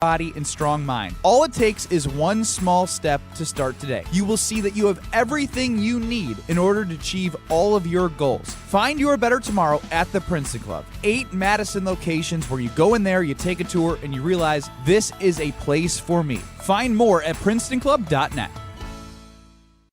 body, and strong mind. All it takes is one small step to start today. You will see that you have everything you need in order to achieve all of your goals. Find your better tomorrow at the Princeton Club. 8 Madison locations where you go in there, you take a tour, and you realize this is a place for me. Find more at princetonclub.net.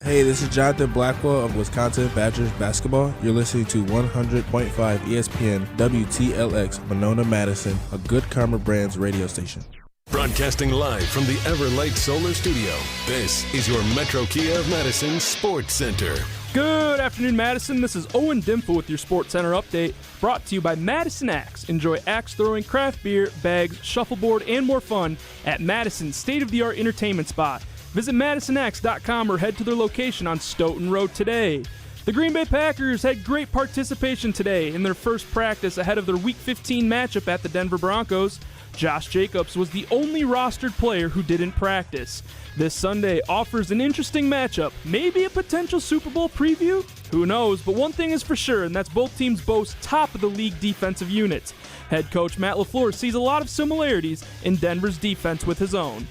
Hey, this is Jonathan Blackwell of Wisconsin Badgers basketball. You're listening to 100.5 ESPN WTLX Monona, Madison, a Good Karma Brands radio station. Broadcasting live from the Everlight Solar Studio, this is your Metro Kia of Madison Sports Center. Good afternoon, Madison. This is Owen Dimple with your Sports Center update, brought to you by Madison Axe. Enjoy axe throwing, craft beer, bags, shuffleboard, and more fun at Madison's state-of-the-art entertainment spot. Visit MadisonAxe.com or head to their location on Stoughton Road today. The Green Bay Packers had great participation today in their first practice ahead of their Week 15 matchup at the Denver Broncos. Josh Jacobs was the only rostered player who didn't practice. This Sunday offers an interesting matchup, maybe a potential Super Bowl preview? Who knows, but one thing is for sure, and that's both teams boast top-of-the-league defensive units. Head coach Matt LaFleur sees a lot of similarities in Denver's defense with his own.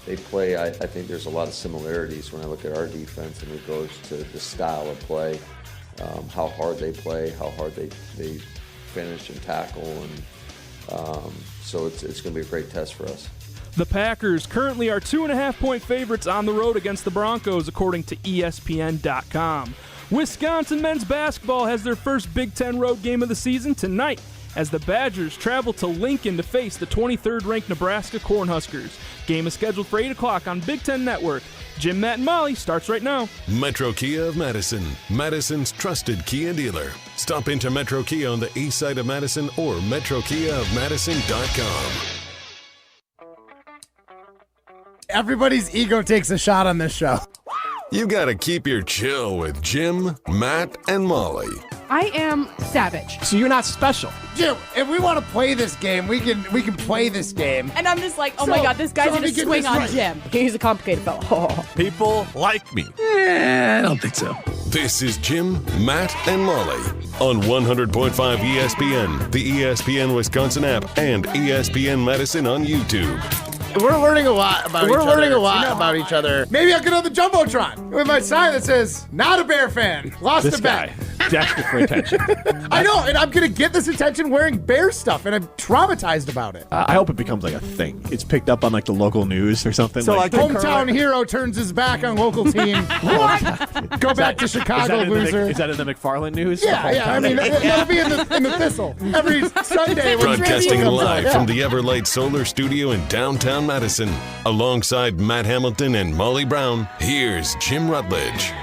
They play, I think there's a lot of similarities when I look at our defense, and it goes to the style of play, how hard they play, how hard they finish and tackle, and so it's going to be a great test for us. The Packers currently are 2.5-point favorites on the road against the Broncos, according to ESPN.com. Wisconsin men's basketball has their first Big Ten road game of the season tonight, as the Badgers travel to Lincoln to face the 23rd-ranked Nebraska Cornhuskers. Game is scheduled for 8 o'clock on Big Ten Network. Jim, Matt, and Molly starts right now. Metro Kia of Madison, Madison's trusted Kia dealer. Stop into Metro Kia on the east side of Madison or metrokiaofmadison.com. Everybody's ego takes a shot on this show. You gotta keep your chill with Jim, Matt, and Molly. I am savage. So you're not special. Jim, if we want to play this game, we can play this game. And I'm just like, oh my God, this guy's going to swing on Jim. He's a complicated fellow. People like me. I don't think so. This is Jim, Matt, and Molly on 100.5 ESPN, the ESPN Wisconsin app, and ESPN Madison on YouTube. We're learning a lot about each other. Maybe I'll get on the Jumbotron with my sign that says, not a Bear fan. Lost a bet. Desperate for attention. I know, and I'm going to get this attention wearing Bear stuff, and I'm traumatized about it. I hope it becomes like a thing. It's picked up on like the local news or something. So like hometown hero turns his back on local team. What? Go back to Chicago, loser. Is that in the McFarland news? Yeah. I mean, that'll be in the Thistle every Sunday. Broadcasting live from the Everlight Solar Studio in downtown Madison, alongside Matt Hamilton and Molly Brown, here's Jim Rutledge.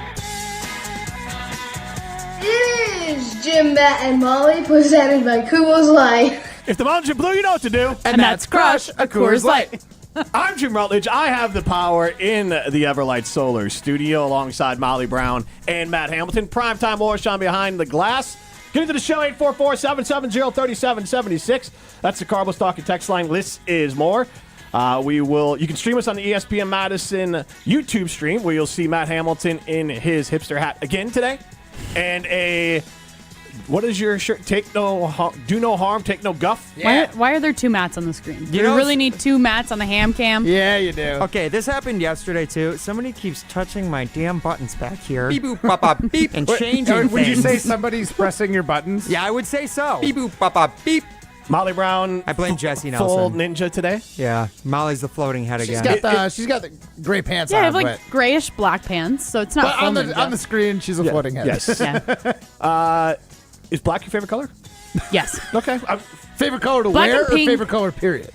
Here's Jim, Matt, and Molly, presented by Coors Light. If the mountains are blue, you know what to do. And that's crush a Coors Light. I'm Jim Rutledge. I have the power in the Everlight Solar Studio alongside Molly Brown and Matt Hamilton. Primetime Orshon behind the glass. Get into the show, 844-770-3776. That's the Carbos Talking text line. This is more. You can stream us on the ESPN Madison YouTube stream, where you'll see Matt Hamilton in his hipster hat again today. And what is your shirt? Do no harm, take no guff. Yeah. Why are there two mats on the screen? Do you really need two mats on the ham cam? Yeah, you do. Okay, this happened yesterday too. Somebody keeps touching my damn buttons back here. Beep boop bop bop beep and changing things. Would you say somebody's pressing your buttons? Yeah, I would say so. Beep boop bop bop beep. Molly Brown. I blame Jesse Nelson. Full Nelson. ninja today. Yeah, Molly's the floating head again. She's got the gray pants on. Yeah, I have like grayish black pants, so it's not. But on the screen, she's a floating head. Yes. Yeah. Is black your favorite color? Yes. Okay. Favorite color to wear or favorite color period?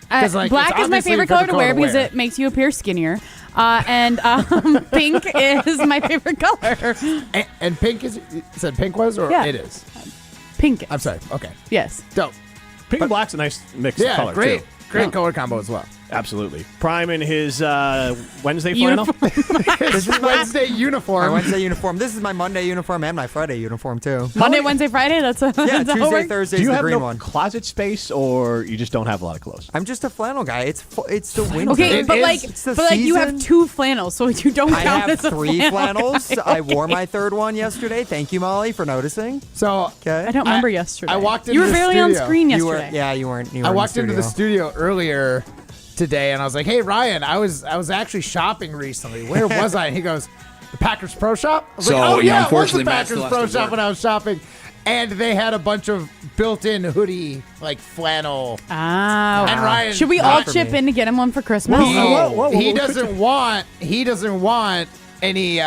Black is my favorite color to wear because it makes you appear skinnier. And pink is my favorite color. And pink is, you said pink was, or it is? Pink. I'm sorry. Okay. Yes. Dope. Pink and black's a nice mixed color, great. too. Great color combo as well. Absolutely. Prime in his Wednesday flannel. This is Wednesday uniform. My Wednesday uniform. This is my Monday uniform and my Friday uniform, too. Monday, Wednesday, Friday? That's Tuesday, Thursday is the green one. Do you have no closet space, or you just don't have a lot of clothes? I'm just a flannel guy. It's the winter. Okay, but you have two flannels, so you don't count as a flannel. I have three flannels. I wore my third one yesterday. Thank you, Molly, for noticing. So I don't remember yesterday. I walked into You were the barely studio. on screen yesterday. You weren't. I walked into the studio earlier today, and I was like, "Hey, Ryan, I was actually shopping recently. Where was I?" And he goes, "The Packers Pro Shop." I was like, "Oh yeah, it was the Packers Pro Shop when I was shopping." And they had a bunch of built-in hoodie, like flannel. Oh. And Ryan, should we all chip in to get him one for Christmas? He doesn't want any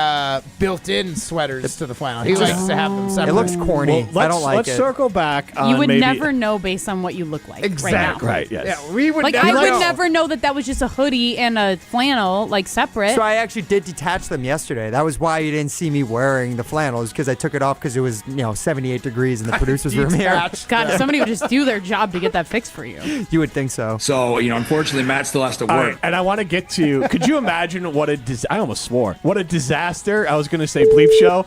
built-in sweaters to the flannel. He likes to have them separate. It looks corny. Well, I don't like it. Let's circle back. You would maybe never know based on what you look like. Exactly. Right Right. Yes. Yeah, we would. now. Like I would never know that was just a hoodie and a flannel, like separate. So I actually did detach them yesterday. That was why you didn't see me wearing the flannels, because I took it off because it was 78 degrees in the producer's room here. God, somebody would just do their job to get that fixed for you. You would think so. So unfortunately, Matt still has to work. All right, and I want to get to. Could you imagine what I almost swore. What a disaster! I was going to say bleep show.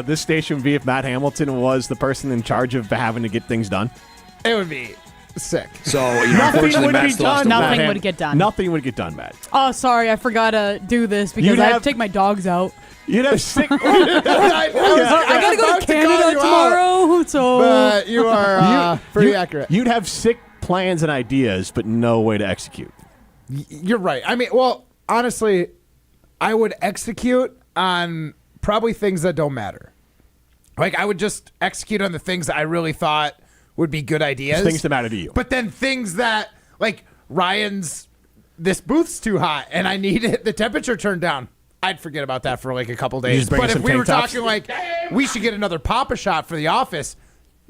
This station would be if Matt Hamilton was the person in charge of having to get things done. It would be sick. So nothing would be done. Nothing would get done. Nothing would get done, Matt. Oh, sorry, I forgot to do this because I have to take my dogs out. You'd have sick. I gotta go to Canada tomorrow. So, but you are pretty accurate. You'd have sick plans and ideas, but no way to execute. You're right. I mean, well, honestly, I would execute on probably things that don't matter. Like, I would just execute on the things that I really thought would be good ideas. Things that matter to you. But then things that, like, this booth's too hot and I need the temperature turned down. I'd forget about that for like a couple days. But if we were talking like, we should get another Papa Shot for the office,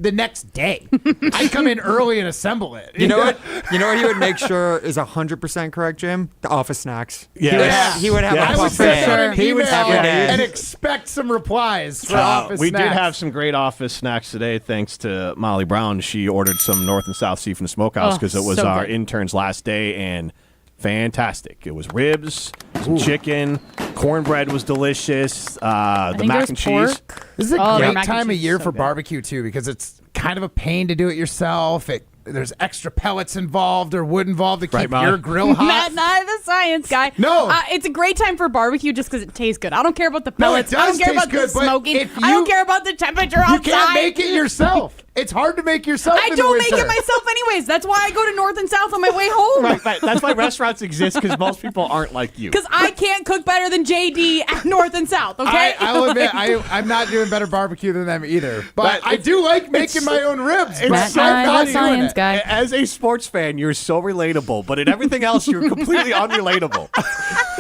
the next day, I'd come in early and assemble it. You know what? You know what he would make sure is 100% correct, Jim? The office snacks. Yeah. He would have a I would buffet. send an email every day. and expect some replies for office We snacks. did have some great office snacks today, thanks to Molly Brown. She ordered some North and South Sea from the Smokehouse because it was so our good. intern's last day, and fantastic. It was ribs, some chicken, cornbread was delicious, the mac and cheese. This is a the great mac and time of cheese year is so for good. barbecue, too, because it's kind of a pain to do it yourself. There's extra pellets involved or wood involved to keep Right, Molly? your grill hot. Matt and I, the science guy. No. It's a great time for barbecue just because it tastes good. I don't care about the No, it pellets. I don't does care taste about good, the but smoking. if I don't you- care about the temperature You outside. can't make it yourself. It's hard to make yourself I in the don't make winter. it myself anyways. That's why I go to North and South on my way home. Right. That's why restaurants exist, because most people aren't like you. Because I can't cook better than JD at North and South, okay? I'll admit, I'm not doing better barbecue than them either. But I do like making my own ribs. It's But so I'm not funny. doing Science it. guy. As a sports fan, you're so relatable, but in everything else, you're completely unrelatable.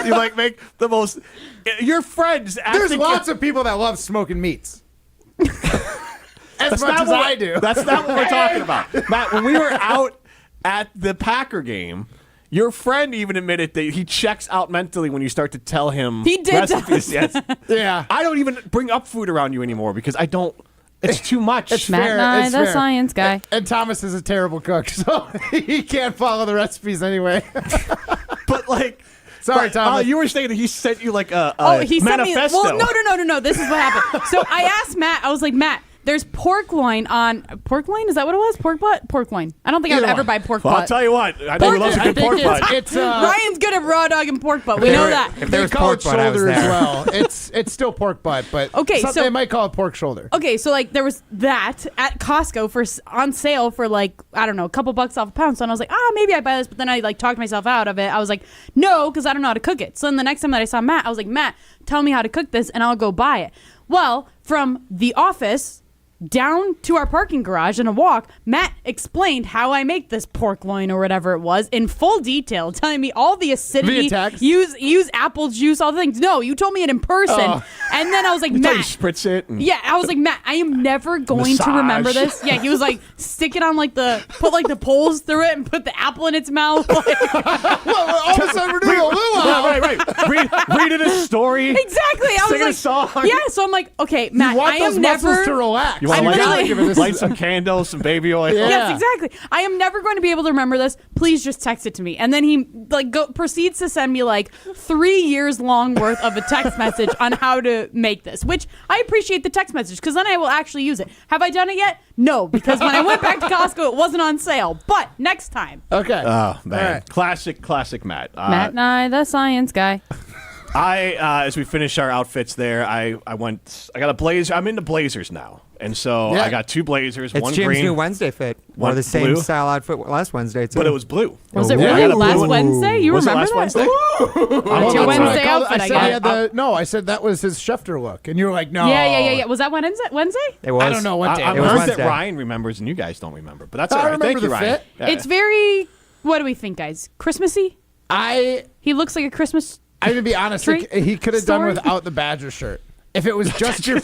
You make the most. Your friends. There's lots of people that love smoking meats. As much as I do. That's not what we're talking about. Matt, when we were out at the Packer game, your friend even admitted that he checks out mentally when you start to tell him He did recipes. Yes. Yeah. I don't even bring up food around you anymore because I don't. It's too much. It's Matt fair. and I, It's the fair. science guy. And Thomas is a terrible cook, so he can't follow the recipes anyway. But like. Sorry, Thomas. You were saying that he sent you like a He sent me. manifesto. Well, no. This is what happened. So I asked Matt. I was like, Matt, there's pork loin on pork loin. Is that what it was? Pork butt, pork loin. I don't think I would ever buy pork Well, butt. I'll tell you what. I know he loves a good pork butt. It's Ryan's good at raw dog and pork butt. We know that. If there they was call pork it butt, I was shoulder as there. well. It's still pork butt, but Okay, so- they might call it pork shoulder. Okay, so like there was that at Costco on sale for like, I don't know, a couple bucks off a pound. So I was like, maybe I buy this, but then I like talked myself out of it. I was like, no, because I don't know how to cook it. So then the next time that I saw Matt, I was like, Matt, tell me how to cook this and I'll go buy it. Well, from the office down to our parking garage in a walk, Matt explained how I make this pork loin or whatever it was in full detail, telling me all the acidity, Via text? use apple juice, all the things. No, you told me it in person. Oh. And then I was like, That's how you Matt, spritz it. And yeah, I was like, Matt, I am never going to remember this. Yeah, he was like, stick it on put the poles through it and put the apple in its mouth. All of a sudden we're doing a luau. right. Reading a story. Exactly. I was Singing a like, song. yeah. So I'm like, okay, Matt, You want I those am muscles never to relax. You want I'm to really- light some candles, some baby oil. Yeah. Yes, exactly. I am never going to be able to remember this. Please just text it to me. And then he proceeds to send me like 3 years long worth of a text message on how to make this, which I appreciate the text message because then I will actually use it. Have I done it yet? No, because when I went back to Costco, it wasn't on sale. But next time. Okay. Oh, man. All right. Classic Matt. Matt and I, the science guy. As we finish our outfits there, I got a blazer. I'm into blazers now. And so I got 2 blazers, It's one Jim's green. new Wednesday fit. Wore one the same blue. style outfit last Wednesday, too. But it was blue. Was it Ooh. really I got a last blue one. Wednesday? You Was it remember last that? Wednesday? That's your Wednesday I outfit, I said he guess. had no, I said that was his Schefter look, and you were like, no. Yeah. Was that Wednesday? It was. I don't know what day. I'm It was hurt that Wednesday. Ryan remembers and you guys don't remember. But that's I all right. remember Thank you, the Ryan. fit. Yeah. It's very. What do we think, guys? Christmassy? He looks like a Christmas. I'm gonna be honest. Tree? Like, he could have done Story? without the Badger shirt. If it was just your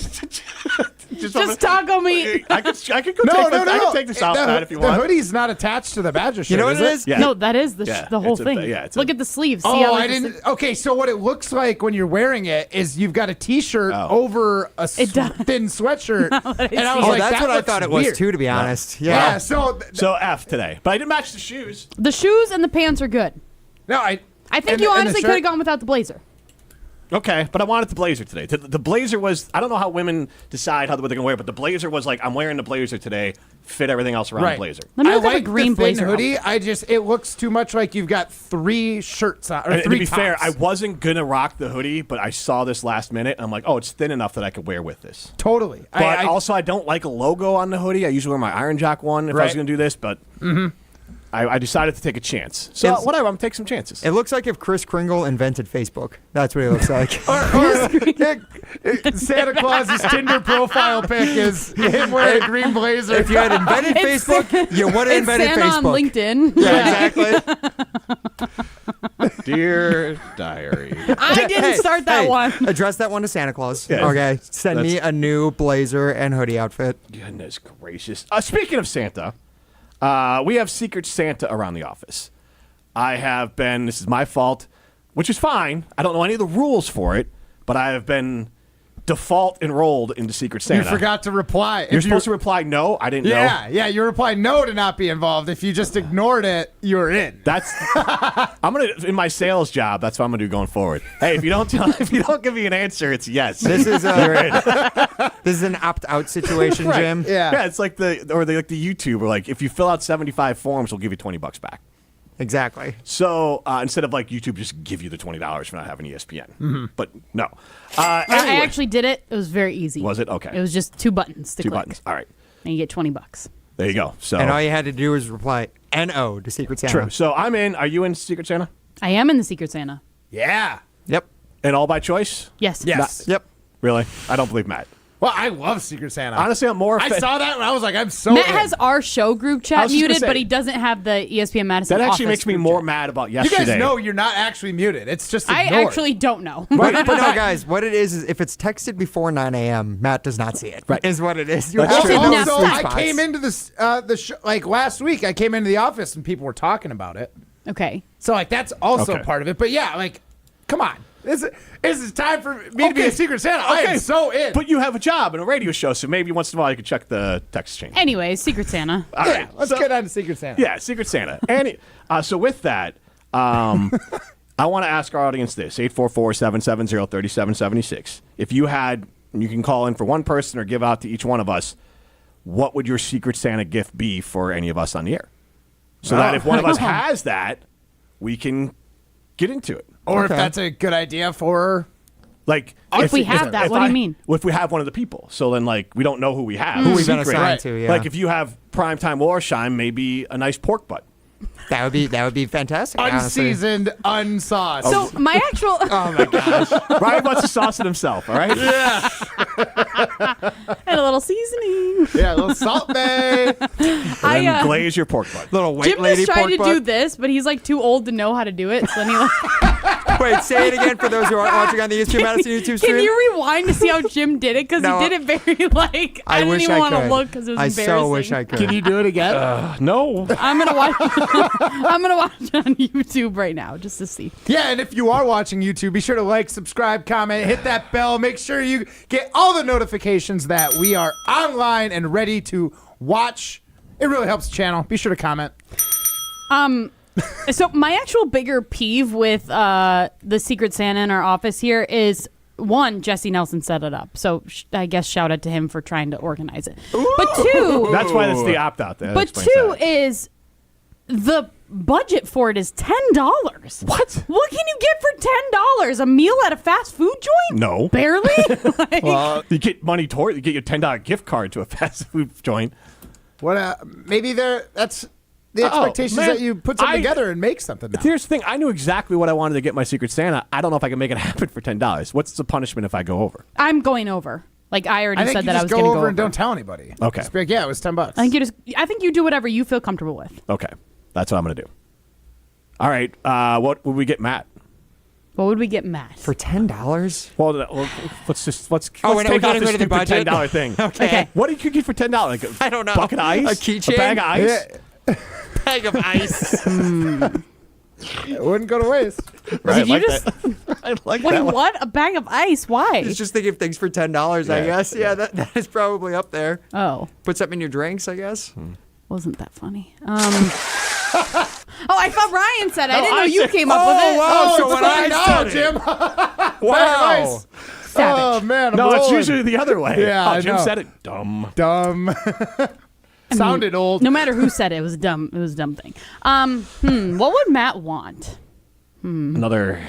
Just taco meat. I could go take this off, Matt, if you want. The hoodie's not attached to the Badger shirt. You know what is it is? Yeah. No, that is the whole it's a- thing. yeah, it's Look a- at the sleeves. See Oh, how I like, didn't. Okay, so what it looks like when you're wearing it is you've got a T-shirt over a It does. thin sweatshirt, and I was Oh, like, that's that what I looks thought it was, weird. too, to be honest. Yeah. Yeah. So So F today. But I didn't match the shoes. The shoes and the pants are good. no, I think and you the- and the honestly shirt- could have gone without the blazer. Okay, but I wanted the blazer today. The blazer was, I don't know how women decide what they're going to wear, but the blazer was like, I'm wearing the blazer today, fit everything else around the blazer. Let me I look up a like green the thin blazer hoodie. outfit. It looks too much like you've got 3 shirts on, or And 3 to be tops. fair, I wasn't going to rock the hoodie, but I saw this last minute, and I'm like, oh, it's thin enough that I could wear with this. Totally. But also, I don't like a logo on the hoodie. I usually wear my Iron Jock one if I was Right. going to do this, but I decided to take a chance. So whatever, I'm going to take some chances. It looks like if Kris Kringle invented Facebook. That's what it looks like. Santa Claus's Tinder profile pic is him wearing a green blazer. If you had invented It's- Facebook, you would have It's invented Santa on Facebook. LinkedIn. Yeah, exactly. Dear diary. I didn't start that one. Address that one to Santa Claus. Yeah. Okay. Send me a new blazer and hoodie outfit. Goodness gracious. Speaking of Santa, we have Secret Santa around the office. I have been, this is my fault, which is fine. I don't know any of the rules for it, but I have been default enrolled into Secret Santa. You forgot to reply. You're supposed to reply no. I didn't know. Yeah, you replied no to not be involved. If you just ignored it, you're in. That's I'm gonna in my sales job. That's what I'm gonna do going forward. Hey, if you don't give me an answer, it's yes. This is You're in. this is an opt-out situation, Jim. Yeah. It's like the YouTube or like if you fill out 75 forms, we'll give you $20 back. Exactly. So instead of like YouTube just give you the $20 for not having ESPN, but no. I Anyway. actually did it. It was very easy. Was it? Okay. It was just 2 buttons to 2 click. buttons. All right. And you get $20. There you go. So And all you had to do was reply NO to Secret Santa. true. So I'm in. Are you in Secret Santa? I am in the Secret Santa. Yeah. Yep. And all by choice? Yes. Yes. Yep. Really? I don't believe Matt. Well, I love Secret Santa. Honestly, I'm more. I saw that and I was like, I'm so Matt in. has our show group I chat was just gonna muted, say- but he doesn't have the ESPN Madison That actually office makes me group more chat. mad about You yesterday. guys know you're not actually muted. It's just I ignored. actually don't know. But no, guys, what it is if it's texted before 9 a.m., Matt does not see it. Right. Is what it is. You That's have to true. know Also, sweet I spots. came into this the show, like last week. I came into the office and people were talking about it. Okay. So like that's also Okay. part of it. But yeah, like, come on, this is time for me to be a Secret Santa. I am so in. But you have a job and a radio show, so maybe once in a while you can check the text chain. Anyways, Secret Santa. All yeah, right, let's so- get on to Secret Santa. Yeah, Secret Santa. And so with that, I want to ask our audience this: 844-770-3776. If you had, you can call in for one person or give out to each one of us. What would your Secret Santa gift be for any of us on the air? So that if one of us has that, we can get into it. Or if Okay. that's a good idea for. Like If we have that, what do you mean? Well, if we have one of the people, so then like we don't know who we have. Who It's we've been secret. assigned to, yeah. Like if you have primetime Warshime, maybe a nice pork butt. That would be fantastic. honestly. Unseasoned, unsauced. So my actual Oh my gosh. Ryan wants to sauce it himself. All right. yeah, and a little seasoning. yeah, a little salt bay. And then glaze your pork butt. Little white Jim lady was trying pork to butt. do this, but he's like too old to know how to do it. So then he like, Wait, say it again for those who aren't watching on the ESPN Madison YouTube stream. can you rewind to see how Jim did it? Because No. he did it very like I didn't wish even I want to could. look because it was I embarrassing. so wish I could. Can you do it again? No. I'm gonna watch. I'm gonna watch it on YouTube right now just to see. Yeah, and if you are watching YouTube, be sure to like, subscribe, comment, hit that bell. Make sure you get all the notifications that we are online and ready to watch. It really helps the channel. Be sure to comment. So my actual bigger peeve with the Secret Santa in our office here is one, Jesse Nelson set it up. So I guess shout out to him for trying to organize it. But two, That's why that's the opt out there. but two is the budget for it is $10. What? What can you get for $10? A meal at a fast food joint? No. Barely? Like, Well, you get money toward. You get your $10 gift card to a fast food joint. What? Maybe that's the expectations man, that you put something together and make something. Now. Here's the thing. I knew exactly what I wanted to get my Secret Santa. I don't know if I can make it happen for $10. What's the punishment if I go over? I'm going over. Like I already said that I was going to go over and don't tell anybody. Okay. Just be like, yeah, it was $10. I think you do whatever you feel comfortable with. Okay. That's what I'm going to do. All right. What would we get Matt? What would we get Matt? For $10? Well, let's we're take off getting this rid of the stupid budget? $10 thing. Okay. What do you get for $10? Like I don't know. Bucket of ice? A keychain? A bag of ice? Yeah. Bag of ice. It wouldn't go to waste. Right, Did you just? I like Wait, that one. what? A bag of ice? Why? He's just thinking of things for $10, I guess. Yeah, that is probably up there. Oh, Put something in your drinks, I guess. wasn't that funny? Oh, I thought Ryan said. I didn't know you came up Oh, with it. wow. So it's when fine I now, said Jim. Wow. Savage. Oh man, I'm No, it's rolling. usually the other way. Yeah, I Jim know. said it. Dumb. Dumb. Sounded old. No matter who said it, it was dumb. It was a dumb thing. What would Matt want? Another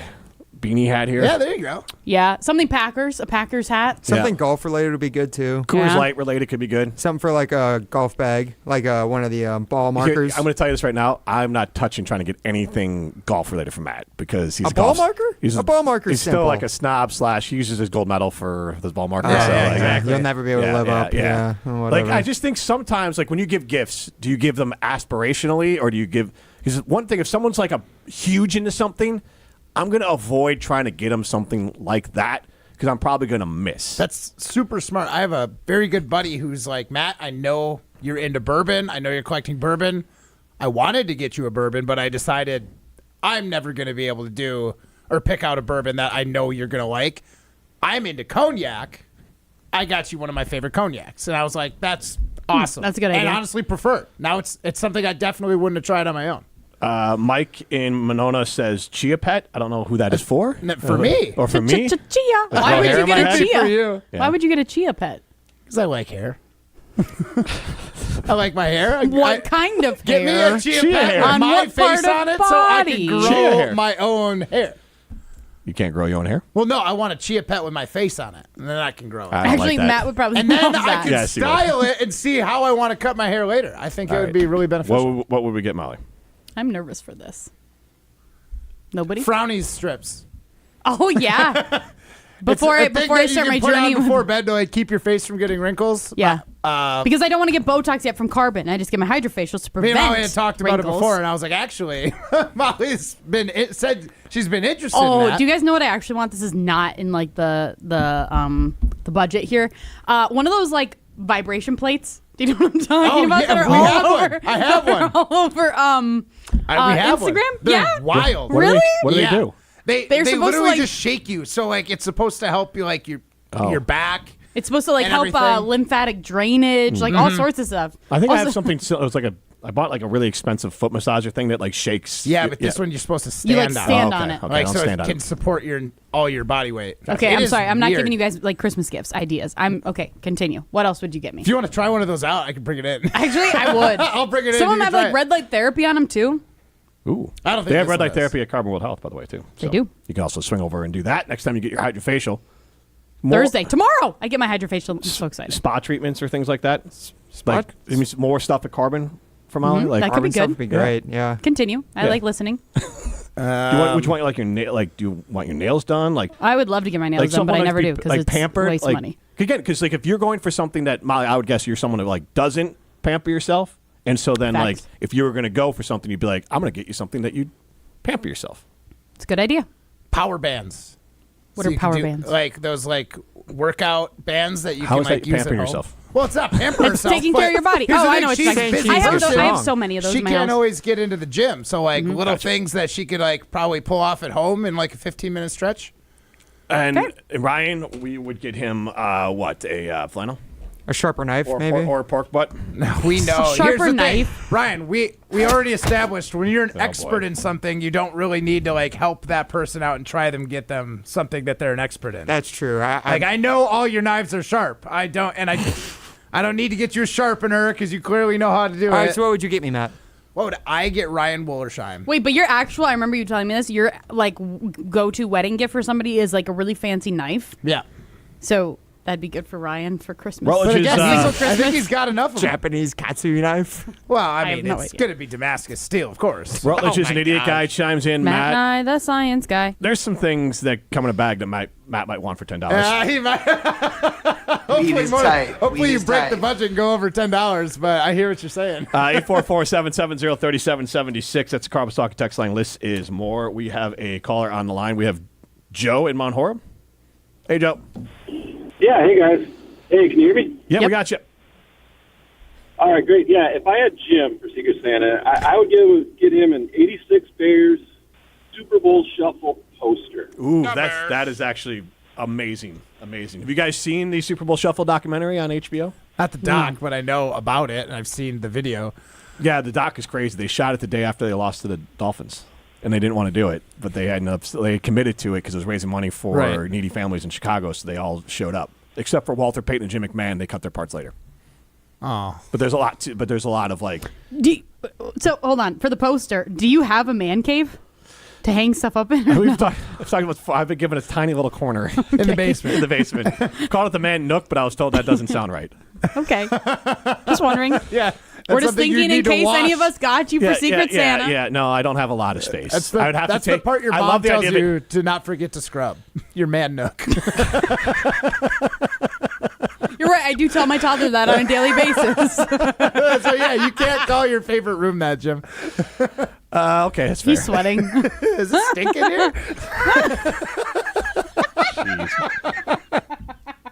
beanie hat here. Yeah, there you go. Yeah, something Packers. A Packers hat. Something golf related would be good, too. Coors Yeah. Light related could be good. Something for like a golf bag, like one of the ball Here, markers. I'm going to tell you this right now. I'm not trying to get anything golf related from Matt because he's A ball marker? He's A ball marker's He's still simple. like a snob / he uses his gold medal for those ball markers. Yeah, so, yeah, like, exactly. You'll never be able to live up. Yeah, Like whatever. I just think sometimes, like when you give gifts, do you give them aspirationally or do you give? Because one thing, if someone's like a huge into something, I'm going to avoid trying to get them something like that because I'm probably going to miss. That's super smart. I have a very good buddy who's like, Matt, I know you're into bourbon. I know you're collecting bourbon. I wanted to get you a bourbon, but I decided I'm never going to be able to do or pick out a bourbon that I know you're going to like. I'm into cognac. I got you one of my favorite cognacs. And I was like, that's awesome. That's a good idea. And honestly prefer it. Now it's something I definitely wouldn't have tried on my own. Mike in Monona says Chia Pet. I don't know who that is for. For me. Or for me. Chia. There's Why no would hair you in my get a head? chia? For you. Yeah. Why would you get a chia pet? Because I like hair. I like my hair. What kind of Get me hair? a chia Chia pet hair. with On my what part face of on it so I body? can Chia grow hair. my own hair. You can't grow your own hair? Well, no, I want a chia pet with my face on it, and then I can grow it. I don't Actually, like that. Matt would probably And love then I that. can Yes, he would. style it and see how I want to cut my hair later. I think it would be really beneficial. What would we get, Molly? I'm nervous for this. Nobody? Frownies strips. Oh yeah. Before I start my journey, before bed to like keep your face from getting wrinkles. yeah. Because I don't want to get Botox yet from carbon. I just get my hydrofacials to Me prevent and Molly had talked about wrinkles. it before, and I was like, actually, Molly's said she's been interested. in Oh, that. do you guys know what I actually want? This is not in like the budget here. One of those like vibration plates. Do you know what I'm talking about? yeah, That are we all have over, one. I have that are one. all over we have Instagram. one. They're Yeah. wild. Really? What do Yeah. they do? They're They supposed to, literally like- just shake you. So like it's supposed to help you like your back. It's supposed to like And help everything. lymphatic drainage, like all sorts of stuff. I think I have Also- something. It was like I bought like a really expensive foot massager thing that like shakes. Yeah, but this one you're supposed to stand You like on. stand okay. on it. Okay, Like I'll so stand it on can it. support all your body weight. Okay, It I'm is sorry. I'm not weird. giving you guys like Christmas gifts ideas. I'm okay. Continue. What else would you get me? If you want to try one of those out, I can bring it in. Actually, I would. I'll bring it in. Some of You them can have try like it. red light therapy on them too. Ooh, I don't think they have this red one light does. therapy at Carbon World Health, by the way, too. They So do. You can also swing over and do that next time you get your hydrofacial. Thursday, tomorrow, I get my hydrofacial. I'm so excited. Spa treatments or things like that. Like it means more stuff at Carbon for Molly. Like That could be Carbon stuff good. would be great. Yeah. Continue. I Yeah. like listening. do you want like your nail? Like, do you want your nails done? Like, I would love to get my nails done, but I someone never be, do because like it's pampered, waste like, money. Again, because like if you're going for something that Molly, I would guess you're someone who like doesn't pamper yourself, and so then Facts. like if you were going to go for something, you'd be like, I'm going to get you something that you'd pamper yourself. It's a good idea. Power bands. What So are you can power do, bands? Like those like workout bands that you How can is like that use pampering at home. yourself? Well, it's not pampering It's yourself. taking but care of your body. here's Oh, the I thing, know what you're she's talking busy about. person. I have so many of those She in my can't house. always get into the gym, so like Mm-hmm. little things that she could like probably pull off at home in like a 15-minute stretch. And Okay. Ryan, we would get him a flannel A sharper knife, or, maybe. or pork butt. We know. Sharper Here's the thing. knife. Ryan, we already established when you're an Oh, expert boy. in something, you don't really need to like help that person out and try them get them something that they're an expert in. That's true. I know all your knives are sharp. I don't need to get you a sharpener because you clearly know how to do All right, it. so what would you get me, Matt? What would I get Ryan Wollersheim? Wait, but your actual, I remember you telling me this, your like go-to wedding gift for somebody is like a really fancy knife. Yeah. So that'd be good for Ryan for Christmas. Rutledge is, I think he's got enough of them. Japanese katsu knife. Well, I have mean, no it's idea. going to be Damascus steel, of course. Rutledge is my an idiot gosh. guy, chimes in. Matt and I, the science guy. There's some things that come in a bag that Matt might want for $10. He might. Hopefully you break the budget and go over $10, but I hear what you're saying. 844-770-3776. That's the Carbos Talking text line. List is more. We have a caller on the line. We have Joe in Mount Horeb. Hey, Joe. Yeah, hey, guys. Hey, can you hear me? Yeah, we got you. All right, great. Yeah, if I had Jim for Secret Santa, I would get him an 86 Bears Super Bowl Shuffle poster. Ooh, that is actually amazing. Amazing. Have you guys seen the Super Bowl Shuffle documentary on HBO? Not the doc, but I know about it, and I've seen the video. Yeah, the doc is crazy. They shot it the day after they lost to the Dolphins, and they didn't want to do it, but they committed to it because it was raising money for needy families in Chicago, so they all showed up. Except for Walter Payton and Jim McMahon, they cut their parts later. Oh, but there's a lot of like. So hold on for the poster. Do you have a man cave to hang stuff up in? I've been given a tiny little corner in the basement. In the basement, called it the man nook, but I was told that doesn't sound right. Okay, just wondering. Yeah. We're just thinking in case any of us got you for Secret Santa. Yeah, no, I don't have a lot of space. That's the part your mom tells you to not forget to scrub. Your man nook. You're right. I do tell my toddler that on a daily basis. So, yeah, you can't call your favorite room that, Jim. Okay, that's fair. He's sweating. Is it stinking here? Jeez.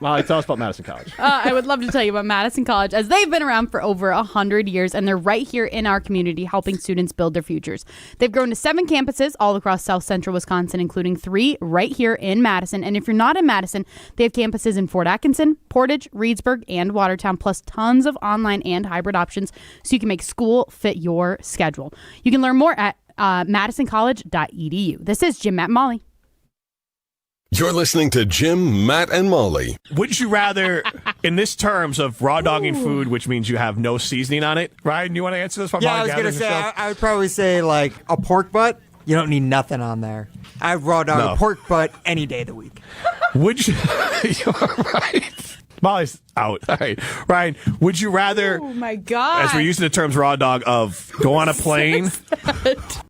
Molly, tell us about Madison College. I would love to tell you about Madison College, as they've been around for over 100 years, and they're right here in our community helping students build their futures. They've grown to 7 campuses all across South Central Wisconsin, including 3 right here in Madison. And if you're not in Madison, they have campuses in Fort Atkinson, Portage, Reedsburg, and Watertown, plus tons of online and hybrid options so you can make school fit your schedule. You can learn more at madisoncollege.edu. This is Jim, Matt, and Molly. You're listening to Jim, Matt, and Molly. Would you rather, in this terms of raw dogging food, which means you have no seasoning on it? Ryan, you want to answer this? Yeah, I was going to say, I would probably say like a pork butt. You don't need nothing on there. I raw dog a pork butt any day of the week. Would you? You're right. Molly's out. All right. Ryan, would you rather, oh my God, as we're using the terms raw dog, of go on a plane?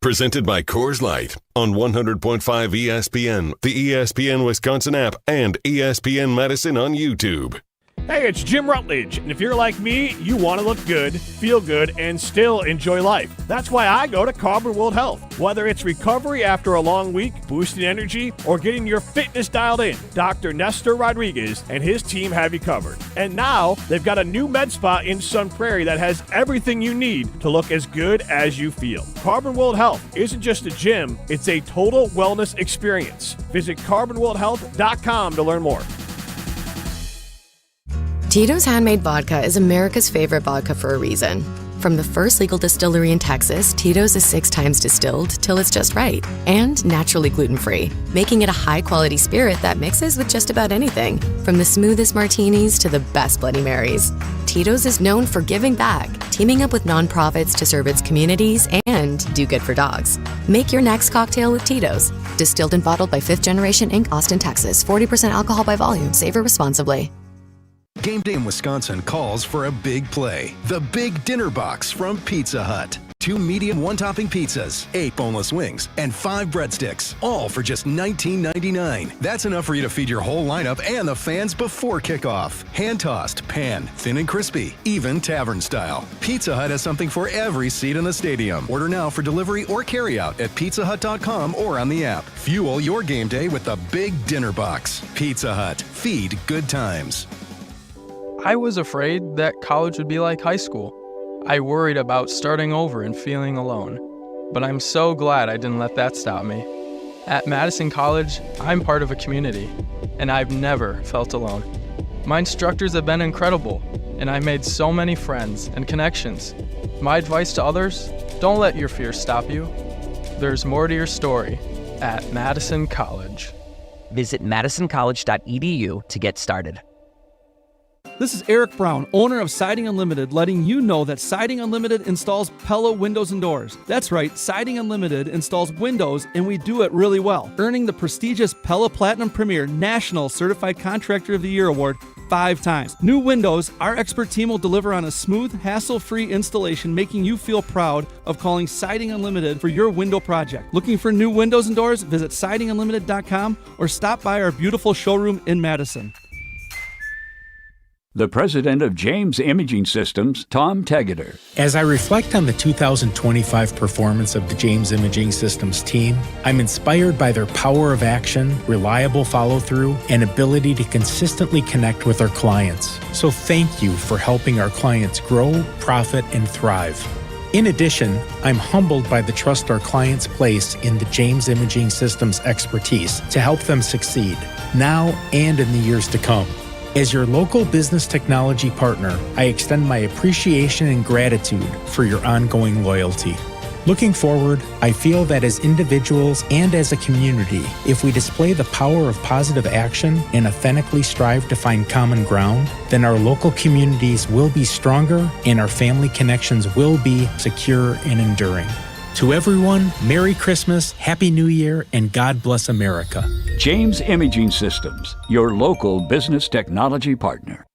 Presented by Coors Light on 100.5 ESPN, the ESPN Wisconsin app, and ESPN Madison on YouTube. Hey, it's Jim Rutledge, and if you're like me, you want to look good, feel good, and still enjoy life. That's why I go to Carbon World Health. Whether it's recovery after a long week, boosting energy, or getting your fitness dialed in, Dr. Nestor Rodriguez and his team have you covered. And now, they've got a new med spa in Sun Prairie that has everything you need to look as good as you feel. Carbon World Health isn't just a gym, it's a total wellness experience. Visit carbonworldhealth.com to learn more. Tito's Handmade Vodka is America's favorite vodka for a reason. From the first legal distillery in Texas, Tito's is 6 times distilled till it's just right and naturally gluten-free, making it a high-quality spirit that mixes with just about anything, from the smoothest martinis to the best Bloody Marys. Tito's is known for giving back, teaming up with nonprofits to serve its communities and do good for dogs. Make your next cocktail with Tito's. Distilled and bottled by 5th Generation Inc., Austin, Texas. 40% alcohol by volume. Savor responsibly. Game day in Wisconsin calls for a big play. The Big Dinner Box from Pizza Hut. 2 medium one-topping pizzas, 8 boneless wings, and 5 breadsticks, all for just $19.99. That's enough for you to feed your whole lineup and the fans before kickoff. Hand-tossed, pan, thin and crispy, even tavern style. Pizza Hut has something for every seat in the stadium. Order now for delivery or carryout at pizzahut.com or on the app. Fuel your game day with the Big Dinner Box. Pizza Hut. Feed good times. I was afraid that college would be like high school. I worried about starting over and feeling alone. But I'm so glad I didn't let that stop me. At Madison College, I'm part of a community, and I've never felt alone. My instructors have been incredible, and I made so many friends and connections. My advice to others, don't let your fears stop you. There's more to your story at Madison College. Visit madisoncollege.edu to get started. This is Eric Brown, owner of Siding Unlimited, letting you know that Siding Unlimited installs Pella windows and doors. That's right, Siding Unlimited installs windows, and we do it really well, earning the prestigious Pella Platinum Premier National Certified Contractor of the Year award 5 times. New windows, our expert team will deliver on a smooth, hassle-free installation, making you feel proud of calling Siding Unlimited for your window project. Looking for new windows and doors? Visit sidingunlimited.com or stop by our beautiful showroom in Madison. The president of James Imaging Systems, Tom Tegeter. As I reflect on the 2025 performance of the James Imaging Systems team, I'm inspired by their power of action, reliable follow-through, and ability to consistently connect with our clients. So thank you for helping our clients grow, profit, and thrive. In addition, I'm humbled by the trust our clients place in the James Imaging Systems expertise to help them succeed, now and in the years to come. As your local business technology partner, I extend my appreciation and gratitude for your ongoing loyalty. Looking forward, I feel that as individuals and as a community, if we display the power of positive action and authentically strive to find common ground, then our local communities will be stronger and our family connections will be secure and enduring. To everyone, Merry Christmas, Happy New Year, and God bless America. James Imaging Systems, your local business technology partner.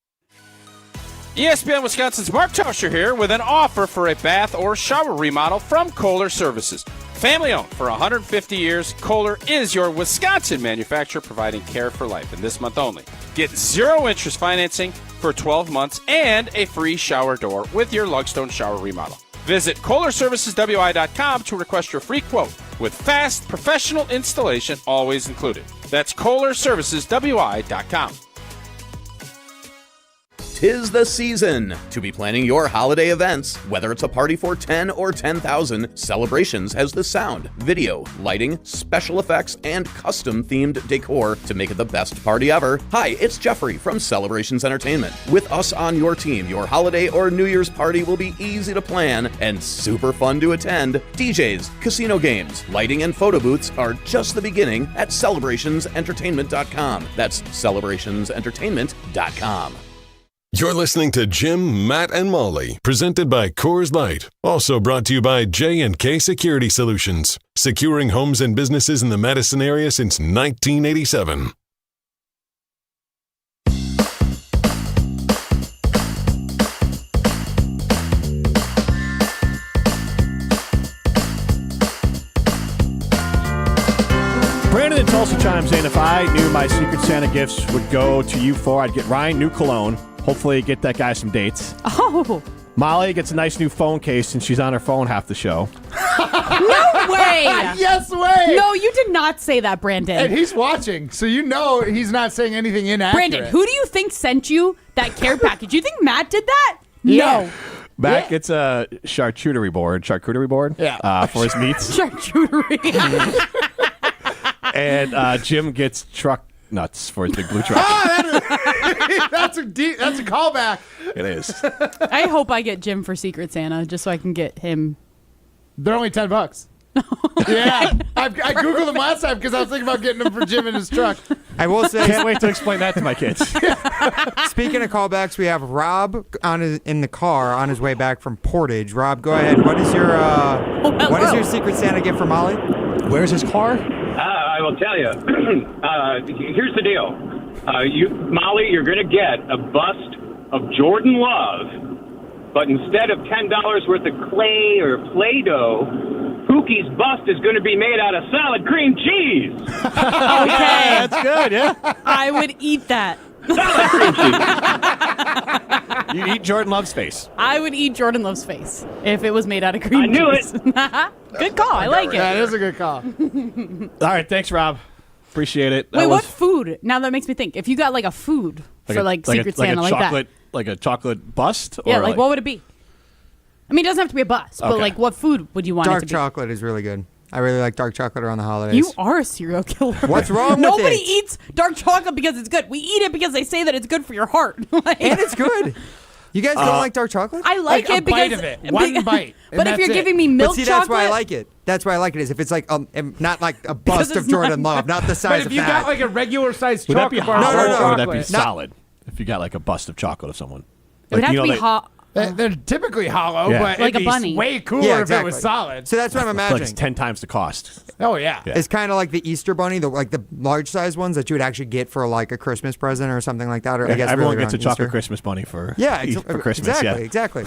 ESPN Wisconsin's Mark Tauscher here with an offer for a bath or shower remodel from Kohler Services. Family owned for 150 years, Kohler is your Wisconsin manufacturer providing care for life. And this month only, get 0 interest financing for 12 months and a free shower door with your Lugstone shower remodel. Visit KohlerServicesWI.com to request your free quote with fast, professional installation always included. That's KohlerServicesWI.com. 'Tis the season to be planning your holiday events. Whether it's a party for 10 or 10,000, Celebrations has the sound, video, lighting, special effects, and custom-themed decor to make it the best party ever. Hi, it's Jeffrey from Celebrations Entertainment. With us on your team, your holiday or New Year's party will be easy to plan and super fun to attend. DJs, casino games, lighting, and photo booths are just the beginning at CelebrationsEntertainment.com. That's CelebrationsEntertainment.com. You're listening to Jim, Matt, and Molly, presented by Coors Light. Also brought to you by J&K Security Solutions, securing homes and businesses in the Madison area since 1987. Brandon in Tulsa chimes in. If I knew my Secret Santa gifts would go to you four, I'd get Ryan new cologne. Hopefully get that guy some dates. Oh. Molly gets a nice new phone case and she's on her phone half the show. No way. Yes way. No, you did not say that, Brandon. And he's watching, so you know he's not saying anything inaccurate. Brandon, who do you think sent you that care package? You think Matt did that? Yeah. No. Matt gets a charcuterie board for his meats. Charcuterie. And Jim gets truck nuts for his big blue truck. That's a callback. It is. I hope I get Jim for Secret Santa just so I can get him. They're only $10. Yeah, I Googled them last time because I was thinking about getting them for Jim in his truck. I will say, can't wait to explain that to my kids. Speaking of callbacks, we have Rob in the car on his way back from Portage. Rob, go ahead. What is your Secret Santa gift for Molly? Where's his car? I will tell you. Here's the deal. Molly, you're going to get a bust of Jordan Love, but instead of $10 worth of clay or Play-Doh, Pookie's bust is going to be made out of solid cream cheese. Okay. That's good, yeah. I would eat that. You eat Jordan Love's face. I would eat Jordan Love's face if it was made out of cream cheese. I knew it. Good call. I like it. That is a good call. All right, thanks, Rob. Appreciate it. Wait, what food? Now that makes me think. If you got like a food for Secret Santa like that. Like a chocolate bust? Yeah, like what would it be? I mean, it doesn't have to be a bust, but like what food would you want it to be? Dark chocolate is really good. I really like dark chocolate around the holidays. You are a serial killer. What's wrong with it? Nobody eats dark chocolate because it's good. We eat it because they say that it's good for your heart. And it's good. You guys don't like dark chocolate? I like it because bite of it. One bite. But if you're giving me milk chocolate, chocolate, that's why I like it. That's why I like it. Is if it's like not like a bust of Jordan Love, not the size of that. But if you got like a regular sized chocolate bar, or would that be solid? If you got like a bust of chocolate of someone. It would have to be hot. They're typically hollow, Yeah. but Like it'd a be bunny. way cooler Yeah, if it exactly. was solid. So that's what I'm Like imagining. it's 10 times the cost. Oh, yeah. It's kind of like the Easter bunny, like the large size ones that you would actually get for like a Christmas present or something like that. Or I guess everyone really gets a around chocolate Easter. Christmas bunny for for Christmas. Exactly.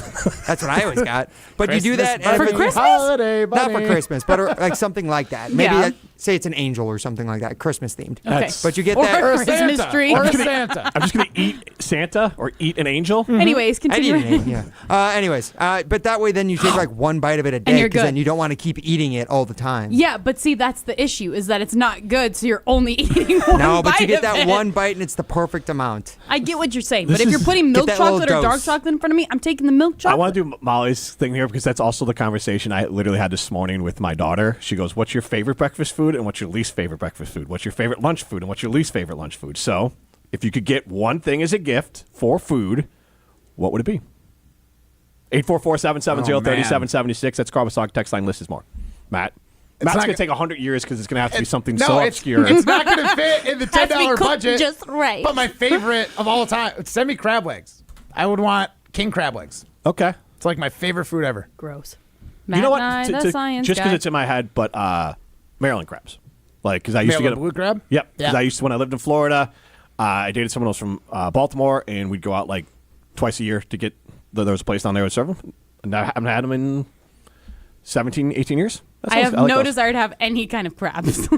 That's what I always got. But you do Christmas that bunny, every Christmas? holiday not for bunny. Christmas, but like something like that. Maybe Yeah. say it's an angel or something like that, Christmas themed. Okay. But you get Or that. a Christmas Santa. tree. Or a Santa. I'm just going to eat Santa or eat an angel. Anyways, I need continue. an angel, yeah. Anyways, but that way then you take like one bite of it a day you're because then good. you don't want to keep eating it all the time. Yeah, but see, that's the issue, is that it's not good, so you're only eating one No, but you bite get of that it. one bite and it's the perfect amount. I get what you're saying, This but if you're is- putting Get milk that little chocolate or dark dose. chocolate in front of me, I'm taking the milk I chocolate. want to do Molly's thing here because that's also the conversation I literally had this morning with my daughter. She goes, "What's your favorite breakfast food and what's your least favorite breakfast food? What's your favorite lunch food and what's your least favorite lunch food?" So, if you could get one thing as a gift for food, what would it be? 844-770-3776. That's Carl's Talk. Text line list is more. Matt's not going to g- take 100 years because it's going to have to be something No, so it's obscure. it's not going to fit in the Has to be $10 cooked budget. just right. But my favorite of all time, send me crab legs. I would want king crab legs. Okay. It's like my favorite food ever. Gross. You know what? Matt and I, the science just because guy. it's in my head, but Maryland crabs. Like, because I used to Maryland get blue crab? Yep. Because Yeah. I used to, when I lived in Florida, I dated someone else from Baltimore, and we'd go out like twice a year to get. There was a place down there that would serve them, and I haven't had them in 17, 18 years. I have like no those. desire to have any kind of crabs.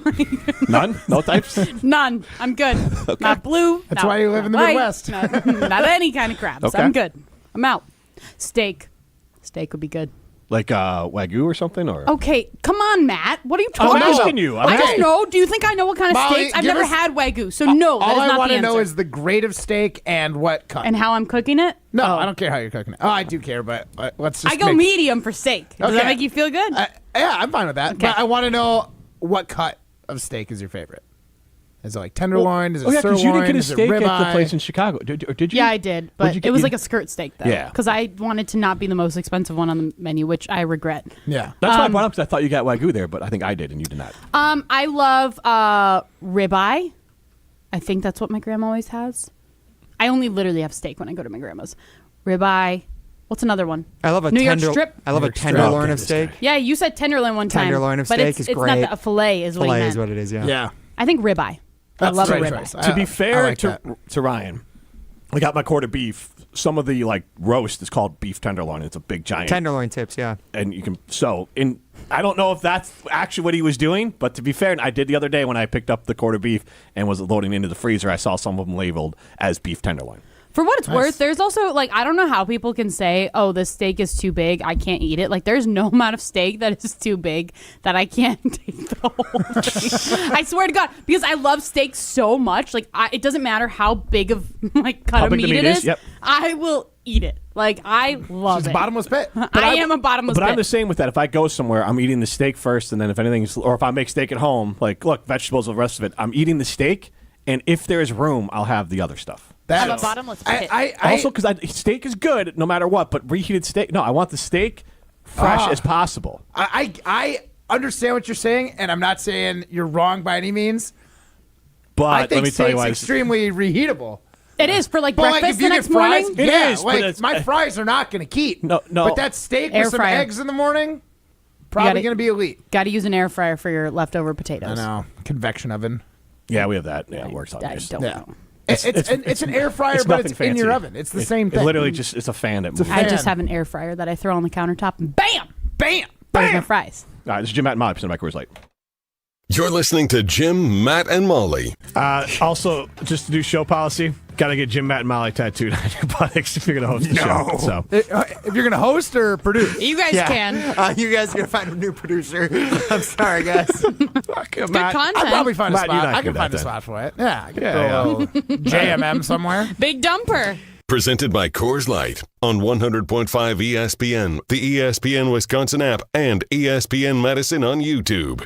None, no types. None. I'm good. Not blue. That's not why you live in the white, Midwest. Not any kind of crabs. Okay. I'm good. I'm out. Steak. Steak would be good. Like Wagyu or something, or Okay, come on, Matt. What are you talking I'm about? asking you. I don't know. Do you think I know what kind of Molly, steaks? I've give never us- had Wagyu, so no, that All is I not want the to know answer. is the grade of steak and what cut. And how I'm cooking it? No, I don't care how you're cooking it. Oh, I do care, but let's just I go medium for steak. Does that Okay. make you feel good? Yeah, I'm fine with that. Okay. But I want to know what cut of steak is your favorite. Is it like tenderloin? Is it yeah, because you didn't sirloin? get a Is it steak at the ribeye? place in Chicago, or did you? Yeah, I did, What'd you but get? it was You- like a skirt steak though. Yeah. Because I wanted to not be the most expensive one on the menu, which I regret. Yeah. That's why I brought up because I thought you got Wagyu there, but I think I did and you did not. I love ribeye. I think that's what my grandma always has. I only literally have steak when I go to my grandma's. Ribeye. What's another one? I love a New York tender. strip. I love a tenderloin of steak. Yeah, you said tenderloin one time. Tenderloin of but steak it's, is it's great. not a fillet is what he Filet meant. is what it is. Yeah. Yeah. I think ribeye. I love a the right ribeye. choice. To be I fair like that. to Ryan, I got my quarter beef. Some of the like roast is called beef tenderloin. It's a big giant Tenderloin tips. Yeah. and you can I don't know if that's actually what he was doing, but to be fair, I did the other day when I picked up the quarter beef and was loading into the freezer. I saw some of them labeled as beef tenderloin. For what it's worth, there's also, like, I don't know how people can say, oh, this steak is too big, I can't eat it. Like, there's no amount of steak that is too big that I can't take the whole thing. I swear to God, because I love steak so much, like, it doesn't matter how big of, like, cut How of big the meat it meat is. is, yep. I will eat it. Like, I love She's it. a bottomless pit. I am a bottomless But pit. I'm the same with that. If I go somewhere, I'm eating the steak first, and then if anything's, or if I make steak at home, like, look, vegetables, the rest of it, I'm eating the steak, and if there's room, I'll have the other stuff. I'm a bottomless pit. Also, because steak is good no matter what, but reheated steak, no, I want the steak fresh as possible. I understand what you're saying, and I'm not saying you're wrong by any means. But I think let me tell you steak's why. extremely reheatable. It is for, like, But breakfast like if the you next get fries, morning. It yeah, is, but like it's- my fries are not going to keep. No. But that steak Air with some fryer. eggs in the morning, probably going to be elite. Got to use an air fryer for your leftover potatoes. I know. Convection oven. Yeah, we have that. Yeah, it works on I this. don't know. It's an air fryer, but nothing it's in your fancy. oven. It's the same thing. It's literally just it's a fan that moves. I just fan. have an air fryer that I throw on the countertop and bam! Bam! There's my fries. All right, this is Jim Matt and Molly, presented by Coors Light. You're listening to Jim, Matt, and Molly. Also, just to do show policy, got to get Jim, Matt, and Molly tattooed on your buttocks if you're going to host the show. So. If you're going to host or produce. You guys can. You guys are gonna find a new producer. I'm sorry, guys. Good content. I'll probably find a Matt, you're spot. not I can good find at a that. spot for it. Yeah, I can Yeah, throw a little JMM somewhere. Big dumper. Presented by Coors Light on 100.5 ESPN, the ESPN Wisconsin app, and ESPN Madison on YouTube.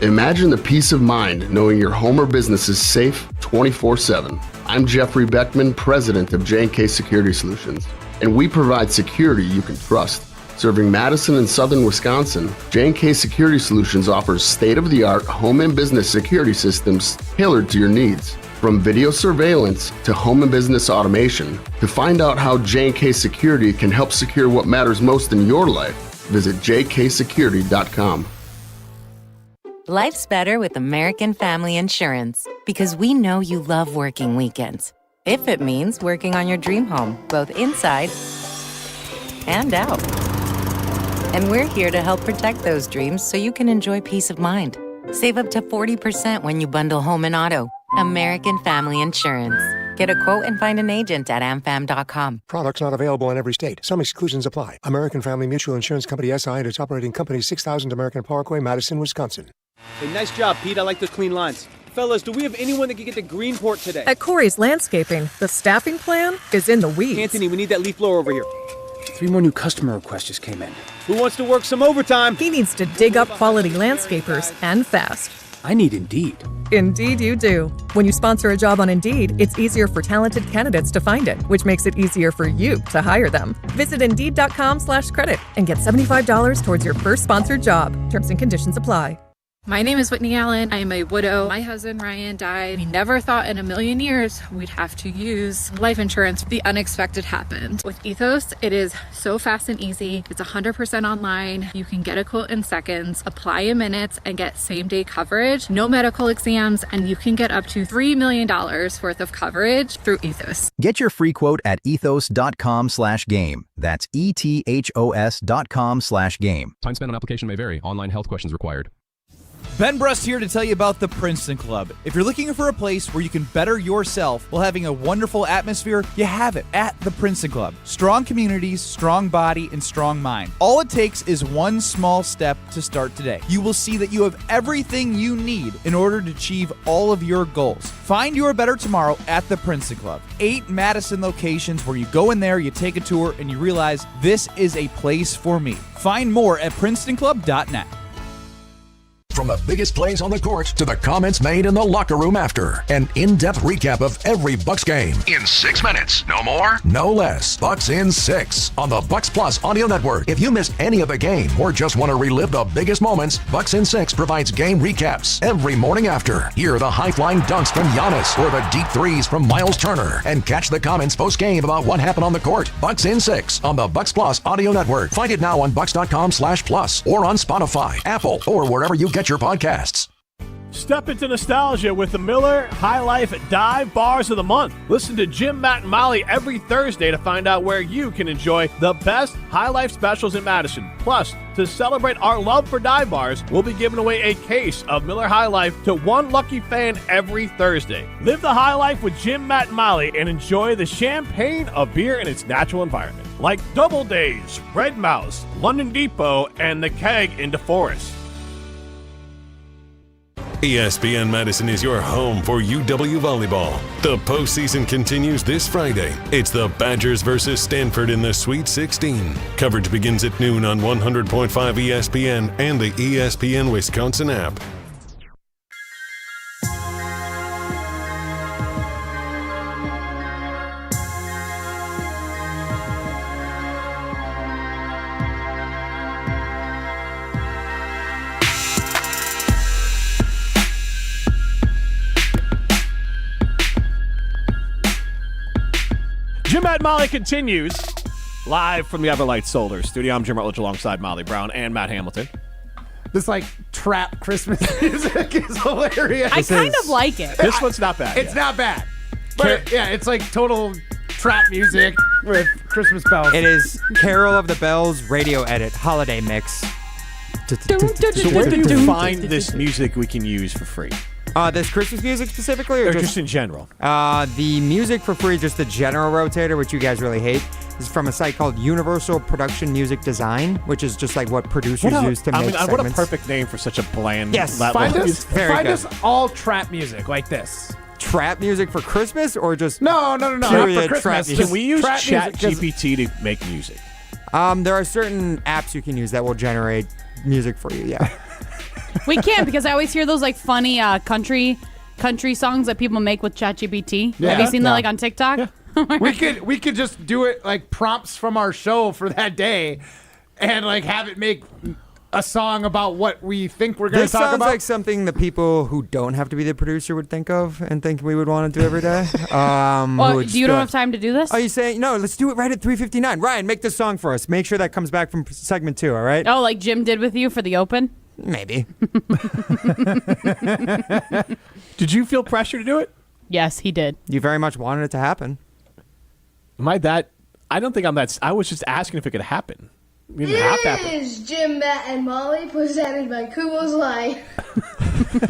Imagine the peace of mind knowing your home or business is safe 24/7. I'm Jeffrey Beckman, president of J&K Security Solutions, and we provide security you can trust. Serving Madison and southern Wisconsin, J&K Security Solutions offers state-of-the-art home and business security systems tailored to your needs. From video surveillance to home and business automation, to find out how J&K Security can help secure what matters most in your life, visit jksecurity.com. Life's better with American Family Insurance because we know you love working weekends. If it means working on your dream home, both inside and out. And we're here to help protect those dreams so you can enjoy peace of mind. Save up to 40% when you bundle home and auto. American Family Insurance. Get a quote and find an agent at amfam.com. Products not available in every state. Some exclusions apply. American Family Mutual Insurance Company SI and its operating company 6000 American Parkway, Madison, Wisconsin. Hey, nice job, Pete. I like those clean lines. Fellas, do we have anyone that can get to Greenport today? At Corey's Landscaping, the staffing plan is in the weeds. Anthony, we need that leaf blower over here. 3 more new customer requests just came in. Who wants to work some overtime? He needs to dig up quality landscapers, and fast. I need Indeed. Indeed you do. When you sponsor a job on Indeed, it's easier for talented candidates to find it, which makes it easier for you to hire them. Visit Indeed.com/credit and get $75 towards your first sponsored job. Terms and conditions apply. My name is Whitney Allen. I am a widow. My husband Ryan died. We never thought in a million years we'd have to use life insurance. The unexpected happened. With Ethos, it is so fast and easy. It's 100% online. You can get a quote in seconds, apply in minutes, and get same-day coverage. No medical exams, and you can get up to $3 million worth of coverage through Ethos. Get your free quote at ethos.com/game. That's ETHOS.com/game. Time spent on application may vary. Online health questions required. Ben Brust here to tell you about the Princeton Club. If you're looking for a place where you can better yourself while having a wonderful atmosphere, you have it at the Princeton Club. Strong communities, strong body, and strong mind. All it takes is one small step to start today. You will see that you have everything you need in order to achieve all of your goals. Find your better tomorrow at the Princeton Club. 8 Madison locations where you go in there, you take a tour, and you realize this is a place for me. Find more at PrincetonClub.net. From the biggest plays on the court to the comments made in the locker room after. An in-depth recap of every Bucks game. In 6 minutes. No more, no less. Bucks in 6 on the Bucks Plus audio network. If you missed any of the game or just want to relive the biggest moments, Bucks in 6 provides game recaps every morning after. Hear the high-flying dunks from Giannis or the deep threes from Miles Turner. And catch the comments post-game about what happened on the court. Bucks in 6 on the Bucks Plus audio network. Find it now on bucks.com/plus or on Spotify, Apple, or wherever you get your podcasts. Step into nostalgia with the Miller High Life Dive Bars of the Month. Listen to Jim, Matt, and Molly every Thursday to find out where you can enjoy the best High Life specials in Madison. Plus, to celebrate our love for dive bars, we'll be giving away a case of Miller High Life to one lucky fan every Thursday. Live the high life with Jim, Matt, and Molly and enjoy the champagne of beer in its natural environment. Like Double Days, Red Mouse, London Depot, and the Keg in DeForest. ESPN Madison is your home for UW volleyball. The postseason continues this Friday. It's the Badgers versus Stanford in the Sweet 16. Coverage begins at noon on 100.5 ESPN and the ESPN Wisconsin app. Jim, Matt, Molly continues live from the Everlight Solar Studio. I'm Jim Rutledge alongside Molly Brown and Matt Hamilton. This trap Christmas music is hilarious. I kind of like it. This one's not bad. It's not bad. But it's like total trap music with Christmas bells. It is Carol of the Bells radio edit holiday mix. So where do you find this music we can use for free? This Christmas music specifically? Or just in general? The music for free, just the general rotator, which you guys really hate, is from a site called Universal Production Music Design, which is just like what producers use to make segments. What a perfect name for such a bland... Yes, find us all trap music like this. Trap music for Christmas or just... No, not for Christmas. Can we use ChatGPT to make music? There are certain apps you can use that will generate music for you, yeah. We can't because I always hear those like funny country songs that people make with ChatGPT. Yeah. Have you seen that like on TikTok? Yeah. We could just do it like prompts from our show for that day, and like have it make a song about what we think we're going to This talk sounds about? like something the people who don't have to be the producer would think of and think we would want to do every day. Well, do you don't have time to do this? Are you saying, no, let's do it right at 3:59. Ryan, make this song for us. Make sure that comes back from segment 2, all right? Oh, like Jim did with you for the Open? Maybe. Did you feel pressure to do it? Yes, he did. You very much wanted it to happen. Am I that? I don't think I'm that. I was just asking if it could happen. We didn't have to happen. It is Jim, Matt, and Molly presented by Coors Light.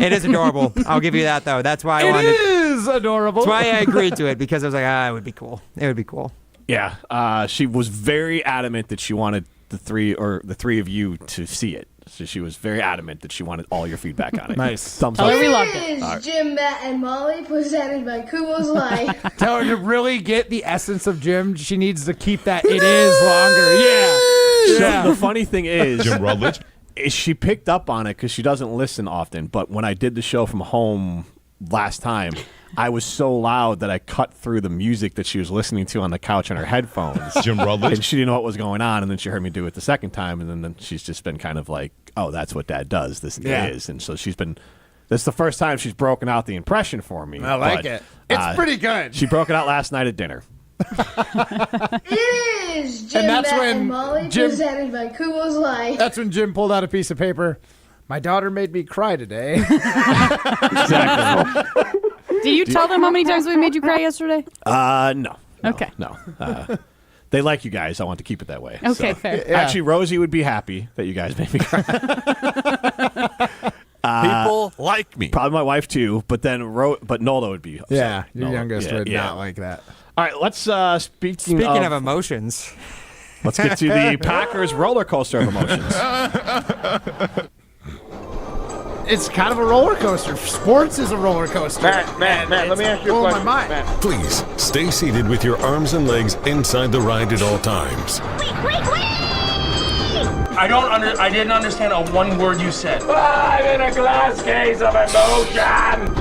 It is adorable. I'll give you that, though. That's why I wanted It is adorable. That's why I agreed to it, because I was like, it would be cool. It would be cool. Yeah. She was very adamant that she wanted the three of you to see it. So she was very adamant that she wanted all your feedback on it. Nice. Thumbs Tell up. her we loved It it. is All right. Jim, Matt, and Molly presented by Coors Light. Tell her to really get the essence of Jim. She needs to keep that it is longer. Yeah. So the funny thing is, Jim Rutledge. is she picked up on it because she doesn't listen often. But when I did the show from home last time, I was so loud that I cut through the music that she was listening to on the couch on her headphones. Jim Rutledge. And she didn't know what was going on, and then she heard me do it the second time, and then she's just been kind of like, oh, that's what Dad does. This is. And so she's been, this is the first time she's broken out the impression for me. I like it. It's pretty good. She broke it out last night at dinner. It is Jim, And that's Matt, when and Molly Jim- presented by Coors Light. That's when Jim pulled out a piece of paper. My daughter made me cry today. Exactly. Did you tell them how many times we made you cry yesterday? No. Okay. No. They like you guys. I want to keep it that way. Okay, So- fair. Yeah. Actually, Rosie would be happy that you guys made me cry. People like me. Probably my wife too, but then but Nola would be upset. Yeah, your Nola. youngest Yeah, would yeah. not like that. All right, let's Speaking of emotions. let's get to the Packers roller coaster of emotions. It's kind of a roller coaster. Sports is a roller coaster. Matt, let me ask you a question. My mind. Matt. Please stay seated with your arms and legs inside the ride at all times. I didn't understand a one word you said. I'm in a glass case of emotion.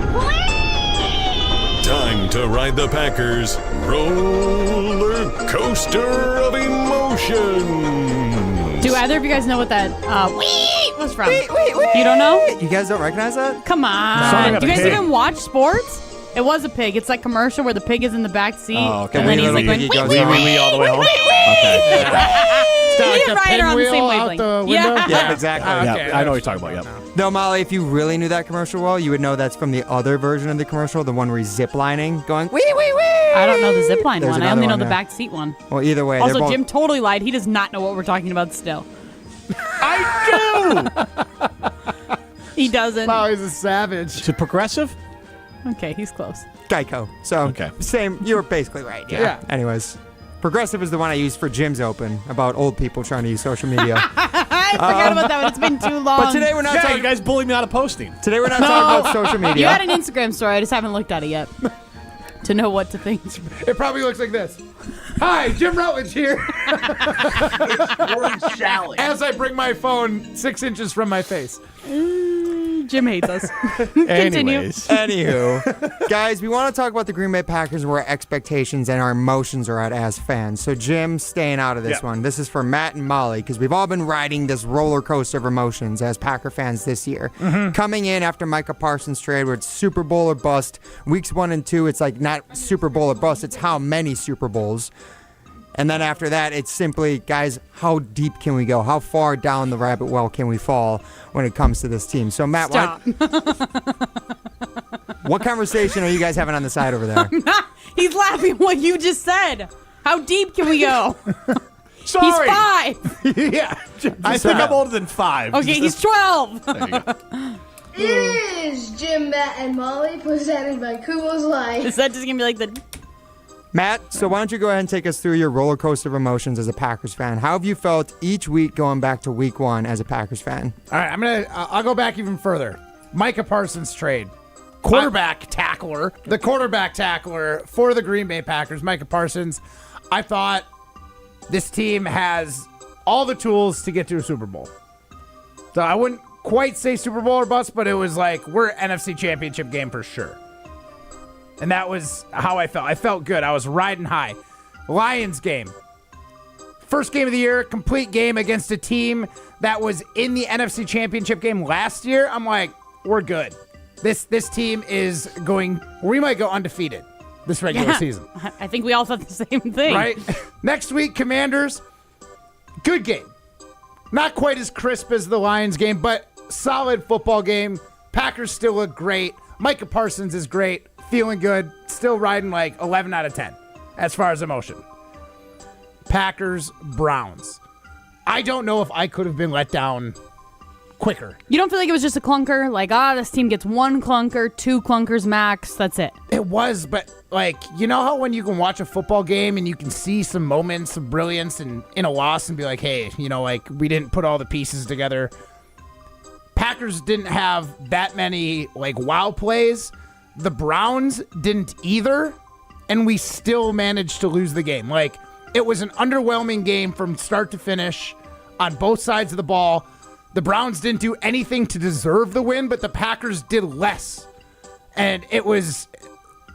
Time to ride the Packers roller coaster of emotion. Do either of you guys know what that wee was from? You don't know? You guys don't recognize that? Come Something on. about Do you a guys pig. even watch sports? It was a pig. It's like commercial where the pig is in the back seat. Oh, okay. And then he's like going, Wee, wee, wee, wee, wee, wee, all the way home. wee, Okay. It's got Me like and the Ryan are on the same pinwheel out wavelength. the window. Yeah. Yeah, exactly. Yeah, I know what you're talking about. Yeah. No, Molly, if you really knew that commercial well, you would know that's from the other version of the commercial, the one where he's ziplining, going, wee, wee, wee. I don't know the zip line There's one. I another only know one, the yeah. back seat one. Well, either way. Also, they're both- Jim totally lied. He does not know what we're talking about still. I do. He doesn't. Wow, he's a savage. Is it progressive? Okay, he's close. Geico. So, Okay. same. You were basically right. Yeah. Yeah. Anyways, Progressive is the one I used for Jim's Open about old people trying to use social media. I forgot about that one. It's been too long. But today we're not Yeah, talking. you guys bullied me out of posting. Today we're not talking about social media. You had an Instagram story. I just haven't looked at it yet to know what to think. It probably looks like this. Hi, Jim Rutledge here. As I bring my phone 6 inches from my face. Jim hates us. Continue. Anyways. Anywho, guys, we want to talk about the Green Bay Packers where our expectations and our emotions are at as fans. So, Jim, staying out of this one. This is for Matt and Molly because we've all been riding this roller coaster of emotions as Packer fans this year. Coming in after Micah Parsons' trade where it's Super Bowl or bust. Weeks 1 and 2, it's like not Super Bowl or bust. It's how many Super Bowls. And then after that, it's simply, guys, how deep can we go? How far down the rabbit well can we fall when it comes to this team? So, Matt, Stop. what conversation are you guys having on the side over there? He's laughing at what you just said. How deep can we go? Sorry. He's 5. Yeah. I think I'm older than 5. Okay, he's 12. There you go. It is Jim, Matt, and Molly presented by Coors Light. Is that just going to be like the... Matt, so why don't you go ahead and take us through your roller coaster of emotions as a Packers fan? How have you felt each week going back to week 1 as a Packers fan? All right, I'll go back even further. Micah Parsons trade. Quarterback tackler. The quarterback tackler for the Green Bay Packers, Micah Parsons. I thought this team has all the tools to get to a Super Bowl. So I wouldn't quite say Super Bowl or bust, but it was like we're NFC Championship game for sure. And that was how I felt. I felt good. I was riding high. Lions game. First game of the year, complete game against a team that was in the NFC Championship game last year. I'm like, we're good. This team is going, we might go undefeated this regular season. I think we all thought the same thing. Right? Next week, Commanders, good game. Not quite as crisp as the Lions game, but solid football game. Packers still look great. Micah Parsons is great. Feeling good. Still riding like 11 out of 10 as far as emotion. Packers, Browns. I don't know if I could have been let down quicker. You don't feel like it was just a clunker? Like, this team gets 1 clunker, 2 clunkers max. That's it. It was, but like, you know how when you can watch a football game and you can see some moments of brilliance in a loss and be like, hey, like we didn't put all the pieces together. Packers didn't have that many like wow plays. The Browns didn't either, and we still managed to lose the game. Like, it was an underwhelming game from start to finish on both sides of the ball. The Browns didn't do anything to deserve the win, but the Packers did less. And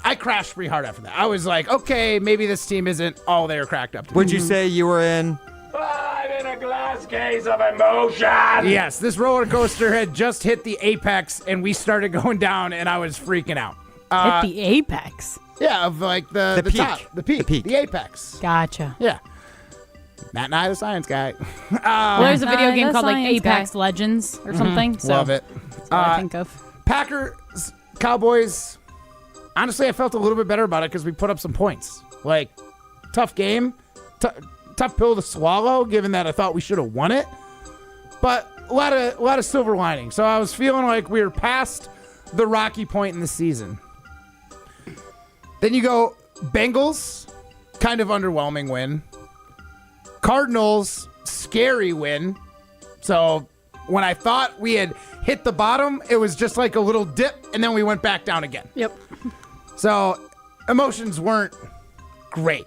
I crashed pretty hard after that. I was like, okay, maybe this team isn't all they're cracked up to be. Would you say you were in? I'm in a glass case of emotion. Yes, this roller coaster had just hit the apex, and we started going down, and I was freaking out. Hit the apex? Yeah, of like the peak. top, the peak, the apex. Gotcha. Yeah. Matt and I, the science guy. Well, there's a video game the called like science Apex Legends or something. So Love it. that's what I think of. Packers, Cowboys. Honestly, I felt a little bit better about it because we put up some points. Like, tough game. Tough pill to swallow, given that I thought we should have won it. But a lot of silver lining. So I was feeling like we were past the rocky point in the season. Then you go Bengals, kind of underwhelming win. Cardinals, scary win. So when I thought we had hit the bottom, it was just like a little dip, and then we went back down again. Yep. So emotions weren't great.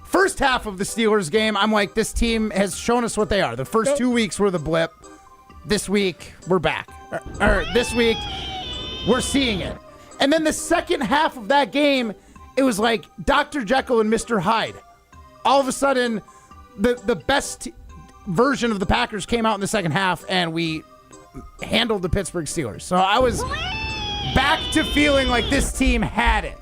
First half of the Steelers game, I'm like, this team has shown us what they are. The first 2 weeks were the blip. This week, we're back. Or this week, we're seeing it. And then the second half of that game, it was like Dr. Jekyll and Mr. Hyde. All of a sudden, the best version of the Packers came out in the second half, and we handled the Pittsburgh Steelers. So I was back to feeling like this team had it.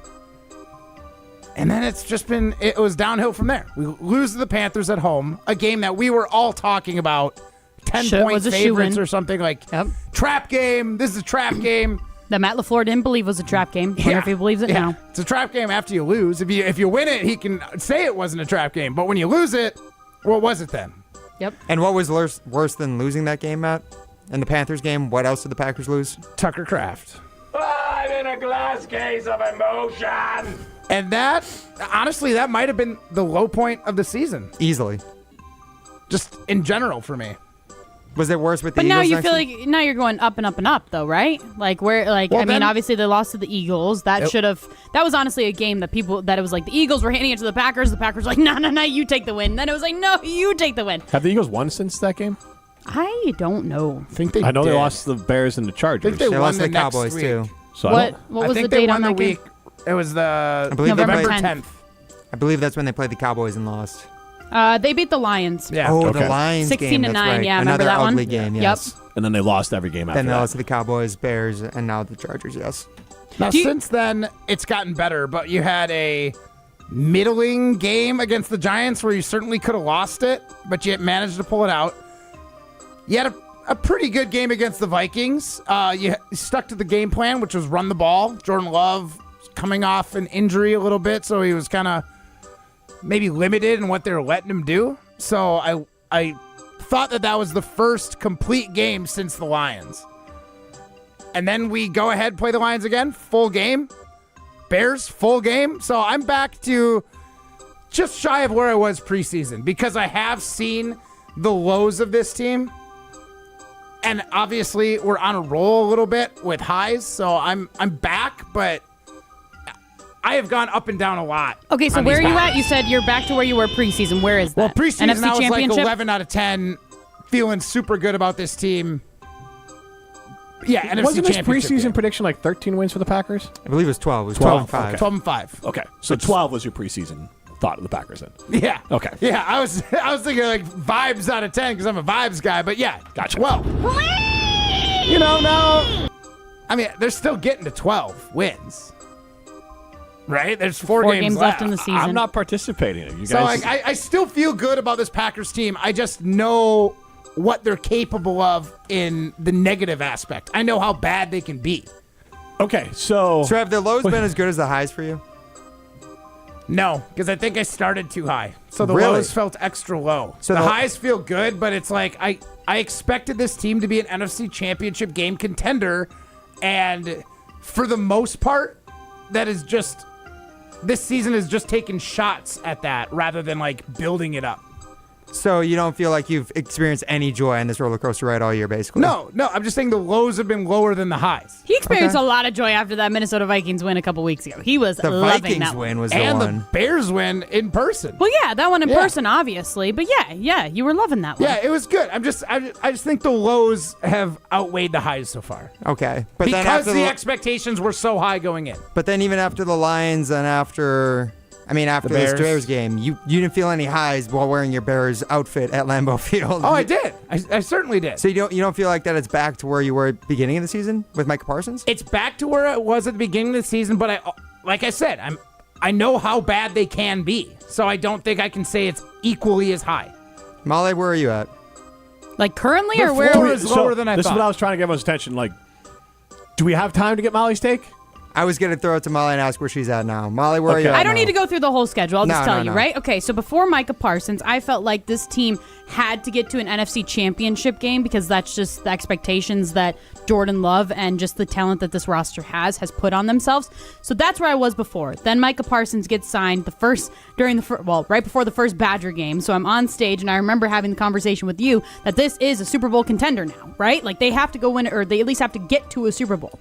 And then it was downhill from there. We lose to the Panthers at home, a game that we were all talking about, 10-point favorites or something like, trap game, this is a trap game. That Matt LaFleur didn't believe was a trap game. Wonder if he believes it now. It's a trap game after you lose. If you win it, he can say it wasn't a trap game. But when you lose it, what was it then? Yep. And what was worse than losing that game, Matt? In the Panthers game, what else did the Packers lose? Tucker Kraft. I'm in a glass case of emotion. And that, honestly, that might have been the low point of the season. Easily. Just in general for me. Was it worse with the But Eagles? now you next feel week? like now you're going up and up and up, though, right? Like I mean, obviously they lost to the Eagles. That was honestly a game that it was like the Eagles were handing it to the Packers. The Packers were like, no, you take the win. Then it was like, no, you take the win. Have the Eagles won since that game? I don't know. I know they lost to the Bears and the Chargers. I think they won lost the the Cowboys next too. week. So What was the date on that game? It was the November November 10th. 10th. I believe that's when they played the Cowboys and lost. They beat the Lions. Yeah. Oh, Okay. the Lions 16 game. to That's 9, right. yeah, remember Another that one? ugly game, Yep. yes. And then they lost every game after Then they that. lost to the Cowboys, Bears, and now the Chargers, yes. Now, since then, it's gotten better, but you had a middling game against the Giants where you certainly could have lost it, but you managed to pull it out. You had a pretty good game against the Vikings. You stuck to the game plan, which was run the ball. Jordan Love coming off an injury a little bit, so he was kind of maybe limited in what they were letting him do. So I thought that was the first complete game since the Lions. And then we go ahead, play the Lions again, full game. Bears, full game. So I'm back to just shy of where I was preseason because I have seen the lows of this team. And obviously we're on a roll a little bit with highs. So I'm back, but I have gone up and down a lot. Okay, so where are you at? You said you're back to where you were preseason. Where is that? Well, preseason NFC I was like Championship? 11 out of 10, feeling super good about this team. Yeah, NFC Wasn't this Championship preseason game. prediction like 13 wins for the Packers? I believe it was 12. It was 12 and 5. 12 and 5. Okay, so 12 was your preseason. thought of the Packers then. Yeah. Okay. Yeah, I was thinking like vibes out of 10 because I'm a vibes guy, but yeah. Gotcha. 12. You know, no. I mean, they're still getting to 12 wins. Right? There's four games left in the season. I'm not participating. You guys. So like, I still feel good about this Packers team. I just know what they're capable of in the negative aspect. I know how bad they can be. Okay, so have the lows been as good as the highs for you? No, because I think I started too high. So the Really? lows felt extra low. So the the- highs feel good, but it's like I expected this team to be an NFC Championship game contender, and for the most part, that is just this season is just taking shots at that rather than like building it up. So you don't feel like you've experienced any joy on this roller coaster ride all year, basically? No, I'm just saying the lows have been lower than the highs. He experienced a lot of joy after that Minnesota Vikings win a couple weeks ago. He was The loving Vikings that win one. was And the the one. Bears win in person. Well, yeah, that one in Yeah. person, obviously. But yeah, you were loving that one. Yeah, it was good. I just think the lows have outweighed the highs so far. Okay. But then Because after the expectations were so high going in. But then even after the Lions and after The this Bears. Bears game, you didn't feel any highs while wearing your Bears outfit at Lambeau Field. Oh, I did. I certainly did. So you don't feel like that it's back to where you were at the beginning of the season with Micah Parsons? It's back to where it was at the beginning of the season, but like I said, I know how bad they can be. So I don't think I can say it's equally as high. Molly, where are you at? Like currently, The or where? floor is lower than I This is thought. what I was trying to get everyone's attention. Like, do we have time to get Molly's take? I was going to throw it to Molly and ask where she's at now. Molly, where are you at I don't now? need to go through the whole schedule. I'll just No, tell no, you, no. right? Okay, so before Micah Parsons, I felt like this team had to get to an NFC Championship game because that's just the expectations that Jordan Love and just the talent that this roster has put on themselves. So that's where I was before. Then Micah Parsons gets signed right before the first Badger game. So I'm on stage and I remember having the conversation with you that this is a Super Bowl contender now, right? Like they have to go win it, or they at least have to get to a Super Bowl.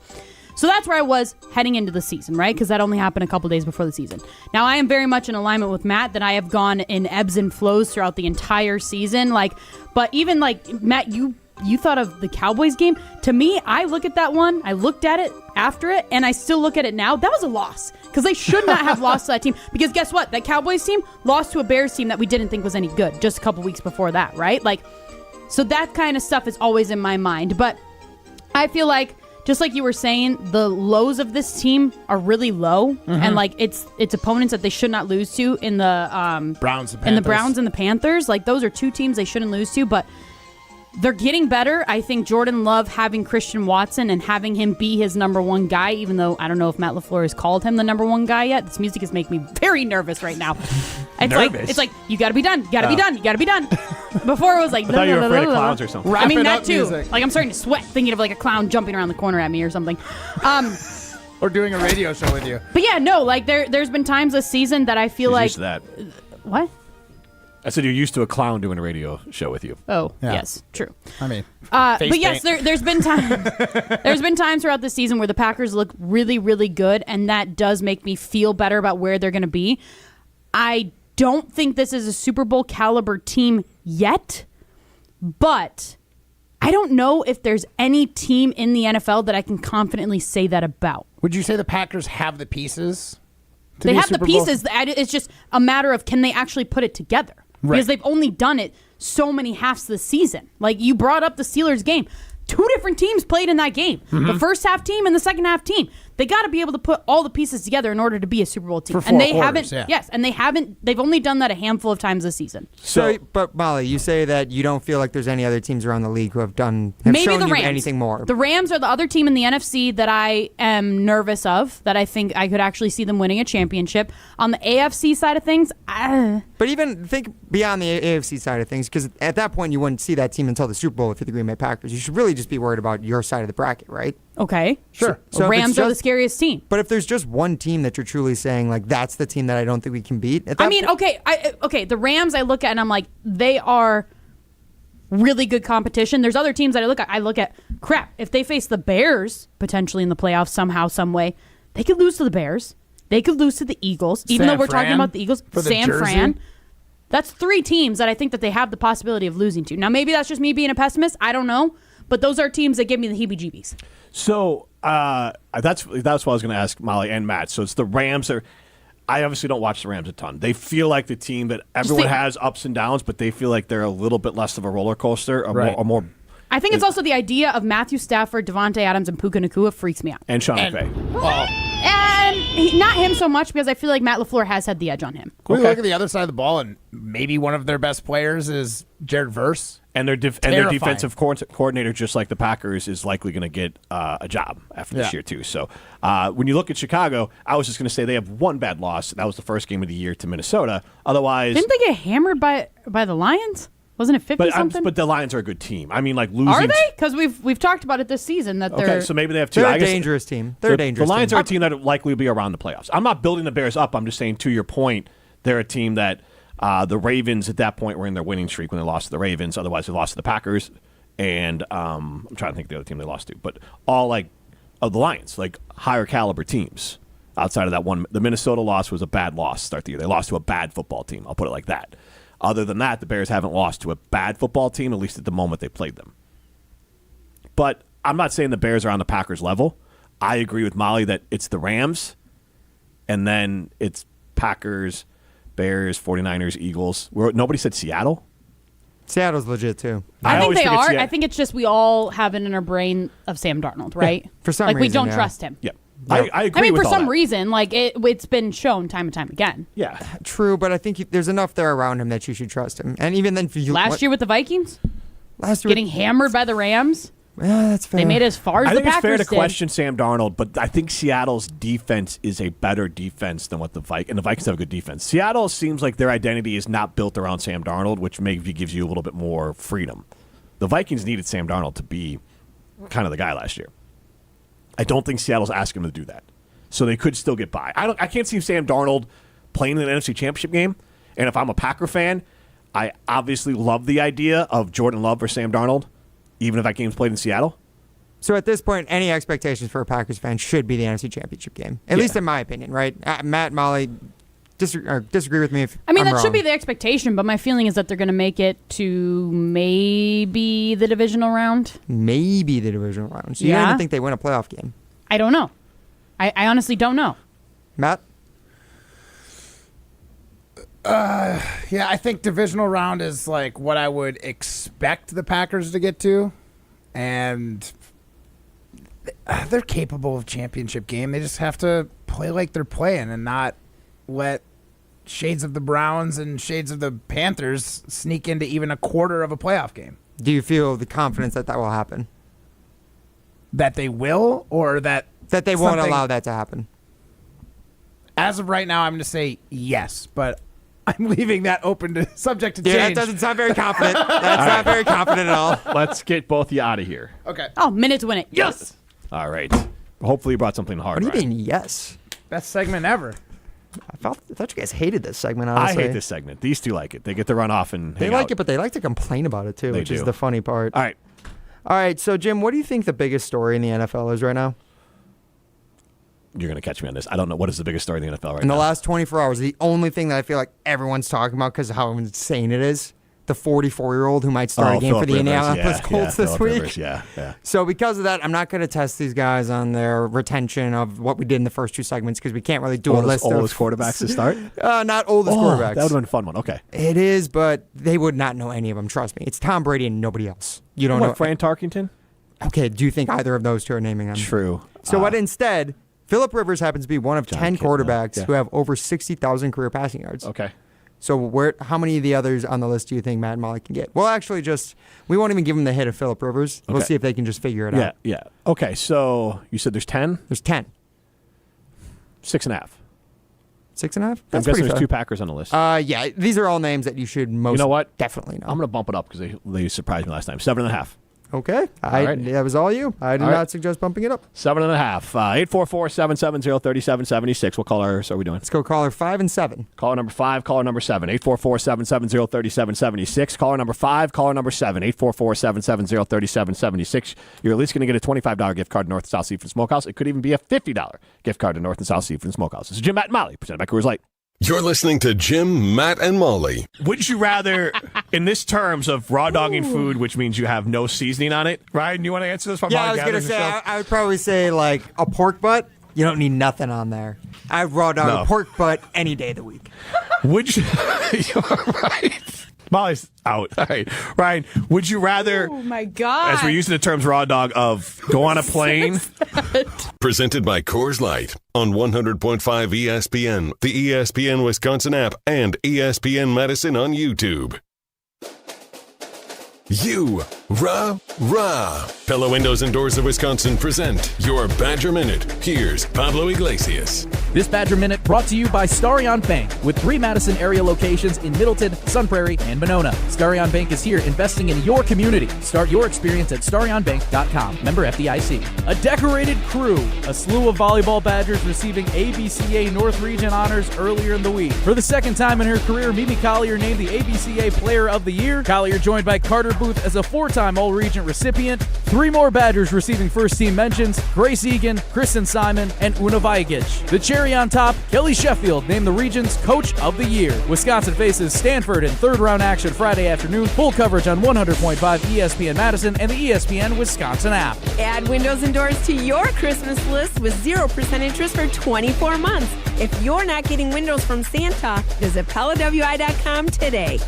So that's where I was heading into the season, right? Because that only happened a couple days before the season. Now, I am very much in alignment with Matt that I have gone in ebbs and flows throughout the entire season. But even Matt, you thought of the Cowboys game. To me, I look at that one, I looked at it after it, and I still look at it now. That was a loss because they should not have lost to that team. Because guess what? That Cowboys team lost to a Bears team that we didn't think was any good just a couple weeks before that, right? So that kind of stuff is always in my mind. But I feel like, just like you were saying, the lows of this team are really low, and it's opponents that they should not lose to in the Browns and in the Panthers. Browns and the Panthers. Like those are two teams they shouldn't lose to, but they're getting better. I think Jordan Love having Christian Watson and having him be his number one guy, even though I don't know if Matt LaFleur has called him the number one guy yet. This music is making me very nervous right now. It's like you got to be done. You got to be done. You got to be done. Before it was like I thought you were afraid of clowns or something. I mean Wrap it that up too. music. Like I'm starting to sweat thinking of like a clown jumping around the corner at me or something. Or doing a radio show with you. But yeah, no, like there's been times this season that I feel She's like used to that. What? I said you're used to a clown doing a radio show with you. Oh, Yeah. yes, true. I mean, But yes, there's been times throughout the season where the Packers look really, really good, and that does make me feel better about where they're going to be. I don't think this is a Super Bowl caliber team yet, but I don't know if there's any team in the NFL that I can confidently say that about. would you say the Packers have the pieces? to They be a have the Super Bowl? pieces. It's just a matter of can they actually put it together? Right. Because they've only done it so many halves of the season. Like you brought up the Steelers game. Two different teams played in that game. The first half team and the second half team. They got to be able to put all the pieces together in order to be a Super Bowl team. For four and they quarters, haven't. yeah. Yes, and they haven't. They've only done that a handful of times this season. So, but Molly, you say that you don't feel like there's any other teams around the league who have Maybe shown the you Rams. anything more. The Rams are the other team in the NFC that I am nervous of, that I think I could actually see them winning a championship. On the AFC side of things, But even think beyond the AFC side of things, because at that point you wouldn't see that team until the Super Bowl if you're the Green Bay Packers. You should really just be worried about your side of the bracket, right? okay. Sure. So if Rams it's are the just- scariest team. But if there's just one team that you're truly saying, like, that's the team that I don't think we can beat. At that I mean, okay, the Rams I look at and I'm like, they are really good competition. There's other teams that I look at, crap, if they face the Bears potentially in the playoffs somehow, some way, they could lose to the Bears. They could lose to the Eagles, even San though we're talking Fran about the Eagles. for the San jersey. Fran. That's three teams that I think that they have the possibility of losing to. Now, maybe that's just me being a pessimist. I don't know. But those are teams that give me the heebie-jeebies. So that's what I was going to ask Molly and Matt. So it's the Rams. I obviously don't watch the Rams a ton. They feel like the team that everyone has ups and downs, but they feel like they're a little bit less of a roller coaster, or more. I think it's also the idea of Matthew Stafford, Devontae Adams, and Puka Nacua freaks me out. And Sean McVay. And not him so much because I feel like Matt LaFleur has had the edge on him. Can we look at the other side of the ball, and maybe one of their best players is Jared Verse? And their defensive coordinator, just like the Packers, is likely going to get a job after this year, too. So when you look at Chicago, I was just going to say they have one bad loss. That was the first game of the year to Minnesota. Otherwise... Didn't they get hammered by the Lions? Wasn't it 50-something? But the Lions are a good team. I mean, like losing... Are they? Because we've talked about it this season that they're... Okay, so maybe they have two. They're a dangerous team. They're a dangerous team. The Lions team. are a team that will likely be around the playoffs. I'm not building the Bears up. I'm just saying, to your point, they're a team that the Ravens at that point were in their winning streak when they lost to the Ravens. Otherwise, they lost to the Packers. And I'm trying to think of the other team they lost to. But all the Lions, higher caliber teams. Outside of that one, the Minnesota loss was a bad loss to start the year. They lost to a bad football team. I'll put it like that. Other than that, the Bears haven't lost to a bad football team, at least at the moment they played them. But I'm not saying the Bears are on the Packers level. I agree with Molly that it's the Rams, and then it's Packers, Bears, 49ers, Eagles. Nobody said Seattle. Seattle's legit, too. I think they are. I think it's just we all have it in our brain of Sam Darnold, right? Yeah, for some reason, we don't trust him. Yeah. I agree with for all some that. reason, it's been shown time and time again. Yeah. True, but I think there's enough there around him that you should trust him. And even then, last year with the Vikings, getting hammered by the Rams. Yeah, that's fair. They made it as far as the Packers did. I think it's fair to question Sam Darnold, but I think Seattle's defense is a better defense than what the Vikings have a good defense. Seattle seems like their identity is not built around Sam Darnold, which maybe gives you a little bit more freedom. The Vikings needed Sam Darnold to be kind of the guy last year. I don't think Seattle's asking him to do that. So they could still get by. I can't see Sam Darnold playing in an NFC Championship game. And if I'm a Packer fan, I obviously love the idea of Jordan Love or Sam Darnold, even if that game's played in Seattle. So at this point, any expectations for a Packers fan should be the NFC Championship game, at least in my opinion, right? Matt, Molly, disagree with me if I'm that wrong. should be the expectation, but my feeling is that they're going to make it to maybe the divisional round. Maybe the divisional round. So you don't even think they win a playoff game? I don't know. I honestly don't know. Matt? Yeah, I think divisional round is what I would expect the Packers to get to. And they're capable of championship game. They just have to play like they're playing and not let shades of the Browns and shades of the Panthers sneak into even a quarter of a playoff game. Do you feel the confidence that will happen? That they will, or that they won't allow that to happen? As of right now, I'm going to say yes, but I'm leaving that open to subject to change. Yeah, that doesn't sound very confident. That's not very confident at all. Let's get both of you out of here. Okay. Oh, minute to win it. Yes. All right. Hopefully you brought something hard. What do you mean, yes? Best segment ever. I thought you guys hated this segment, honestly. I hate this segment. These two like it. They get to run off and They hang like out. it, but they like to complain about it, too, which is the funny part. All right. All right, so, Jim, what do you think the biggest story in the NFL is right now? You're going to catch me on this. I don't know. What is the biggest story in the NFL right In now? the last 24 hours, the only thing that I feel like everyone's talking about because of how insane it is, the 44-year-old who might start a game Phillip for the Rivers. Indianapolis Colts this Phillip week. Rivers. Yeah. So because of that, I'm not going to test these guys on their retention of what we did in the first two segments because we can't really do a list of oldest quarterbacks to start? Not oldest quarterbacks. That would have been a fun one. Okay. It is, but they would not know any of them. Trust me. It's Tom Brady and nobody else. You don't know. Fran Tarkenton? Okay, do you think either of those two are naming them? True. So what instead, Phillip Rivers happens to be one of 10 quarterbacks who have over 60,000 career passing yards. Okay. So how many of the others on the list do you think Matt and Molly can get? Well, actually, we won't even give them the hit of Phillip Rivers. We'll see if they can just figure it out. Yeah. Okay, so you said there's 10? There's 10. 6.5. 6.5? I'm That's guessing pretty there's fair. two Packers on the list. Yeah, these are all names that you should most definitely know. I'm going to bump it up because they surprised me last time. 7.5. Okay. That was all you. I did not suggest bumping it up. 7.5. 844-770-3776. What callers are we doing? Let's go caller 5 and 7. Caller number 5, caller number 7. 844-770-3776. Caller number 5, caller number 7. 844-770-3776. You're at least going to get a $25 gift card to North and South Seafood Smokehouse. It could even be a $50 gift card to North and South Seafood Smokehouse. This is Jim, Matt, and Molly, presented by Coors Light. You're listening to Jim, Matt, and Molly. Would you rather, in this terms of raw dogging food, which means you have no seasoning on it, Ryan, you want to answer this? Yeah, I was going to say, I would probably say like a pork butt You don't need nothing on there. I have raw dog or pork butt any day of the week. Would you? You're right. Molly's out. All right. Ryan, would you rather, Oh, my God. as we're using the terms raw dog, of go on a plane? Presented by Coors Light on 100.5 ESPN, the ESPN Wisconsin app, and ESPN Madison on YouTube. Pella Windows and Doors of Wisconsin present your Badger Minute. Here's Pablo Iglesias. This Badger Minute brought to you by Starion Bank with 3 Madison area locations in Middleton, Sun Prairie, and Monona. Starion Bank is here investing in your community. Start your experience at starionbank.com. Member FDIC. A decorated crew. A slew of volleyball Badgers receiving ABCA North Region honors earlier in the week. For the second time in her career, Mimi Collier named the ABCA Player of the Year. Collier joined by Carter Booth as a 4-time All-Region recipient. 3 more Badgers receiving first-team mentions: Grace Egan, Kristen Simon, and Una Vajic. The cherry on top, Kelly Sheffield named the region's Coach of the Year. Wisconsin faces Stanford in third-round action Friday afternoon. Full coverage on 100.5 ESPN Madison and the ESPN Wisconsin app. Add windows and doors to your Christmas list with 0% interest for 24 months. If you're not getting windows from Santa, visit PellaWI.com today.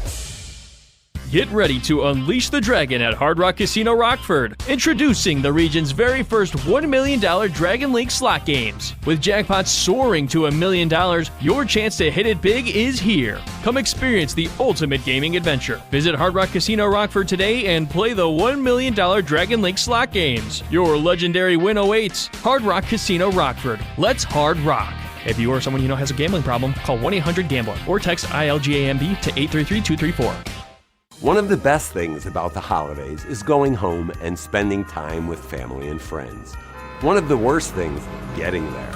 Get ready to unleash the dragon at Hard Rock Casino Rockford. Introducing the region's very first $1 million Dragon Link slot games. With jackpots soaring to $1 million, your chance to hit it big is here. Come experience the ultimate gaming adventure. Visit Hard Rock Casino Rockford today and play the $1 million Dragon Link slot games. Your legendary win awaits. Hard Rock Casino Rockford. Let's hard rock. If you or someone you know has a gambling problem, call 1-800-GAMBLER or text ILGAMB to 833-234. One of the best things about the holidays is going home and spending time with family and friends. One of the worst things, getting there.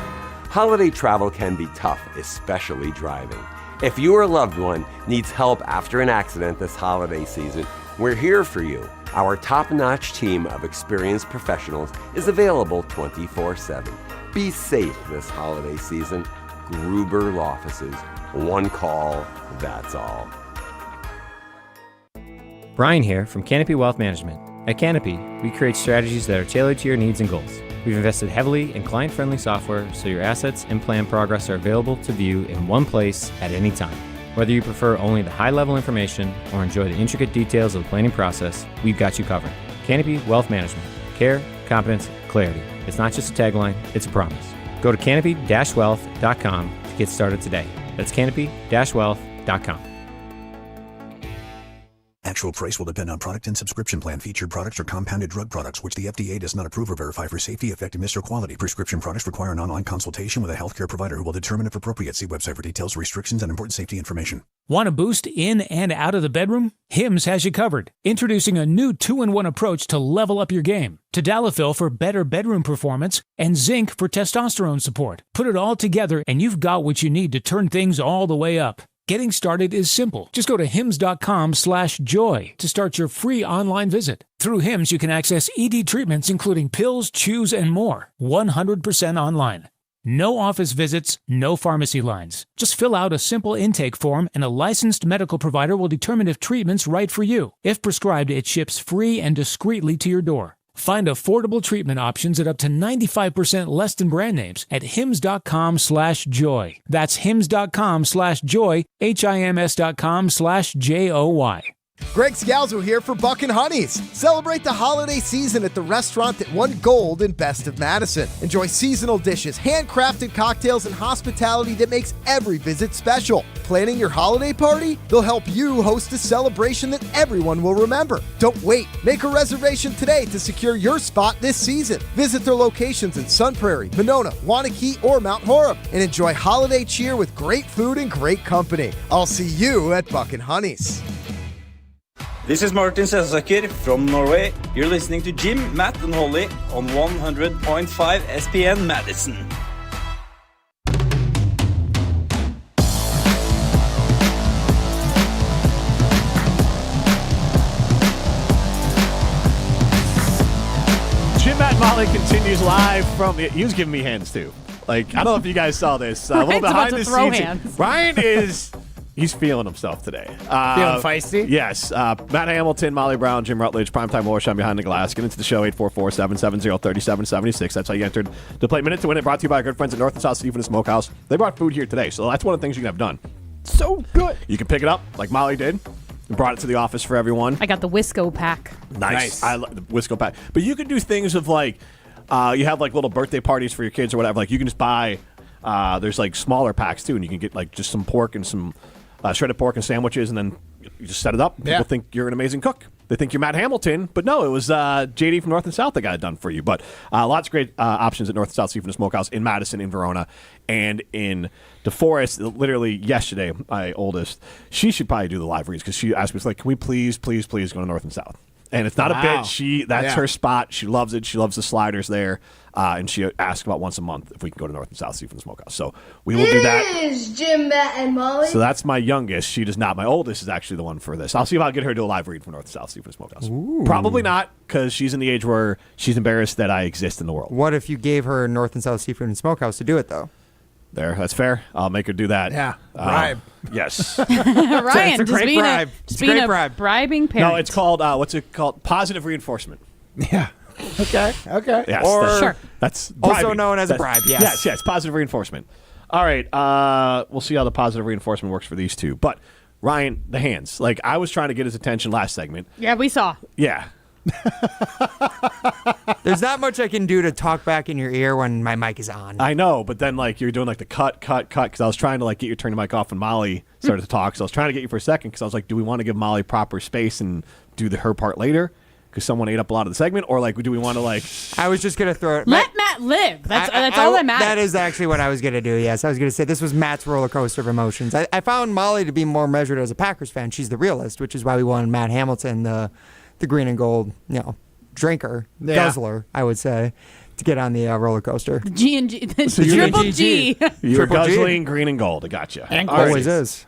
Holiday travel can be tough, especially driving. If you or a loved one needs help after an accident this holiday season, we're here for you. Our top-notch team of experienced professionals is available 24/7. Be safe this holiday season. Gruber Law Offices. One call, that's all. Brian here from Canopy Wealth Management. At Canopy, we create strategies that are tailored to your needs and goals. We've invested heavily in client-friendly software so your assets and plan progress are available to view in one place at any time. Whether you prefer only the high-level information or enjoy the intricate details of the planning process, we've got you covered. Canopy Wealth Management. Care, competence, clarity. It's not just a tagline, it's a promise. Go to canopy-wealth.com to get started today. That's canopy-wealth.com. Actual price will depend on product and subscription plan. Featured products are compounded drug products, which the FDA does not approve or verify for safety, effectiveness, or quality. Prescription products require an online consultation with a healthcare provider who will determine if appropriate. See website for details, restrictions, and important safety information. Want a boost in and out of the bedroom? Hims has you covered. Introducing a new 2-in-1 approach to level up your game. Tadalafil for better bedroom performance and zinc for testosterone support. Put it all together and you've got what you need to turn things all the way up. Getting started is simple. Just go to hims.com/joy to start your free online visit. Through Hims, you can access ED treatments including pills, chews, and more. 100% online. No office visits, no pharmacy lines. Just fill out a simple intake form and a licensed medical provider will determine if treatment's right for you. If prescribed, it ships free and discreetly to your door. Find affordable treatment options at up to 95% less than brand names at hims.com/joy. That's hims.com/joy, HIMS.com/JOY. Greg Scalzo here for Buck and Honey's. Celebrate the holiday season at the restaurant that won gold in Best of Madison. Enjoy seasonal dishes, handcrafted cocktails, and hospitality that makes every visit special. Planning your holiday party? They'll help you host a celebration that everyone will remember. Don't wait. Make a reservation today to secure your spot this season. Visit their locations in Sun Prairie, Monona, Wanakee, or Mount Horeb, and enjoy holiday cheer with great food and great company. I'll see you at Buck and Honey's. This is Martin Sesaker from Norway. You're listening to Jim, Matt, and Holly on 100.5 ESPN Madison. Jim, Matt, and Molly continues live from... He was giving me hands, too. Like, I don't know if you guys saw this. A little behind the scenes. hands. Ryan is He's feeling himself today. Feeling feisty? Yes. Matt Hamilton, Molly Brown, Jim Rutledge, Primetime Warsham behind the glass. Get into the show, 844-770-3776. That's how you entered to play Minute to Win It, brought to you by our good friends at North and South Seafood and Smokehouse. They brought food here today, so that's one of the things you can have done. So good. You can pick it up like Molly did and brought it to the office for everyone. I got the Wisco pack. Nice. I love the Wisco pack. But you can do things of like, you have like little birthday parties for your kids or whatever. Like you can just buy, there's like smaller packs too, and you can get like just some pork and some shredded pork and sandwiches, and then you just set it up. People think you're an amazing cook. They think you're Matt Hamilton, but no, it was JD from North and South that got it done for you. But lots of great options at North and South Seafood and Smokehouse in Madison, in Verona, and in DeForest. Literally yesterday, my oldest, she should probably do the live reads because she asked me, like, can we please go to North and South? And it's not a bit. That's her spot. She loves it. She loves the sliders there. And she asks about once a month if we can go to North and South Seafood and Smokehouse. So we will do that. It is Jim, Matt, and Molly. So that's my youngest. She does not. My oldest is actually the one for this. I'll see if I'll get her to do a live read for North and South Seafood and Smokehouse. Ooh. Probably not, because she's in the age where she's embarrassed that I exist in the world. What if you gave her North and South Seafood and Smokehouse to do it, though? There, that's fair. I'll make her do that. Yeah, bribe. Yes. Ryan, it's a great bribe. Just being a bribing parent. No, it's called, what's it called? Positive reinforcement. Yeah. Okay. Yes, Or that's also bribing. known as a bribe, yes. Yes, positive reinforcement. All right, we'll see how the positive reinforcement works for these two. But, Ryan, the hands. Like, I was trying to get his attention last segment. Yeah, we saw. Yeah. There's not much I can do to talk back in your ear when my mic is on. I know, but then like you're doing like the cut, because I was trying to like get you to turn your mic off when Molly started to talk. So I was trying to get you for a second because I was like, do we want to give Molly proper space and do her part later? Because someone ate up a lot of the segment, or like do we want to like? I was just gonna throw it. Let Matt live. That's all that matters. That is actually what I was gonna do. Yes, I was gonna say this was Matt's roller coaster of emotions. I found Molly to be more measured as a Packers fan. She's the realist, which is why we wanted Matt Hamilton, the green and gold, drinker, guzzler, I would say, to get on the roller coaster. The G and G, the So triple G. You're guzzling green and gold. I gotcha. And always is.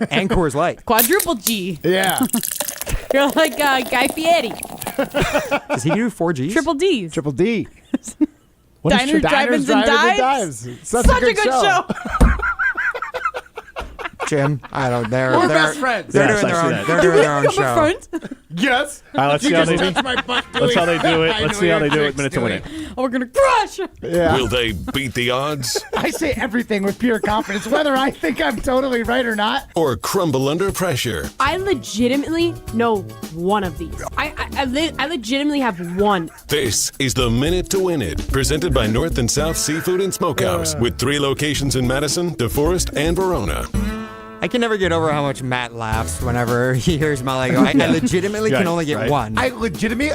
And Coors Light. Quadruple G. Yeah. You're like Guy Fieri. Does he do 4 Gs? Triple D's. Triple D. Diners, drive-ins, and dives. Such a good show. Jim, I don't. We're best friends. They're Yes, doing I see their own. that. They're doing their own show. Front? Yes. All right, let's see how they do. Let's how they do it. Let's see how they do it. Minute to Win It. Oh, we're gonna crush. Yeah. Will they beat the odds I say everything with pure confidence, whether I think I'm totally right or not. or crumble under pressure? I legitimately know one of these. I legitimately have one. This is the Minute to Win It, presented by North and South Seafood and Smokehouse, with 3 locations in Madison, DeForest, and Verona. I can never get over how much Matt laughs whenever he hears Molly go. I legitimately can only get one. I legitimately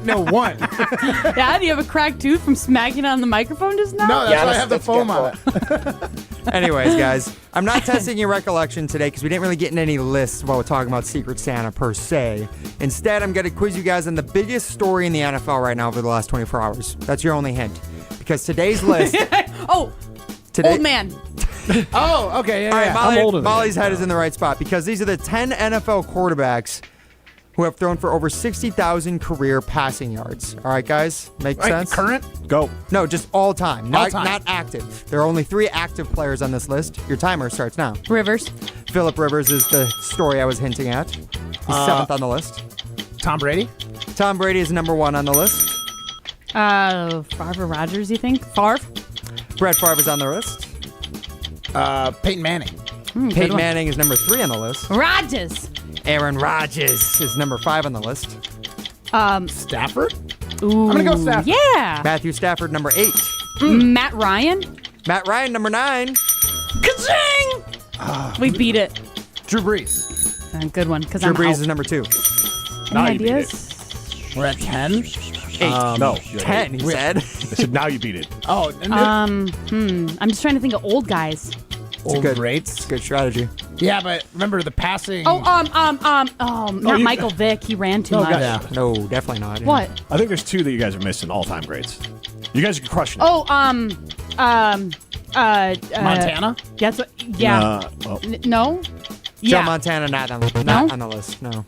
know one. Yeah, do you have a cracked tooth from smacking on the microphone just now? No, that's why I have the foam on it. Anyways, guys, I'm not testing your recollection today because we didn't really get in any lists while we're talking about Secret Santa per se. Instead, I'm going to quiz you guys on the biggest story in the NFL right now over the last 24 hours. That's your only hint. Because today's list... old man. Oh, okay. Yeah, All right, yeah. Molly, Molly's head is in the right spot because these are the 10 NFL quarterbacks who have thrown for over 60,000 career passing yards. All right, guys? Make sense? Current? Go. No, just all time. All time. Not active. There are only 3 active players on this list. Your timer starts now. Rivers. Phillip Rivers is the story I was hinting at. He's 7th on the list. Tom Brady? Tom Brady is number 1 on the list. Favre Rodgers, you think? Favre? Brett Favre is on the list. Peyton Manning. Peyton Manning is number 3 on the list. Rodgers. Aaron Rodgers is number 5 on the list. Stafford? Ooh, I'm going to go Stafford. Yeah. Matthew Stafford, number 8. Matt Ryan. Matt Ryan, number 9. Ka-ching! We beat it. Drew Brees. Good one. Drew Brees is number 2. Any ideas? We're at 10? 8. No. 10, he said. I said now you beat it. Oh, I'm just trying to think of old guys. old greats. It's a good strategy. Yeah, but remember the passing. Not Michael Vick. He ran too much. Yeah. No, definitely not. What? I think there's 2 that you guys are missing, all-time greats. You guys are crushing it. Montana? That's what. Yeah. No. Joe Yeah. Montana, not on the list. No.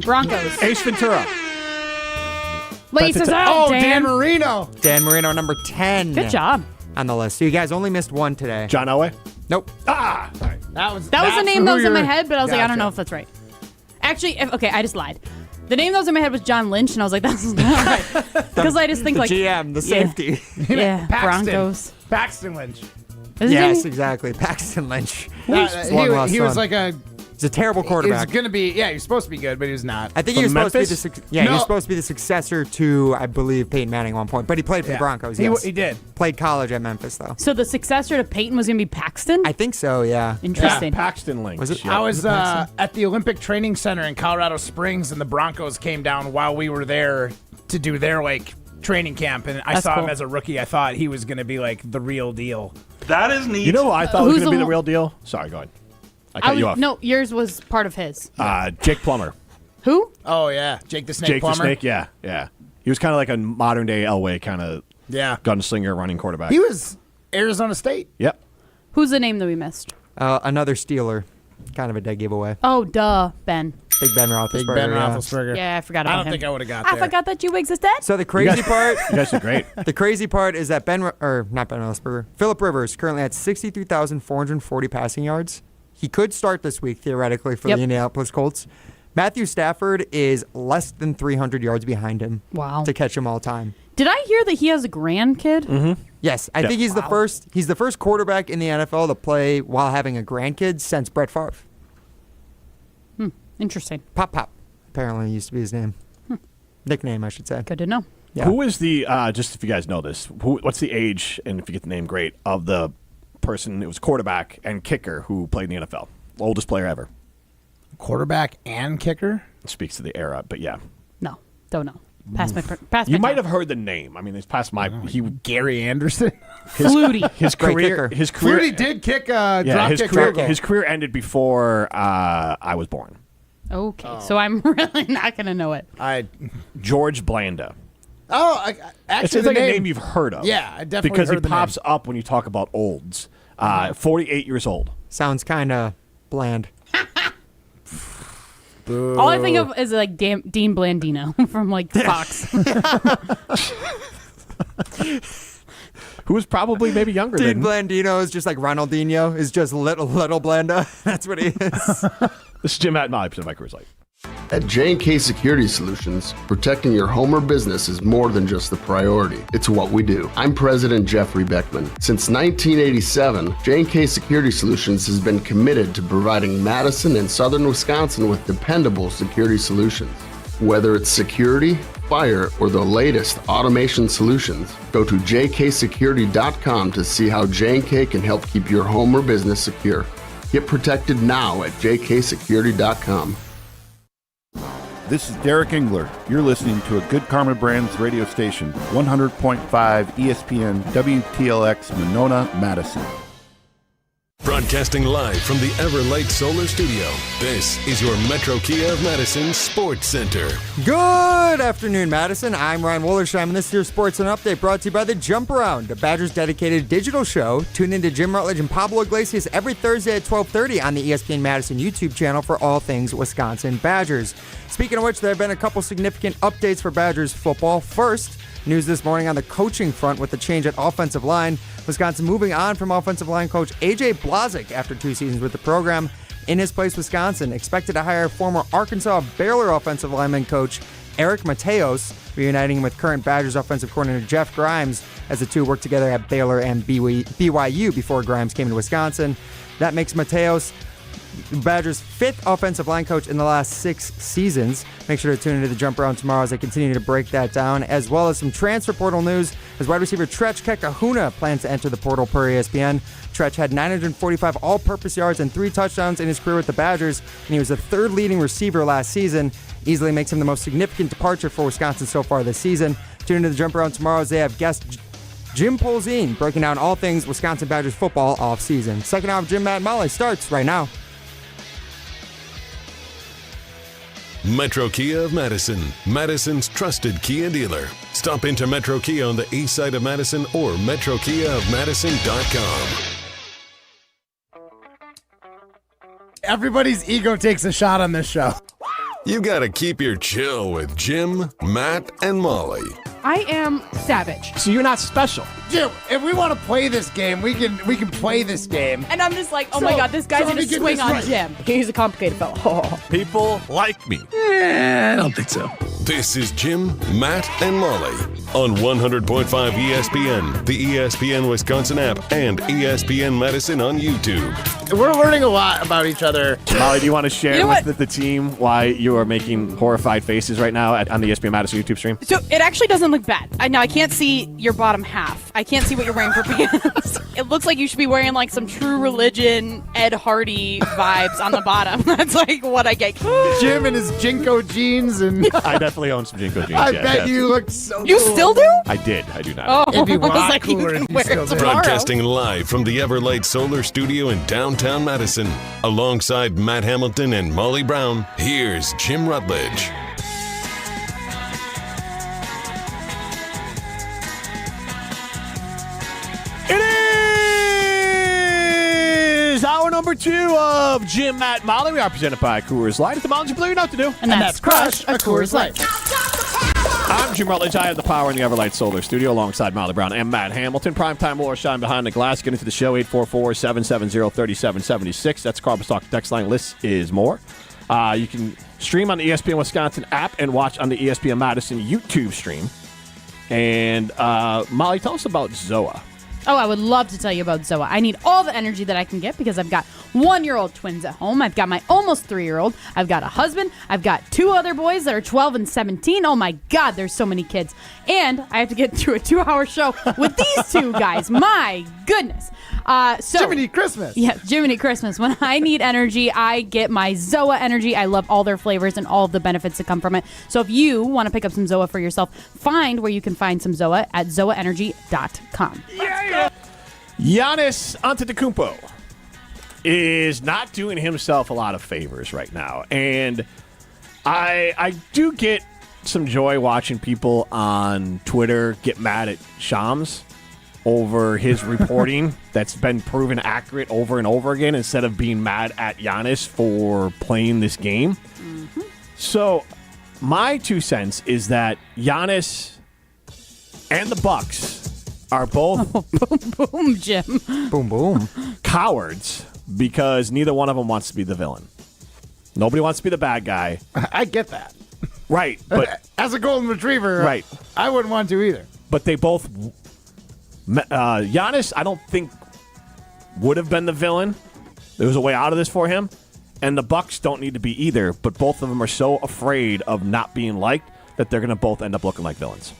Broncos. Ace Ventura. Laces out. Dan Marino. Dan Marino, number 10. Good job. On the list. So you guys only missed 1 today. John Elway? Nope. That was the name that was in my head, but I was like, I don't Gotcha. know if that's right. Actually, okay, I just lied. The name that was in my head was John Lynch, and I was like, that's not right. Because I just think the like GM, the safety. Yeah, Paxton. Broncos. Paxton Lynch. Is Yes, it? exactly. Paxton Lynch. He was like a. He's a terrible quarterback. He's gonna be. Yeah, he was supposed to be good, but he was not. I think he was supposed to be he was supposed to be the successor to, I believe, Peyton Manning at one point. But he played for the Broncos. Yes. He did. Played college at Memphis though. So the successor to Peyton was going to be Paxton? I think so. Yeah. Interesting. Paxton Lynch. Was it? I was at the Olympic Training Center in Colorado Springs, and the Broncos came down while we were there to do their training camp, and I saw him as a rookie. I thought he was going to be the real deal. That is neat. You know what I thought was who's going to be the the real deal? Sorry, go ahead. I cut you off. No, yours was part of his. Jake Plummer. Who? Oh yeah, Jake the Snake Jake Plummer. the Snake, yeah. He was kind of like a modern day Elway kind of gunslinger running quarterback. He was Arizona State. Yep. Who's the name that we missed? Another Steeler. Kind of a dead giveaway. Oh, duh, Ben. Big Ben Roethlisberger. Big Ben Roethlisberger. Yeah, I forgot about him. I don't think I would have got I there. forgot that you existed. So the crazy part. You guys are great. The crazy part is that not Ben Roethlisberger. Phillip Rivers currently at 63,440 passing yards. He could start this week theoretically for the Indianapolis Colts. Matthew Stafford is less than 300 yards behind him. Wow. To catch him all time. Did I hear that he has a grandkid? Mm-hmm. Yes, I think he's the first. He's the first quarterback in the NFL to play while having a grandkid since Brett Favre. Interesting. Pop apparently used to be his name. Nickname, I should say. Good to know. Yeah. Who is the just if you guys know this? What's the age and if you get the name, great, of the person? It was quarterback and kicker who played in the NFL. Oldest player ever. Quarterback and kicker. It speaks to the era, but yeah. No, don't know. Pass my You might time. have heard the name. I mean, it's past my. Gary Anderson. Flutie. His Great career. kicker. His career. Flutie did kick a drop his kick. career. field goal. His career ended before I was born. Okay, so I'm really not going to know it. George Blanda. Oh, actually, It's like a name you've heard of. Yeah, I definitely because heard he the pops up when you talk about olds. 48 years old. Sounds kind of bland. All I think of is Dean Blandino from Fox. Who is probably maybe younger Dean than Blandino is just like Ronaldinho, is just little Blanda. That's what he is. This is Jim Matt Molly, presented by Coors Light. At J&K Security Solutions, protecting your home or business is more than just a priority. It's what we do. I'm President Jeffrey Beckman. Since 1987, J&K Security Solutions has been committed to providing Madison and southern Wisconsin with dependable security solutions. Whether it's security, fire, or the latest automation solutions, go to jksecurity.com to see how J&K can help keep your home or business secure. Get protected now at jksecurity.com. This is Derek Engler. You're listening to a Good Karma Brands radio station, 100.5 ESPN WTLX Monona, Madison. Broadcasting live from the Everlight Solar Studio, this is your Metro Kia of Madison Sports Center. Good afternoon, Madison. I'm Ryan Wollersheim, and this is your Sports and Update brought to you by the Jump Around, a Badgers-dedicated digital show. Tune in to Jim Rutledge and Pablo Iglesias every Thursday at 12:30 on the ESPN Madison YouTube channel for all things Wisconsin Badgers. Speaking of which, there have been a couple significant updates for Badgers football. First, news this morning on the coaching front with the change at offensive line. Wisconsin moving on from offensive line coach A.J. Blazek after 2 seasons with the program. In his place, Wisconsin expected to hire former Arkansas Baylor offensive lineman coach Eric Mateos, reuniting him with current Badgers offensive coordinator Jeff Grimes as the two worked together at Baylor and BYU before Grimes came to Wisconsin. That makes Mateos Badgers' 5th offensive line coach in the last 6 seasons. Make sure to tune into the Jump Around tomorrow as I continue to break that down, as well as some transfer portal news as wide receiver Tretch Kekahuna plans to enter the portal per ESPN. Tretch had 945 all-purpose yards and 3 touchdowns in his career with the Badgers, and he was the 3rd leading receiver last season. Easily makes him the most significant departure for Wisconsin so far this season. Tune into the Jump Around tomorrow as they have guest Jim Polzine breaking down all things Wisconsin Badgers football off-season. Second hour of Jim, Matt, and Molly starts right now. Metro Kia of Madison, Madison's trusted Kia dealer. Stop into Metro Kia on the east side of Madison or metrokiaofmadison.com. Everybody's ego takes a shot on this show. You gotta keep your chill with Jim, Matt, and Molly I am savage. So you're not special. Jim, if we want to play this game, we can play this game. And I'm just like, oh my God, this guy's going to swing on Jim. He's a complicated fellow. Oh. People like me. I don't think so. This is Jim, Matt, and Molly on 100.5 ESPN, the ESPN Wisconsin app, and ESPN Madison on YouTube. We're learning a lot about each other. Molly, do you want to share with the team why you are making horrified faces right now on the ESPN Madison YouTube stream? So it actually doesn't look bad. Now I can't see your bottom half. I can't see what you're wearing for pants. It looks like you should be wearing like some True Religion, Ed Hardy vibes on the bottom. That's like what I get. Jim and his Jinko jeans and I definitely own some Jinko jeans. I bet you look so You cool. still do? I did. I do not. Oh, It'd be I was rock like, you cooler can if you wear still it did. tomorrow. Broadcasting live from the Everlight Solar Studio in downtown Madison, alongside Matt Hamilton and Molly Brown, here's Jim Rutledge. It is hour number 2 of Jim, Matt, Molly. We are presented by Coors Light. It's the Molly Blue, you know what to do. And that's Crush a Coors Light. I'm Jim Rutledge. I have the power in the Everlight Solar Studio alongside Molly Brown and Matt Hamilton. Primetime Laura Shine behind the glass. Get into the show, 844-770-3776. That's Carbon Stock text line. List is more. You can stream on the ESPN Wisconsin app and watch on the ESPN Madison YouTube stream. And Molly, tell us about Zoa. Oh, I would love to tell you about Zoa. I need all the energy that I can get because I've got 1-year-old twins at home. I've got my almost 3-year-old. I've got a husband. I've got 2 other boys that are 12 and 17. Oh my God, there's so many kids. And I have to get through a 2-hour show with these 2 guys. My goodness. Jiminy Christmas. Yeah, Jiminy Christmas. When I need energy, I get my Zoa energy. I love all their flavors and all of the benefits that come from it. So if you want to pick up some Zoa for yourself, find where you can find some Zoa at zoaenergy.com. Giannis Antetokounmpo is not doing himself a lot of favors right now. And I do get some joy watching people on Twitter get mad at Shams over his reporting that's been proven accurate over and over again instead of being mad at Giannis for playing this game. Mm-hmm. So my 2 cents is that Giannis and the Bucks are both boom, boom, Jim. Boom, boom. cowards because neither one of them wants to be the villain. Nobody wants to be the bad guy. I get that. Right. But as a golden retriever, right. I wouldn't want to either. But they both Giannis, I don't think would have been the villain. There was a way out of this for him. And the Bucks don't need to be either, but both of them are so afraid of not being liked that they're going to both end up looking like villains.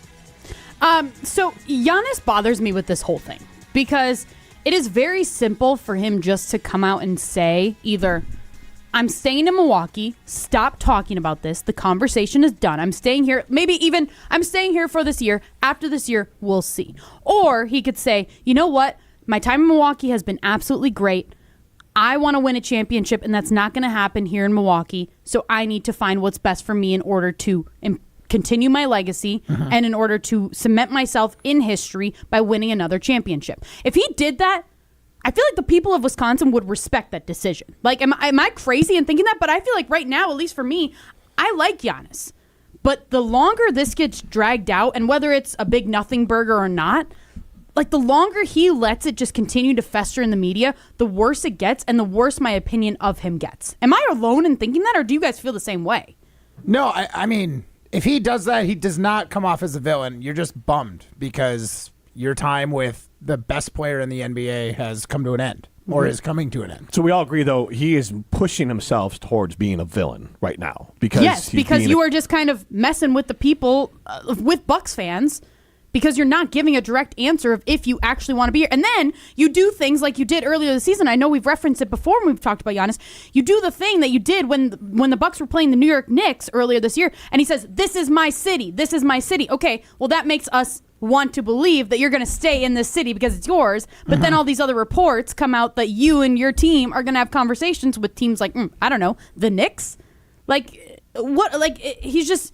So Giannis bothers me with this whole thing because it is very simple for him just to come out and say either I'm staying in Milwaukee, stop talking about this, the conversation is done, I'm staying here, maybe even I'm staying here for this year, after this year, we'll see. Or he could say, you know what, my time in Milwaukee has been absolutely great, I want to win a championship and that's not going to happen here in Milwaukee, so I need to find what's best for me in order to continue my legacy and in order to cement myself in history by winning another championship. If he did that, I feel like the people of Wisconsin would respect that decision. Like, am I crazy in thinking that? But I feel like right now, at least for me, I like Giannis. But the longer this gets dragged out, and whether it's a big nothing burger or not, like the longer he lets it just continue to fester in the media, the worse it gets and the worse my opinion of him gets. Am I alone in thinking that, or do you guys feel the same way? No, I mean, if he does that, he does not come off as a villain. You're just bummed because your time with the best player in the NBA has come to an end or is coming to an end. So we all agree, though, he is pushing himself towards being a villain right now. Yes, because you are just kind of messing with the people, with Bucks fans, because you're not giving a direct answer of if you actually want to be here. And then you do things like you did earlier this season. I know we've referenced it before when we've talked about Giannis. You do the thing that you did when the Bucks were playing the New York Knicks earlier this year, and he says, this is my city. This is my city. Okay, well, that makes us want to believe that you're going to stay in this city because it's yours. But then all these other reports come out that you and your team are going to have conversations with teams like, I don't know, the Knicks. Like, what? Like, he's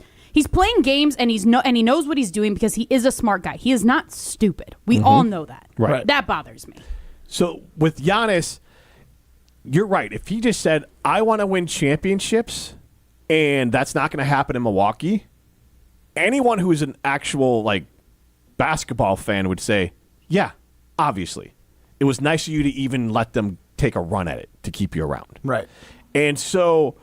playing games and he knows what he's doing because he is a smart guy. He is not stupid. We all know that. Right. That bothers me. So with Giannis, you're right. If he just said, I want to win championships and that's not going to happen in Milwaukee, anyone who is an actual like basketball fan would say, yeah, obviously. It was nice of you to even let them take a run at it to keep you around. Right. And so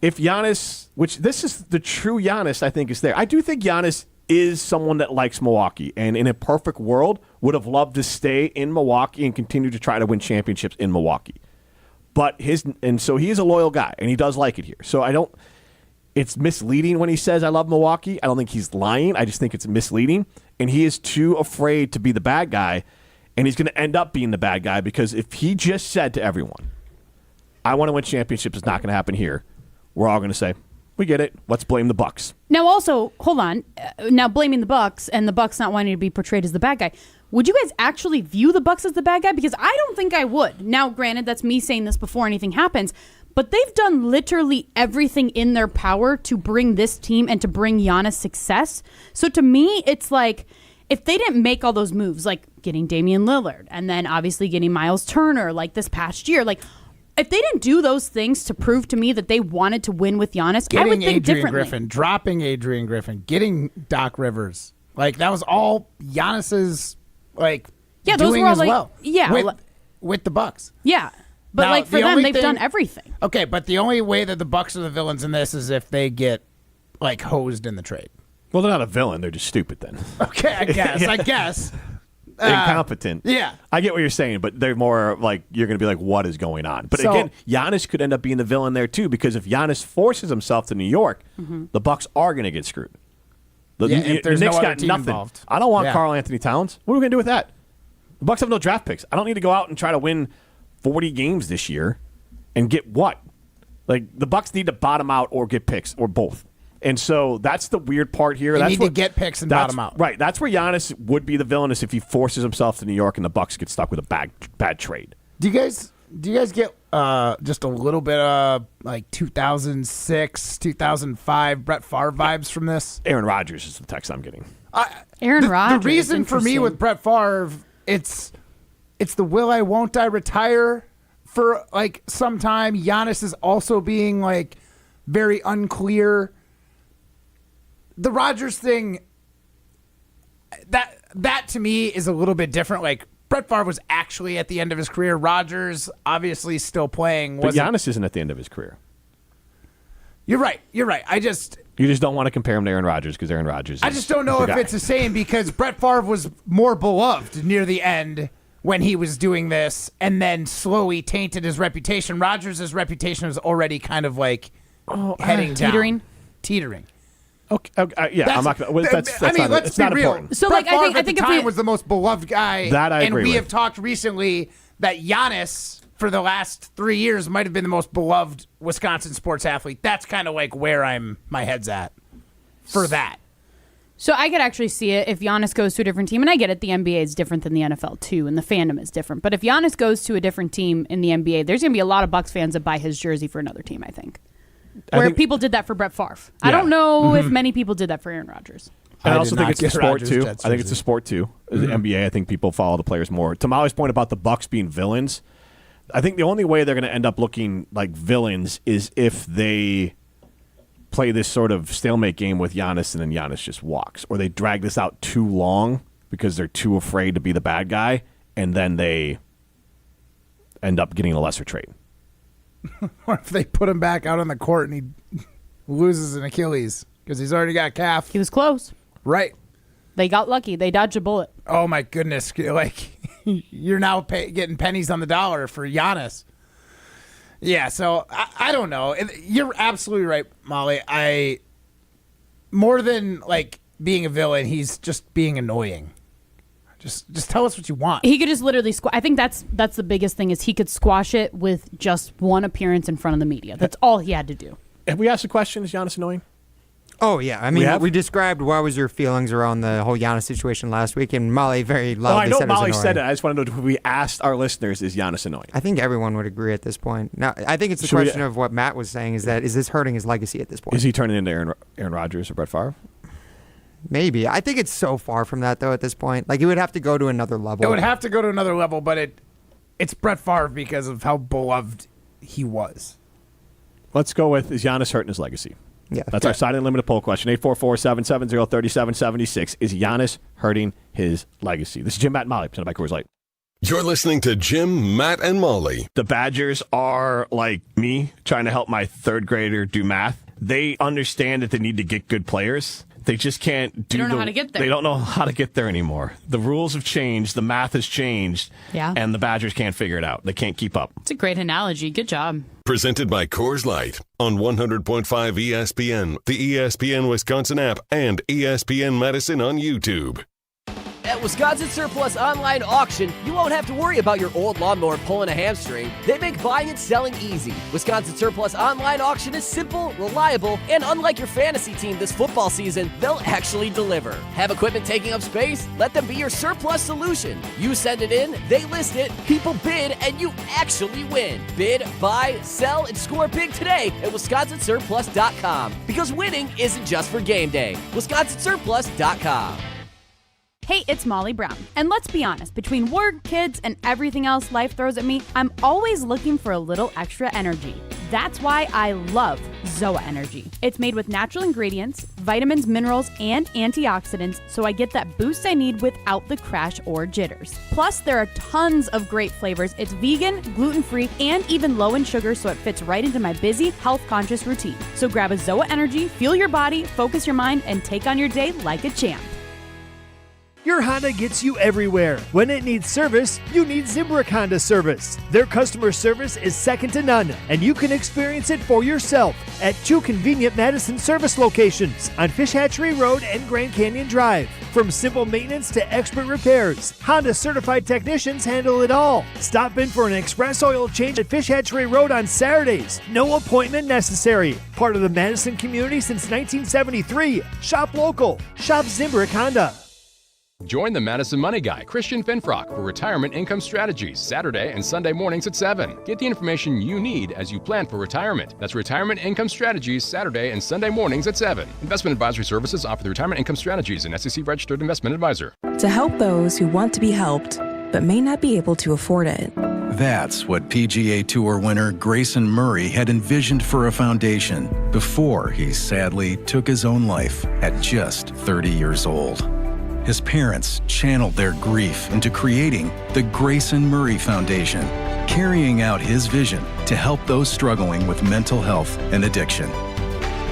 if Giannis, which this is the true Giannis, I think is there. I do think Giannis is someone that likes Milwaukee and in a perfect world would have loved to stay in Milwaukee and continue to try to win championships in Milwaukee. But so he is a loyal guy and he does like it here. So it's misleading when he says I love Milwaukee. I don't think he's lying. I just think it's misleading. And he is too afraid to be the bad guy. And he's going to end up being the bad guy because if he just said to everyone, I want to win championships, it's not going to happen here, we're all going to say, we get it. Let's blame the Bucks. Now, also, hold on. Now, blaming the Bucks and the Bucks not wanting to be portrayed as the bad guy. Would you guys actually view the Bucks as the bad guy? Because I don't think I would. Now, granted, that's me saying this before anything happens, but they've done literally everything in their power to bring this team and to bring Giannis success. So to me, it's like if they didn't make all those moves, like getting Damian Lillard and then obviously getting Miles Turner like this past year, like if they didn't do those things to prove to me that they wanted to win with Giannis, I would think Adrian differently. Griffin, dropping Adrian Griffin, getting Doc Rivers, like that was all Giannis's like those doing were all as like, well. yeah, with the Bucks. Yeah. But Now, like for the them, only they've thing- done everything. Okay, but the only way that the Bucks are the villains in this is if they get like hosed in the trade. Well, they're not a villain. They're just stupid then. Okay, I guess. Incompetent. Yeah. I get what you're saying, but they're more like you're going to be like, what is going on? But So- again, Giannis could end up being the villain there too because if Giannis forces himself to New York, the Bucks are going to get screwed. The if there's Knicks no other got team nothing. involved. I don't want Yeah. Karl Anthony Towns. What are we going to do with that? The Bucks have no draft picks. I don't need to go out and try to win 40 games this year and get what? Like the Bucks need to bottom out or get picks or both. And so that's the weird part here. They need to get picks and that's- bottom out. Right. That's where Giannis would be the villainous if he forces himself to New York and the Bucks get stuck with a bad trade. Do you guys get just a little bit of like 2006, 2005 Brett Favre vibes from this? Aaron Rodgers is the text I'm getting. Aaron Rodgers. The reason for me with Brett Favre, it's the will I won't I retire for like some time. Giannis is also being like very unclear. The Rodgers thing, that to me is a little bit different. Like Brett Favre was actually at the end of his career. Rodgers obviously still playing. But Giannis isn't at the end of his career. You're right. You just don't want to compare him to Aaron Rodgers because Aaron Rodgers is I just don't know the if guy. it's the same because Brett Favre was more beloved near the end when he was doing this and then slowly tainted his reputation. Rodgers' reputation was already kind of like heading down. Teetering. Okay, yeah, I'm not going to. That's I mean, not, let's it's be not real. important. So, Brett like, I Favre think at the if time we- was the most beloved guy. That I and agree we with. have talked recently that Giannis, for the last 3 years, might have been the most beloved Wisconsin sports athlete. That's kind of like where my head's at for that. So I could actually see it if Giannis goes to a different team. And I get it, the NBA is different than the NFL too, and the fandom is different. But if Giannis goes to a different team in the NBA, there's going to be a lot of Bucks fans that buy his jersey for another team, I think. Where people did that for Brett Favre. I don't know if many people did that for Aaron Rodgers. And I I also did think not it's a get sport Rodgers' too. I Jets think it's a sport too. The NBA, I think people follow the players more. To Molly's point about the Bucks being villains, I think the only way they're going to end up looking like villains is if they play this sort of stalemate game with Giannis and then Giannis just walks, or they drag this out too long because they're too afraid to be the bad guy, and then they end up getting a lesser trade. Or if they put him back out on the court and he loses an Achilles because he's already got a calf. He was close. Right. They got lucky. They dodged a bullet. Oh, my goodness. Like, you're now getting pennies on the dollar for Giannis. Yeah, so I don't know. You're absolutely right, Molly. More than, like, being a villain, he's just being annoying. Just tell us what you want. He could just literally I think that's the biggest thing is he could squash it with just one appearance in front of the media. That's all he had to do. Have we asked the question, is Giannis annoying? Oh, yeah. I mean, we described what was your feelings around the whole Giannis situation last week, and Molly very loudly I know said it was Molly annoying. said it. I just want to know if we asked our listeners, is Giannis annoying? I think everyone would agree at this point. Now, I think it's the Should we- question of what Matt was saying is this hurting his legacy at this point? Is he turning into Aaron Rodgers or Brett Favre? Maybe. I think it's so far from that, though, at this point. Like, it would have to go to another level. It would have to go to another level, but it's Brett Favre because of how beloved he was. Let's go with, is Giannis hurting his legacy? Yeah. That's our sign-in limited poll question. 844-770-3776. Is Giannis hurting his legacy? This is Jim, Matt, and Molly, presented by Coors Light. You're listening to Jim, Matt, and Molly. The Badgers are like me trying to help my third grader do math. They understand that they need to get good players. They just can't do They don't know how to get there. They don't know how to get there anymore. The rules have changed. The math has changed. Yeah. And the Badgers can't figure it out. They can't keep up. It's a great analogy. Good job. Presented by Coors Light on 100.5 ESPN, the ESPN Wisconsin app, and ESPN Madison on YouTube. At Wisconsin Surplus Online Auction, you won't have to worry about your old lawnmower pulling a hamstring. They make buying and selling easy. Wisconsin Surplus Online Auction is simple, reliable, and unlike your fantasy team this football season, they'll actually deliver. Have equipment taking up space? Let them be your surplus solution. You send it in, they list it, people bid, and you actually win. Bid, buy, sell, and score big today at WisconsinSurplus.com. Because winning isn't just for game day. WisconsinSurplus.com. Hey, it's Molly Brown. And let's be honest, between work, kids, and everything else life throws at me, I'm always looking for a little extra energy. That's why I love Zoa Energy. It's made with natural ingredients, vitamins, minerals, and antioxidants, so I get that boost I need without the crash or jitters. Plus, there are tons of great flavors. It's vegan, gluten-free, and even low in sugar, so it fits right into my busy, health-conscious routine. So grab a Zoa Energy, fuel your body, focus your mind, and take on your day like a champ. Your Honda gets you everywhere. When it needs service, you need Zimbrick Honda service. Their customer service is second to none, and you can experience it for yourself at 2 convenient Madison service locations on Fish Hatchery Road and Grand Canyon Drive. From simple maintenance to expert repairs, Honda certified technicians handle it all. Stop in for an express oil change at Fish Hatchery Road on Saturdays. No appointment necessary. Part of the Madison community since 1973. Shop local. Shop Zimbrick Honda. Join the Madison Money Guy, Christian Finfrock, for Retirement Income Strategies, Saturday and Sunday mornings at 7. Get the information you need as you plan for retirement. That's Retirement Income Strategies, Saturday and Sunday mornings at 7. Investment advisory services offered through Retirement Income Strategies, an SEC-registered investment advisor. To help those who want to be helped, but may not be able to afford it. That's what PGA Tour winner Grayson Murray had envisioned for a foundation before he sadly took his own life at just 30 years old. His parents channeled their grief into creating the Grayson Murray Foundation, carrying out his vision to help those struggling with mental health and addiction.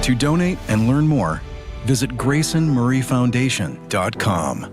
To donate and learn more, visit GraysonMurrayFoundation.com.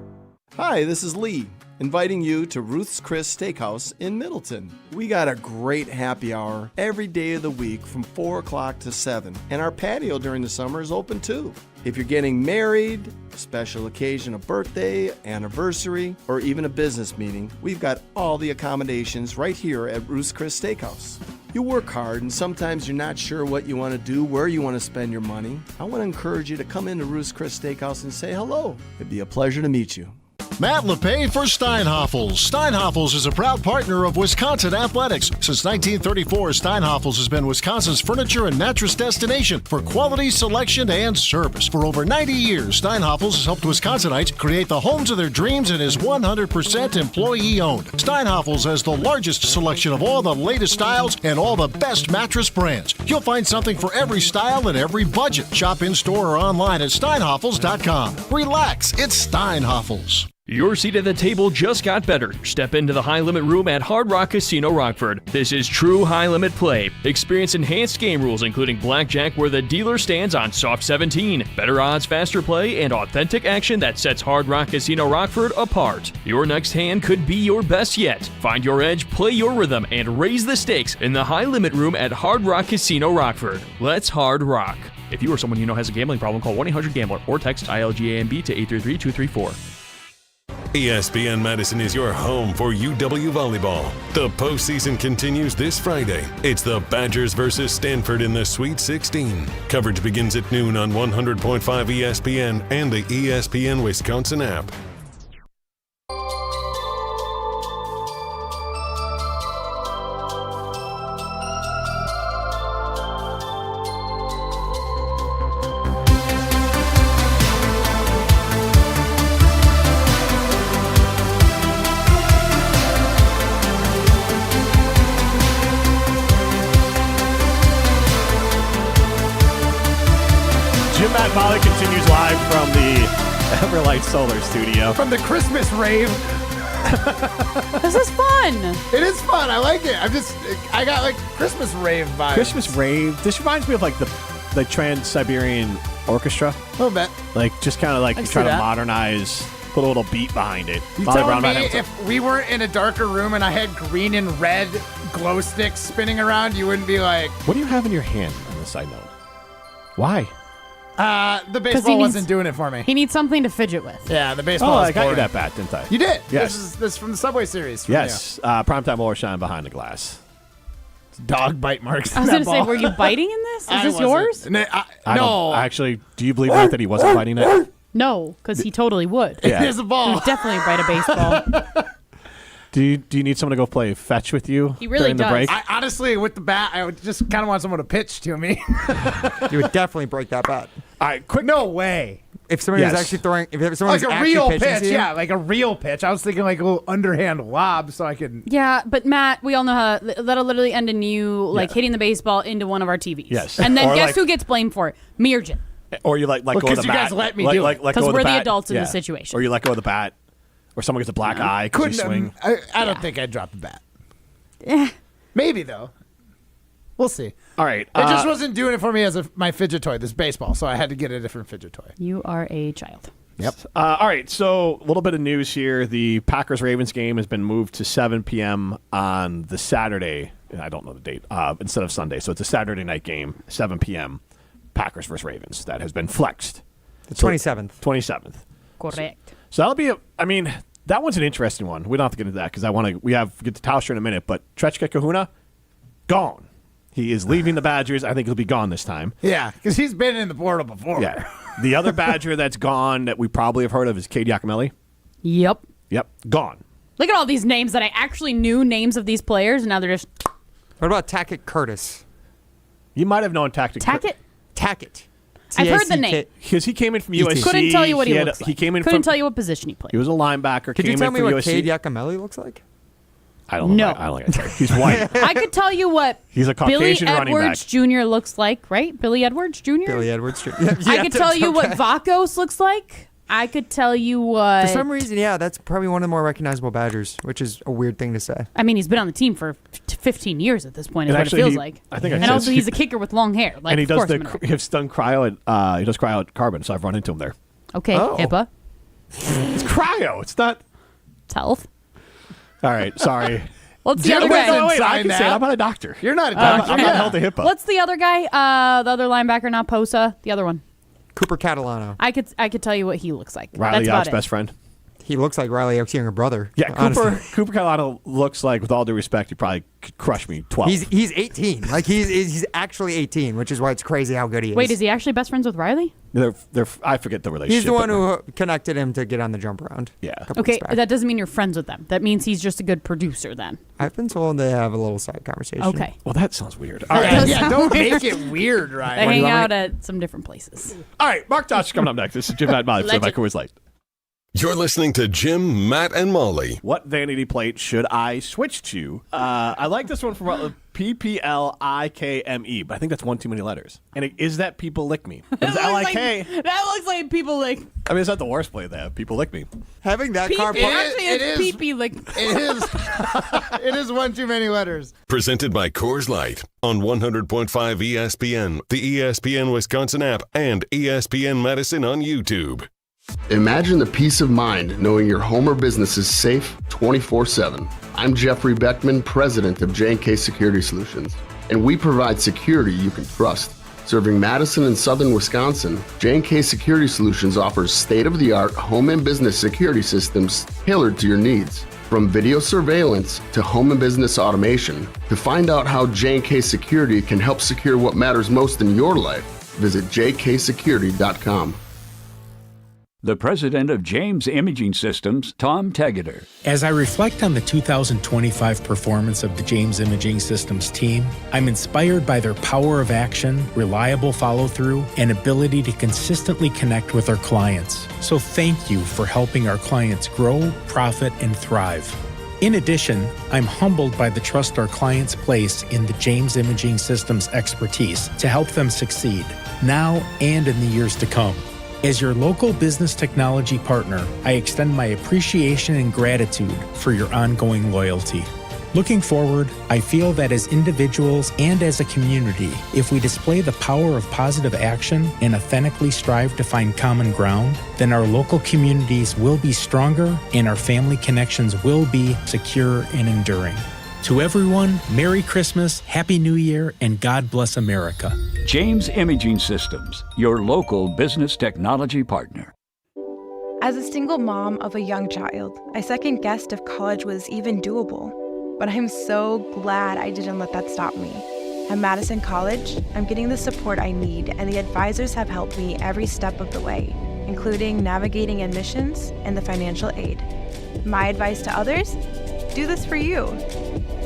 Hi, this is Lee, inviting you to Ruth's Chris Steakhouse in Middleton. We got a great happy hour every day of the week from 4 o'clock to 7, and our patio during the summer is open too. If you're getting married, special occasion, a birthday, anniversary, or even a business meeting, we've got all the accommodations right here at Ruth's Chris Steakhouse. You work hard and sometimes you're not sure what you want to do, where you want to spend your money. I want to encourage you to come into Ruth's Chris Steakhouse and say hello. It'd be a pleasure to meet you. Matt LePay for Steinhoffels. Steinhoffels is a proud partner of Wisconsin Athletics. Since 1934, Steinhoffels has been Wisconsin's furniture and mattress destination for quality, selection, and service. For over 90 years, Steinhoffels has helped Wisconsinites create the homes of their dreams and is 100% employee-owned. Steinhoffels has the largest selection of all the latest styles and all the best mattress brands. You'll find something for every style and every budget. Shop in-store or online at steinhoffels.com. Relax, it's Steinhoffels. Your seat at the table just got better. Step into the high limit room at Hard Rock Casino Rockford. This is true high limit play. Experience enhanced game rules, including blackjack, where the dealer stands on soft 17. Better odds, faster play, and authentic action that sets Hard Rock Casino Rockford apart. Your next hand could be your best yet. Find your edge, play your rhythm, and raise the stakes in the high limit room at Hard Rock Casino Rockford. Let's hard rock. If you or someone you know has a gambling problem, call 1-800-GAMBLER or text ILGAMB to 833-234. ESPN Madison is your home for UW volleyball. The postseason continues this Friday. It's the Badgers versus Stanford in the Sweet 16. Coverage begins at noon on 100.5 ESPN and the ESPN Wisconsin app. Matt Molly continues live from the Everlight Solar Studio. From the Christmas rave. This is fun. It is fun. I like it. I got like Christmas rave vibes. Christmas rave. This reminds me of like the Trans-Siberian Orchestra. A little bit. Like just kind of like try to modernize, put a little beat behind it. You telling me if we weren't in a darker room and I had green and red glow sticks spinning around, you wouldn't be like... What do you have in your hand on the side note? Why? The baseball wasn't doing it for me. He needs something to fidget with. Yeah, the baseball I was got you boring. that bat, didn't I? You did. Yes. This is from the Subway series. From Yes. Primetime Lower Shine behind the glass. Dog bite marks. I was going to say, were you biting in this? Is this yours? No. Actually, do you believe Matt, that he wasn't biting it? No, because he totally would. Yeah. It is a ball. He would definitely bite a baseball. Do you need someone to go play fetch with you He really during the does. break? I, honestly, with the bat, I would just kind of want someone to pitch to me. You would definitely break that bat. All right, quick. No way. If somebody was actually throwing, if someone Like was a actually real pitching pitch, to you, yeah, like a real pitch. I was thinking like a little underhand lob so I could... Yeah, but Matt, we all know how that'll literally end in you hitting the baseball into one of our TVs. Yes. And then Or guess like- who gets blamed for it? Me or Jim. Or you let go of the bat. Because you guys let me do it. Let go Because of we're the bat. adults in the situation. Or you let go of the bat. Or someone gets a black eye because you swing. I don't think I'd drop the bat. Yeah. Maybe, though. We'll see. All right. It just wasn't doing it for me as my fidget toy, this baseball, so I had to get a different fidget toy. You are a child. Yep. All right, so a little bit of news here. The Packers-Ravens game has been moved to 7 p.m. on the Saturday. I don't know the date. Instead of Sunday. So it's a Saturday night game, 7 p.m. Packers versus Ravens. That has been flexed. the 27th. 27th. Correct. So that'll be that one's an interesting one. We don't have to get into that because we have to get to Tauscher in a minute, but Trećka Kahuna, gone. He is leaving the Badgers. I think he'll be gone this time. Yeah, because he's been in the portal before. Yeah. The other Badger that's gone that we probably have heard of is Cade Yakimelli. Yep. Gone. Look at all these names that I actually knew names of these players, and now they're just... What about Tackett Curtis? You might have known Tackett. Tackett. I've heard the name. Because he came in from USC. Couldn't tell you what he looks like. He came in Couldn't tell you what position he played. He was a linebacker. Could you tell me what USC. Cade Yakimelli looks like? I don't know. No. I don't know. He's white. I could tell you what He's a Caucasian Billy running Edwards back. Jr. looks like, right? Billy Edwards Jr.? Billy Edwards Jr. I could tell you what Vacos looks like. I could tell you what... For some reason, yeah, that's probably one of the more recognizable Badgers, which is a weird thing to say. I mean, he's been on the team for 15 years at this point, is And what actually it feels he- like. I think I and said- also, he's a kicker with long hair. Like, And he of does course I'm gonna- he's done cryo at he does cryo at Carbon, so I've run into him there. Okay, HIPAA. It's cryo. It's not. It's health. All right, sorry. What's the other guy? Wait, I can say it. I'm not a doctor. You're not a doctor. I'm not held to HIPAA. What's the other guy? The other linebacker, not Posa. The other one. Cooper Catalano. I could tell you what he looks like. Riley That's about Ock's it. best friend. He looks like Riley Oak's younger brother. Yeah, honestly. Cooper Catalano looks like, with all due respect, he probably could crush me 12. He's 18. Like he's actually 18, which is why it's crazy how good he is. Wait, is he actually best friends with Riley? I forget the relationship. He's the one but- who connected him to get on the jump around. Yeah. Okay, that doesn't mean you're friends with them. That means he's just a good producer then. I've been told they have a little side conversation. Okay. Well, that sounds weird. All right. Yeah, don't make it weird, They Ryan. hang out at some different places. All right, Mark Tauscher coming up next. This is Jim Matt Molly, presented by Coors Light. You're listening to Jim, Matt, and Molly. What vanity plate should I switch to? I like this one from PPLIKME, but I think that's one too many letters. And is that People Lick Me? It's LIK. That looks like people like I mean, it's not the worst play they have. People Lick Me. Having that car. Actually, it's pee-pee like. It is. It is one too many letters. Presented by Coors Light on 100.5 ESPN, the ESPN Wisconsin app, and ESPN Madison on YouTube. Imagine the peace of mind knowing your home or business is safe 24/7. I'm Jeffrey Beckman, president of J&K Security Solutions, and we provide security you can trust. Serving Madison and southern Wisconsin, J&K Security Solutions offers state-of-the-art home and business security systems tailored to your needs. From video surveillance to home and business automation, to find out how J&K Security can help secure what matters most in your life, visit jksecurity.com. The president of James Imaging Systems, Tom Tegeter. As I reflect on the 2025 performance of the James Imaging Systems team, I'm inspired by their power of action, reliable follow-through, and ability to consistently connect with our clients. So thank you for helping our clients grow, profit, and thrive. In addition, I'm humbled by the trust our clients place in the James Imaging Systems expertise to help them succeed, now and in the years to come. As your local business technology partner, I extend my appreciation and gratitude for your ongoing loyalty. Looking forward, I feel that as individuals and as a community, if we display the power of positive action and authentically strive to find common ground, then our local communities will be stronger and our family connections will be secure and enduring. To everyone, Merry Christmas, Happy New Year, and God bless America. James Imaging Systems, your local business technology partner. As a single mom of a young child, I second-guessed if college was even doable. But I'm so glad I didn't let that stop me. At Madison College, I'm getting the support I need, and the advisors have helped me every step of the way, including navigating admissions and the financial aid. My advice to others? Do this for you.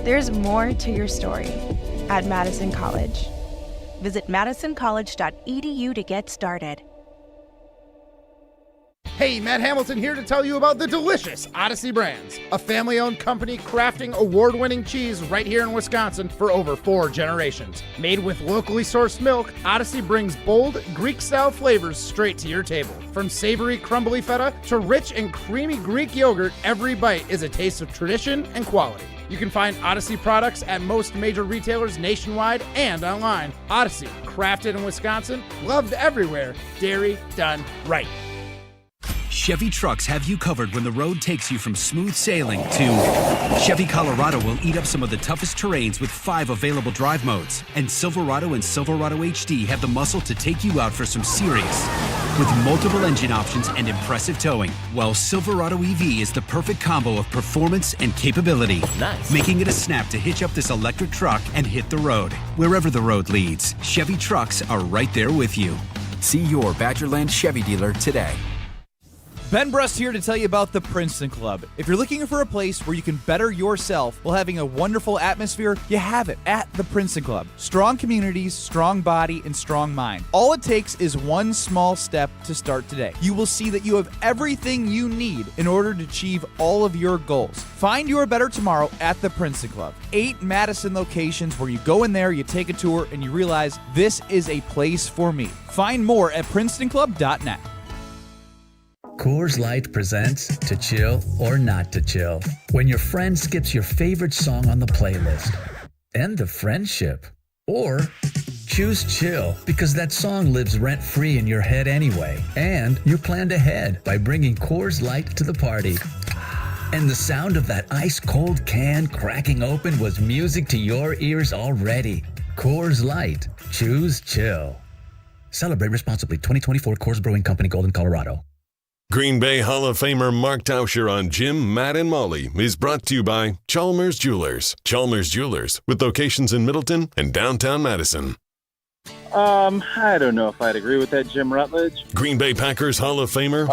There's more to your story at Madison College. Visit madisoncollege.edu to get started. Hey, Matt Hamilton here to tell you about the delicious Odyssey Brands, a family-owned company crafting award-winning cheese right here in Wisconsin for over 4 generations. Made with locally sourced milk, Odyssey brings bold, Greek-style flavors straight to your table. From savory, crumbly feta to rich and creamy Greek yogurt, every bite is a taste of tradition and quality. You can find Odyssey products at most major retailers nationwide and online. Odyssey, crafted in Wisconsin, loved everywhere, dairy done right. Chevy trucks have you covered when the road takes you from smooth sailing to Chevy Colorado will eat up some of the toughest terrains with 5 available drive modes. And Silverado and Silverado HD have the muscle to take you out for some serious with multiple engine options and impressive towing. While Silverado EV is the perfect combo of performance and capability. Nice. Making it a snap to hitch up this electric truck and hit the road. Wherever the road leads, Chevy trucks are right there with you. See your Badgerland Chevy dealer today. Ben Brust here to tell you about the Princeton Club. If you're looking for a place where you can better yourself while having a wonderful atmosphere, you have it at the Princeton Club. Strong communities, strong body, and strong mind. All it takes is one small step to start today. You will see that you have everything you need in order to achieve all of your goals. Find your better tomorrow at the Princeton Club. 8 Madison locations where you go in there, you take a tour, and you realize this is a place for me. Find more at PrincetonClub.net. Coors Light presents To Chill or Not to Chill. When your friend skips your favorite song on the playlist. End the friendship. Or choose chill because that song lives rent-free in your head anyway. And you planned ahead by bringing Coors Light to the party. And the sound of that ice-cold can cracking open was music to your ears already. Coors Light. Choose chill. Celebrate responsibly. 2024 Coors Brewing Company, Golden, Colorado. Green Bay Hall of Famer Mark Tauscher on Jim, Matt, and Molly is brought to you by Chalmers Jewelers. Chalmers Jewelers, with locations in Middleton and downtown Madison. I don't know if I'd agree with that, Jim Rutledge. Green Bay Packers Hall of Famer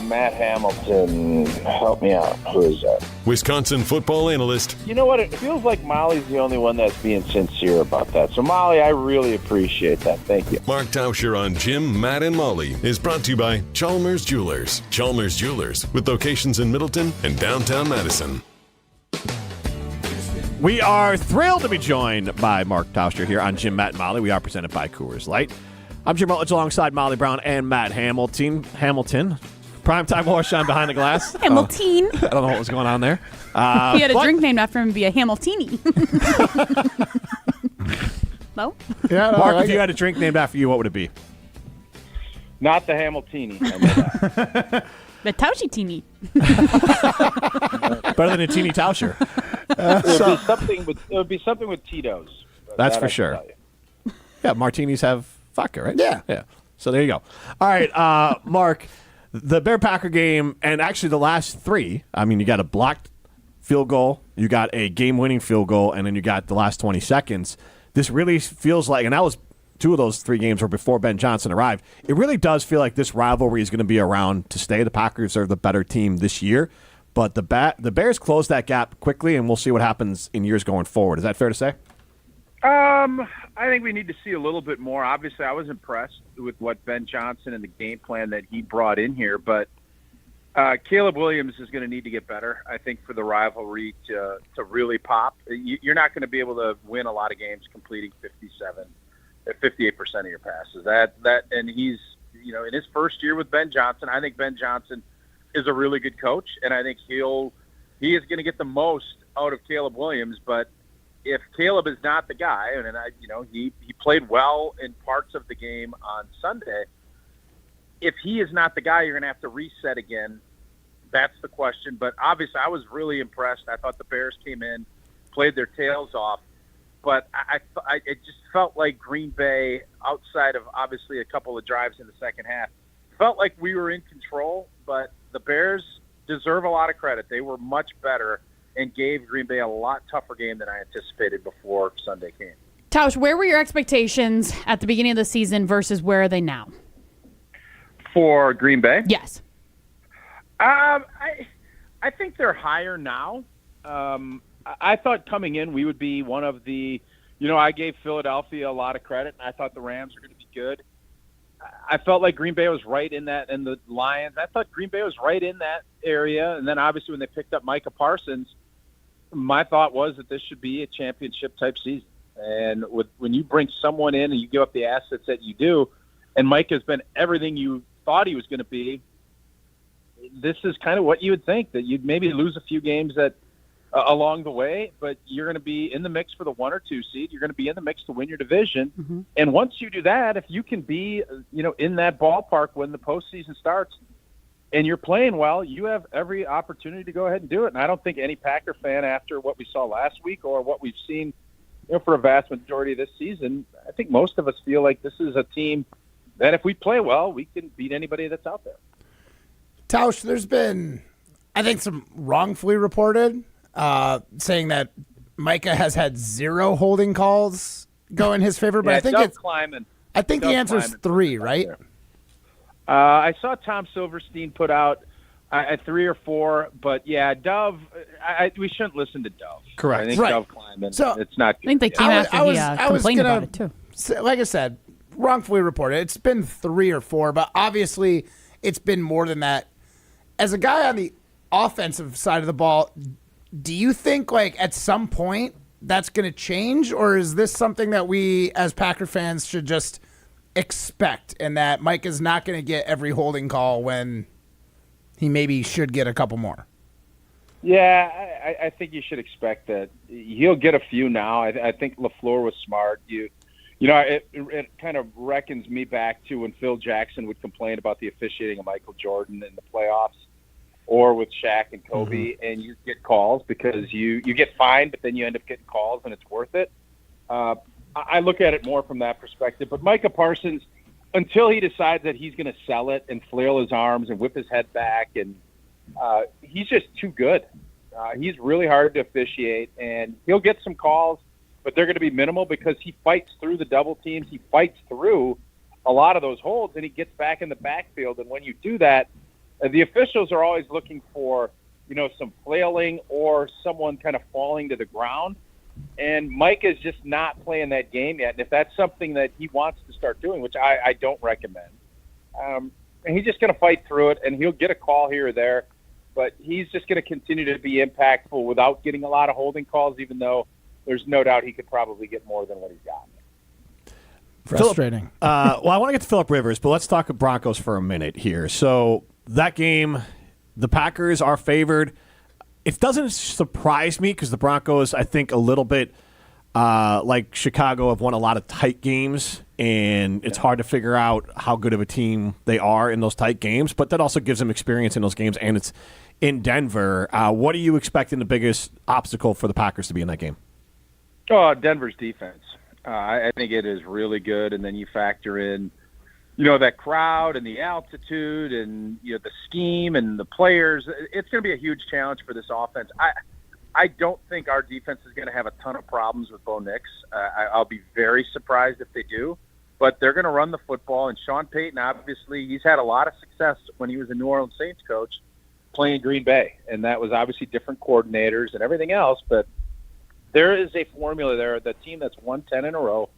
Matt Hamilton. Help me out. Who is that? Wisconsin football analyst. You know what? It feels like Molly's the only one that's being sincere about that. So, Molly, I really appreciate that. Thank you. Mark Tauscher on Jim, Matt, and Molly is brought to you by Chalmers Jewelers. Chalmers Jewelers, with locations in Middleton and downtown Madison. We are thrilled to be joined by Mark Tauscher here on Jim, Matt, and Molly. We are presented by Coors Light. I'm Jim Rutledge alongside Molly Brown and Matt Hamilton. Primetime Horshine behind the glass. Hamilton. I don't know what was going on there. He had a drink named after him via Hamiltini. No? Yeah, Mark, if you had a drink named after you, what would it be? Not the Hamiltini. I know that. The Tauscher-tini. Better than a teeny Tauscher. It would be something with Tito's. That's for sure. Yeah, martinis have vodka, right? Yeah. So there you go. All right, Mark, the Bear-Packer game, and actually the last 3, I mean, you got a blocked field goal, you got a game-winning field goal, and then you got the last 20 seconds. This really feels like, and that was 2 of those 3 games were before Ben Johnson arrived. It really does feel like this rivalry is going to be around to stay. The Packers are the better team this year, but the Bears closed that gap quickly, and we'll see what happens in years going forward. Is that fair to say? I think we need to see a little bit more. Obviously, I was impressed with what Ben Johnson and the game plan that he brought in here, but Caleb Williams is going to need to get better, I think, for the rivalry to really pop. You're not going to be able to win a lot of games completing 58% of your passes. And he's, in his first year with Ben Johnson, I think Ben Johnson is a really good coach, and I think he is going to get the most out of Caleb Williams. But if Caleb is not the guy, and he played well in parts of the game on Sunday. If he is not the guy, you're going to have to reset again. That's the question. But obviously, I was really impressed. I thought the Bears came in, played their tails off. But it just felt like Green Bay, outside of obviously a couple of drives in the second half, felt like we were in control. But the Bears deserve a lot of credit. They were much better and gave Green Bay a lot tougher game than I anticipated before Sunday came. Tausch, where were your expectations at the beginning of the season versus where are they now? For Green Bay? Yes. I think they're higher now. I thought coming in we would be one of the, I gave Philadelphia a lot of credit, and I thought the Rams were going to be good. I felt like Green Bay was right in that, and the Lions. I thought Green Bay was right in that area. And then obviously when they picked up Micah Parsons, my thought was that this should be a championship-type season. And when you bring someone in and you give up the assets that you do, and Mike has been everything you thought he was going to be, this is kind of what you would think, that you'd maybe lose a few games along the way, but you're going to be in the mix for the 1 or 2 seed. You're going to be in the mix to win your division. Mm-hmm. And once you do that, if you can be, in that ballpark when the postseason starts and you're playing well, you have every opportunity to go ahead and do it. And I don't think any Packer fan, after what we saw last week or what we've seen, for a vast majority of this season, I think most of us feel like this is a team that if we play well, we can beat anybody that's out there. Tausch, there's been, I think, some wrongfully reported saying that Micah has had 0 holding calls go in his favor, but I think the answer is 3, right? I saw Tom Silverstein put out at 3 or 4, but yeah, Dove. We shouldn't listen to Dove. Correct. I think Dove Kleiman. So, it's not good. I think they came after he complained about it too. Like I said, wrongfully reported. It's been 3 or 4, but obviously it's been more than that. As a guy on the offensive side of the ball, do you think at some point that's going to change, or is this something that we as Packer fans should just expect, and that Mike is not going to get every holding call when he maybe should get a couple more? Yeah, I think you should expect that. He'll get a few now. I think LaFleur was smart. It kind of reckons me back to when Phil Jackson would complain about the officiating of Michael Jordan in the playoffs, or with Shaq and Kobe, and you get calls because you get fined, but then you end up getting calls and it's worth it. I look at it more from that perspective. But Micah Parsons, until he decides that he's going to sell it and flail his arms and whip his head back, and he's just too good. He's really hard to officiate, and he'll get some calls, but they're going to be minimal because he fights through the double teams. He fights through a lot of those holds, and he gets back in the backfield. And when you do that, the officials are always looking for, some flailing or someone kind of falling to the ground. And Mike is just not playing that game yet. And if that's something that he wants to start doing, which I don't recommend, he's just going to fight through it, and he'll get a call here or there. But he's just going to continue to be impactful without getting a lot of holding calls, even though there's no doubt he could probably get more than what he's got. Frustrating. Well, I want to get to Phillip Rivers, but let's talk Broncos for a minute here. So that game, the Packers are favored. It doesn't surprise me because the Broncos, I think, a little bit like Chicago, have won a lot of tight games, and it's hard to figure out how good of a team they are in those tight games. But that also gives them experience in those games, and it's in Denver. What are you expecting the biggest obstacle for the Packers to be in that game? Oh, Denver's defense. I think it is really good, and then you factor in, that crowd and the altitude and, the scheme and the players. It's going to be a huge challenge for this offense. I don't think our defense is going to have a ton of problems with Bo Nix. I'll be very surprised if they do, but they're going to run the football. And Sean Payton, obviously, he's had a lot of success when he was a New Orleans Saints coach playing Green Bay, and that was obviously different coordinators and everything else, but there is a formula there. The team that's won 10 in a row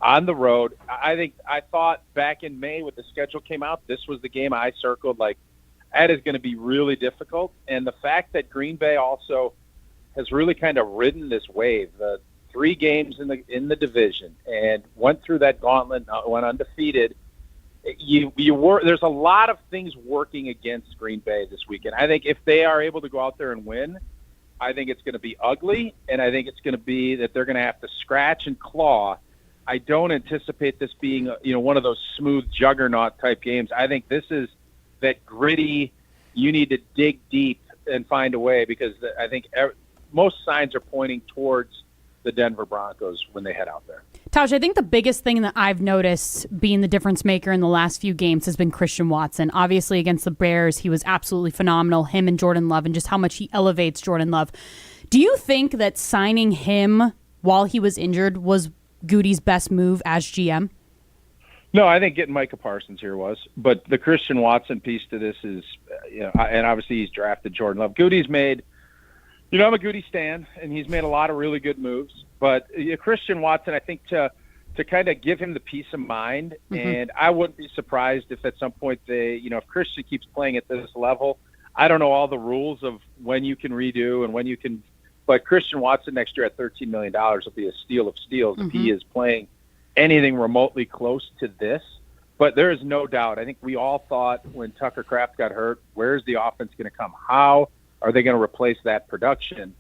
on the road. I thought back in May when the schedule came out, this was the game I circled. Like, That is going to be really difficult. And the fact that Green Bay also has really kind of ridden this wave, the 3 games in the division, and went through that gauntlet, went undefeated. There's a lot of things working against Green Bay this weekend. I think if they are able to go out there and win, I think it's going to be ugly, and I think it's going to be that they're going to have to scratch and claw. I don't anticipate this being one of those smooth juggernaut type games. I think this is that gritty, you need to dig deep and find a way, because I think most signs are pointing towards the Denver Broncos when they head out there. Tauscher, I think the biggest thing that I've noticed being the difference maker in the last few games has been Christian Watson. Obviously, against the Bears, he was absolutely phenomenal, him and Jordan Love, and just how much he elevates Jordan Love. Do you think that signing him while he was injured was Goody's best move as GM? No, I think getting Micah Parsons here was. But the Christian Watson piece to this is, and obviously he's drafted Jordan Love. Goody's made, I'm a Goody stan, and he's made a lot of really good moves. But Christian Watson, I think to kind of give him the peace of mind, and I wouldn't be surprised if at some point if Christian keeps playing at this level, I don't know all the rules of when you can redo and when you can, but Christian Watson next year at $13 million will be a steal of steals if he is playing anything remotely close to this. But there is no doubt. I think we all thought when Tucker Kraft got hurt, where's the offense going to come? How are they going to replace that production?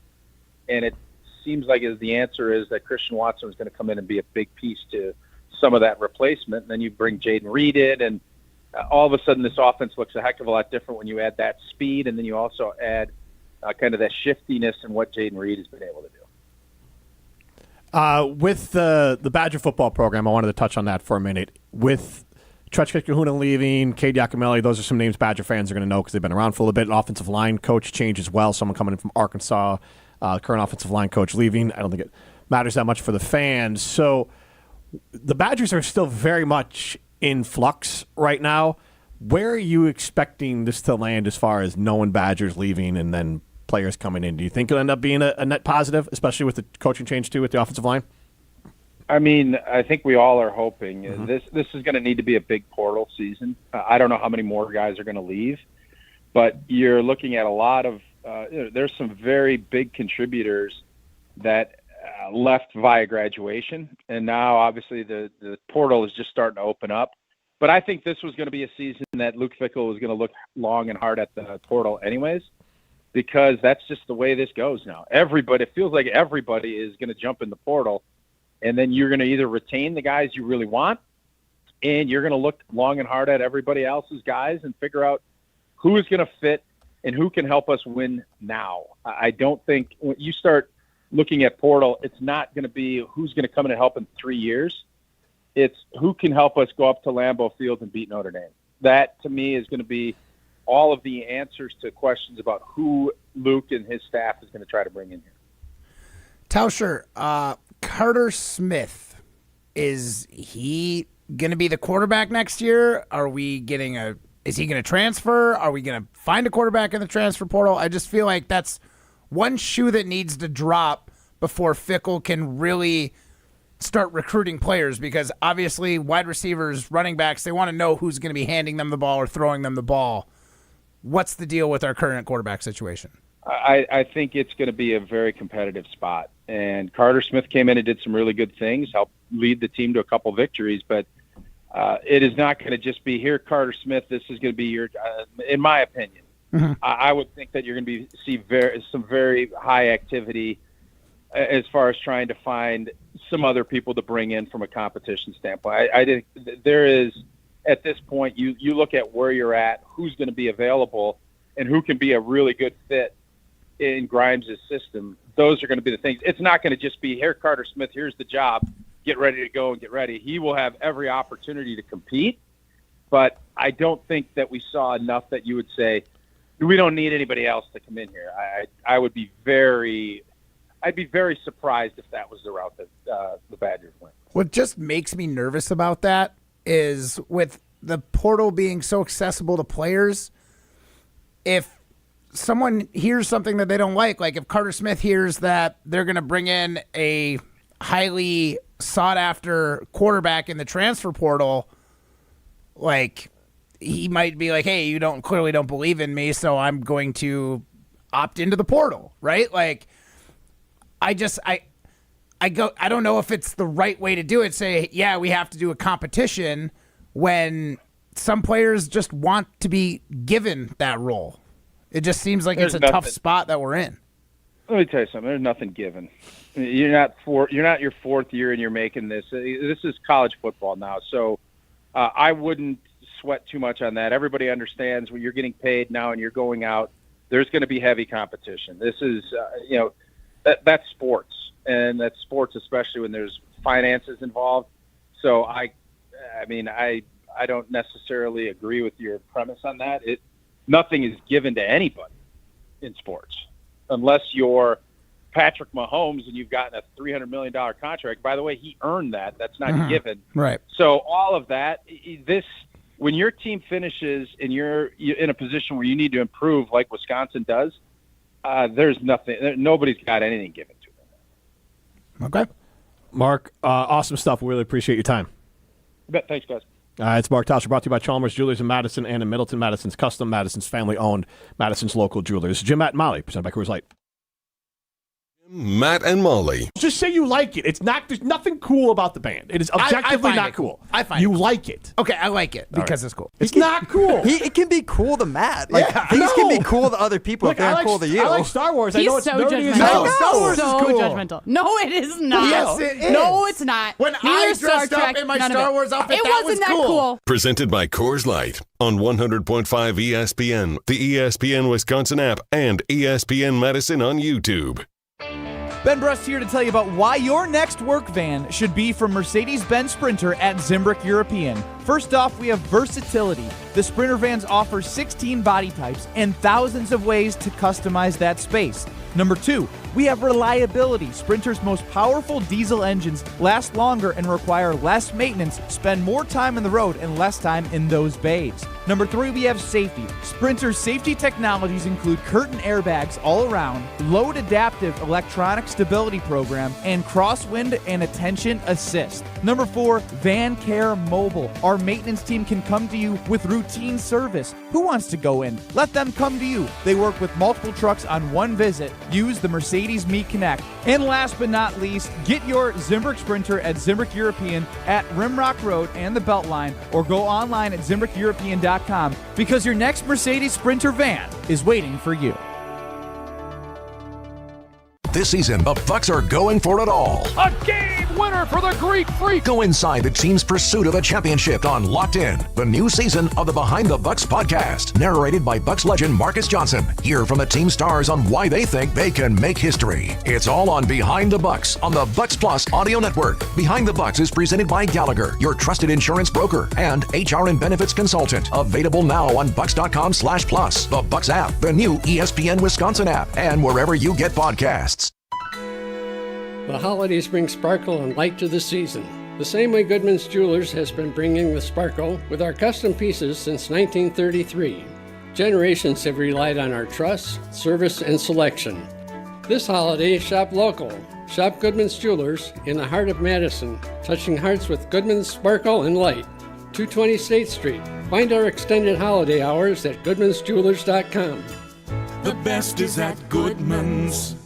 And it seems like the answer is that Christian Watson is going to come in and be a big piece to some of that replacement. And then you bring Jaden Reed in, and all of a sudden this offense looks a heck of a lot different when you add that speed, and then you also add kind of that shiftiness in what Jaden Reed has been able to do. With the Badger football program, I wanted to touch on that for a minute. With Tretchka Kahuna leaving, Cade Yakimelli, those are some names Badger fans are going to know because they've been around for a little bit. An offensive line coach change as well, someone coming in from Arkansas, current offensive line coach leaving. I don't think it matters that much for the fans. So the Badgers are still very much in flux right now. Where are you expecting this to land as far as knowing Badgers leaving and then players coming in? Do you think it'll end up being a net positive, especially with the coaching change too with the offensive line? I mean, I think we all are hoping this is going to need to be a big portal season. I don't know how many more guys are going to leave, but you're looking at a lot of there's some very big contributors that left via graduation, and now obviously the portal is just starting to open up. But I think this was going to be a season that Luke Fickell was going to look long and hard at the portal anyways, because that's just the way this goes now. It feels like everybody is going to jump in the portal, and then you're going to either retain the guys you really want, and you're going to look long and hard at everybody else's guys and figure out who is going to fit and who can help us win now. I don't think when you start looking at portal, it's not going to be who's going to come in and help in 3 years. It's who can help us go up to Lambeau Field and beat Notre Dame. That, to me, is going to be all of the answers to questions about who Luke and his staff is going to try to bring in here. Tauscher, Carter Smith, is he going to be the quarterback next year? Is he going to transfer? Are we going to find a quarterback in the transfer portal? I just feel like that's one shoe that needs to drop before Fickell can really start recruiting players, because obviously wide receivers, running backs, they want to know who's going to be handing them the ball or throwing them the ball. What's the deal with our current quarterback situation? I think it's going to be a very competitive spot. And Carter Smith came in and did some really good things, helped lead the team to a couple victories. But it is not going to just be here, Carter Smith. This is going to be your, in my opinion. I would think that you're going to see some very high activity as far as trying to find some other people to bring in from a competition standpoint. I think there is, at this point, you look at where you're at, who's going to be available, and who can be a really good fit in Grimes' system. Those are going to be the things. It's not going to just be, here, Carter Smith, here's the job, get ready to go and get ready. He will have every opportunity to compete, but I don't think that we saw enough that you would say, we don't need anybody else to come in here. I'd be very surprised if that was the route that the Badgers went. What just makes me nervous about that is with the portal being so accessible to players, if someone hears something that they don't like if Carter Smith hears that they're going to bring in a highly sought-after quarterback in the transfer portal, he might be like, hey, you clearly don't believe in me, so I'm going to opt into the portal, right? Like, I don't know if it's the right way to do it. Say, yeah, we have to do a competition when some players just want to be given that role. It just seems like it's a tough spot that we're in. Let me tell you something. There's nothing given. You're not your fourth year and you're making this. This is college football now, so I wouldn't sweat too much on that. Everybody understands when you're getting paid now and you're going out, there's going to be heavy competition. This is, that's sports, and that's sports especially when there's finances involved. So I don't necessarily agree with your premise on that. Nothing is given to anybody in sports unless you're Patrick Mahomes and you've gotten a $300 million contract. By the way, he earned that. That's not given. Right. So all of that, when your team finishes and you're in a position where you need to improve like Wisconsin does, there's nothing. Nobody's got anything given to them. Okay. Mark, awesome stuff. We really appreciate your time. Thanks, guys. It's Mark Tauscher, brought to you by Chalmers Jewelers in Madison and in Middleton. Madison's custom, Madison's family-owned, Madison's local jewelers. Jim, Matt, and Molly, presented by Coors Light. Matt and Molly. Just say you like it. There's nothing cool about the band. It is objectively not cool. I find you like it. Okay, I like it because it's cool. It's not cool. It can be cool to Matt. Like, things can be cool to other people if they're cool to you. I like Star Wars. He's I know it's so nerdy as judgmental. hell. Star Wars so is cool. judgmental. No, it is not. Yes, it is. No, it's not. When Neither I Star dressed Trek, up in my none of Star it. Wars outfit, it that wasn't was that cool. Presented by Coors Light on 100.5 ESPN, the ESPN Wisconsin app, and ESPN Madison on YouTube. Ben Brust here to tell you about why your next work van should be from Mercedes-Benz Sprinter at Zimbrick European. First off, we have versatility. The Sprinter vans offer 16 body types and thousands of ways to customize that space. Number 2, we have reliability. Sprinter's most powerful diesel engines last longer and require less maintenance, spend more time on the road and less time in those bays. Number 3, we have safety. Sprinter's safety technologies include curtain airbags all around, load adaptive electronic stability program, and crosswind and attention assist. Number 4, Van Care Mobile. Our maintenance team can come to you with routine service. Who wants to go in? Let them come to you. They work with multiple trucks on one visit. Use the Mercedes Me Connect. And last but not least, get your Zimbrick Sprinter at Zimbrick European at Rimrock Road and the Beltline, or go online at ZimbrickEuropean.com because your next Mercedes Sprinter van is waiting for you. This season, the Bucks are going for it all. A game winner for the Greek Freak. Go inside the team's pursuit of a championship on Locked In, the new season of the Behind the Bucks podcast, narrated by Bucks legend Marcus Johnson. Hear from the team stars on why they think they can make history. It's all on Behind the Bucks on the Bucks Plus audio network. Behind the Bucks is presented by Gallagher, your trusted insurance broker, and HR and benefits consultant. Available now on bucks.com/plus, the Bucks app, the new ESPN Wisconsin app, and wherever you get podcasts. The holidays bring sparkle and light to the season. The same way Goodman's Jewelers has been bringing the sparkle with our custom pieces since 1933. Generations have relied on our trust, service, and selection. This holiday, shop local. Shop Goodman's Jewelers in the heart of Madison, touching hearts with Goodman's sparkle and light. 220 State Street. Find our extended holiday hours at goodmansjewelers.com. The best is at Goodman's.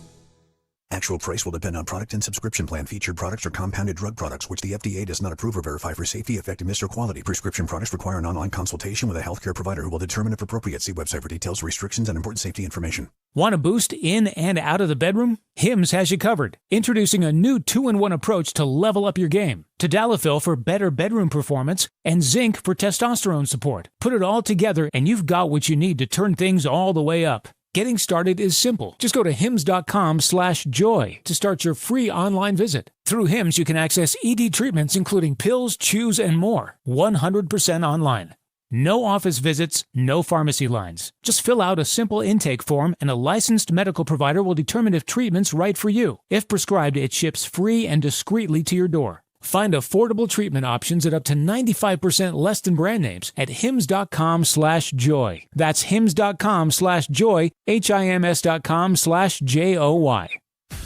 Actual price will depend on product and subscription plan. Featured products are compounded drug products, which the FDA does not approve or verify for safety, effectiveness, or quality. Prescription products require an online consultation with a healthcare provider who will determine if appropriate. See website for details, restrictions, and important safety information. Want a boost in and out of the bedroom? Hims has you covered. Introducing a new 2-in-1 approach to level up your game. Tadalafil for better bedroom performance and zinc for testosterone support. Put it all together and you've got what you need to turn things all the way up. Getting started is simple. Just go to hims.com/joy to start your free online visit. Through Hims, you can access ED treatments including pills, chews, and more. 100% online. No office visits, no pharmacy lines. Just fill out a simple intake form and a licensed medical provider will determine if treatment's right for you. If prescribed, it ships free and discreetly to your door. Find affordable treatment options at up to 95% less than brand names at hims.com/joy. That's hims.com/joy, HIMS.com/JOY.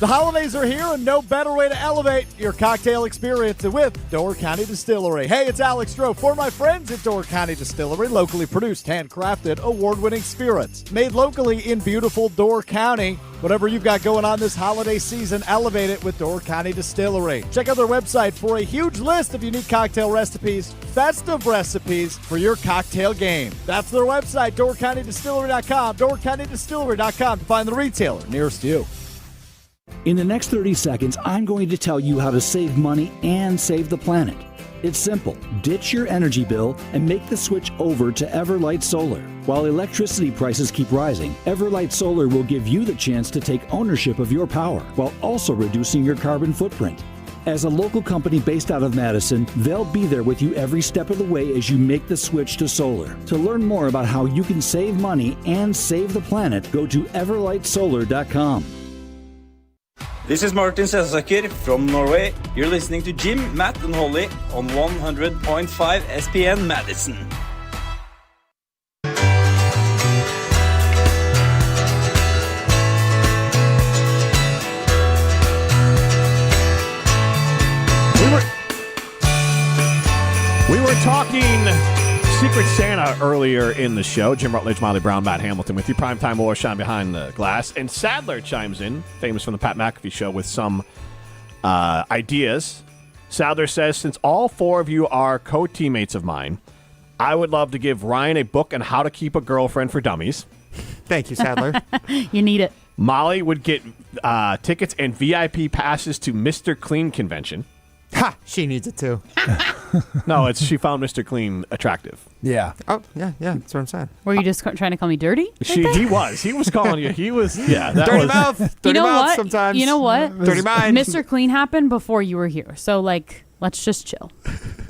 The holidays are here, and no better way to elevate your cocktail experience than with Door County Distillery. Hey, it's Alex Stroh for my friends at Door County Distillery, locally produced, handcrafted, award-winning spirits. Made locally in beautiful Door County. Whatever you've got going on this holiday season, elevate it with Door County Distillery. Check out their website for a huge list of unique cocktail recipes, festive recipes for your cocktail game. That's their website, doorcountydistillery.com, doorcountydistillery.com to find the retailer nearest you. In the next 30 seconds, I'm going to tell you how to save money and save the planet. It's simple. Ditch your energy bill and make the switch over to Everlight Solar. While electricity prices keep rising, Everlight Solar will give you the chance to take ownership of your power while also reducing your carbon footprint. As a local company based out of Madison, they'll be there with you every step of the way as you make the switch to solar. To learn more about how you can save money and save the planet, go to everlightsolar.com. This is Martin Sesaker from Norway. You're listening to Jim, Matt and Holly on 100.5 ESPN Madison. We were talking Secret Santa earlier in the show. Jim Rutledge, Molly Brown, Matt Hamilton with you. Primetime War Shine Behind the Glass. And Sadler chimes in, famous from the Pat McAfee show, with some ideas. Sadler says, since all four of you are co-teammates of mine, I would love to give Ryan a book on how to keep a girlfriend for dummies. Thank you, Sadler. You need it. Molly would get tickets and VIP passes to Mr. Clean convention. Ha! She needs it too. No, she found Mr. Clean attractive. Yeah. Oh, yeah. That's what I'm saying. Were you just trying to call me dirty? He was calling you. He was, yeah. That dirty was, mouth. Dirty you know mouth what? sometimes. You know what? Dirty mind. Mr. Clean happened before you were here. So, let's just chill.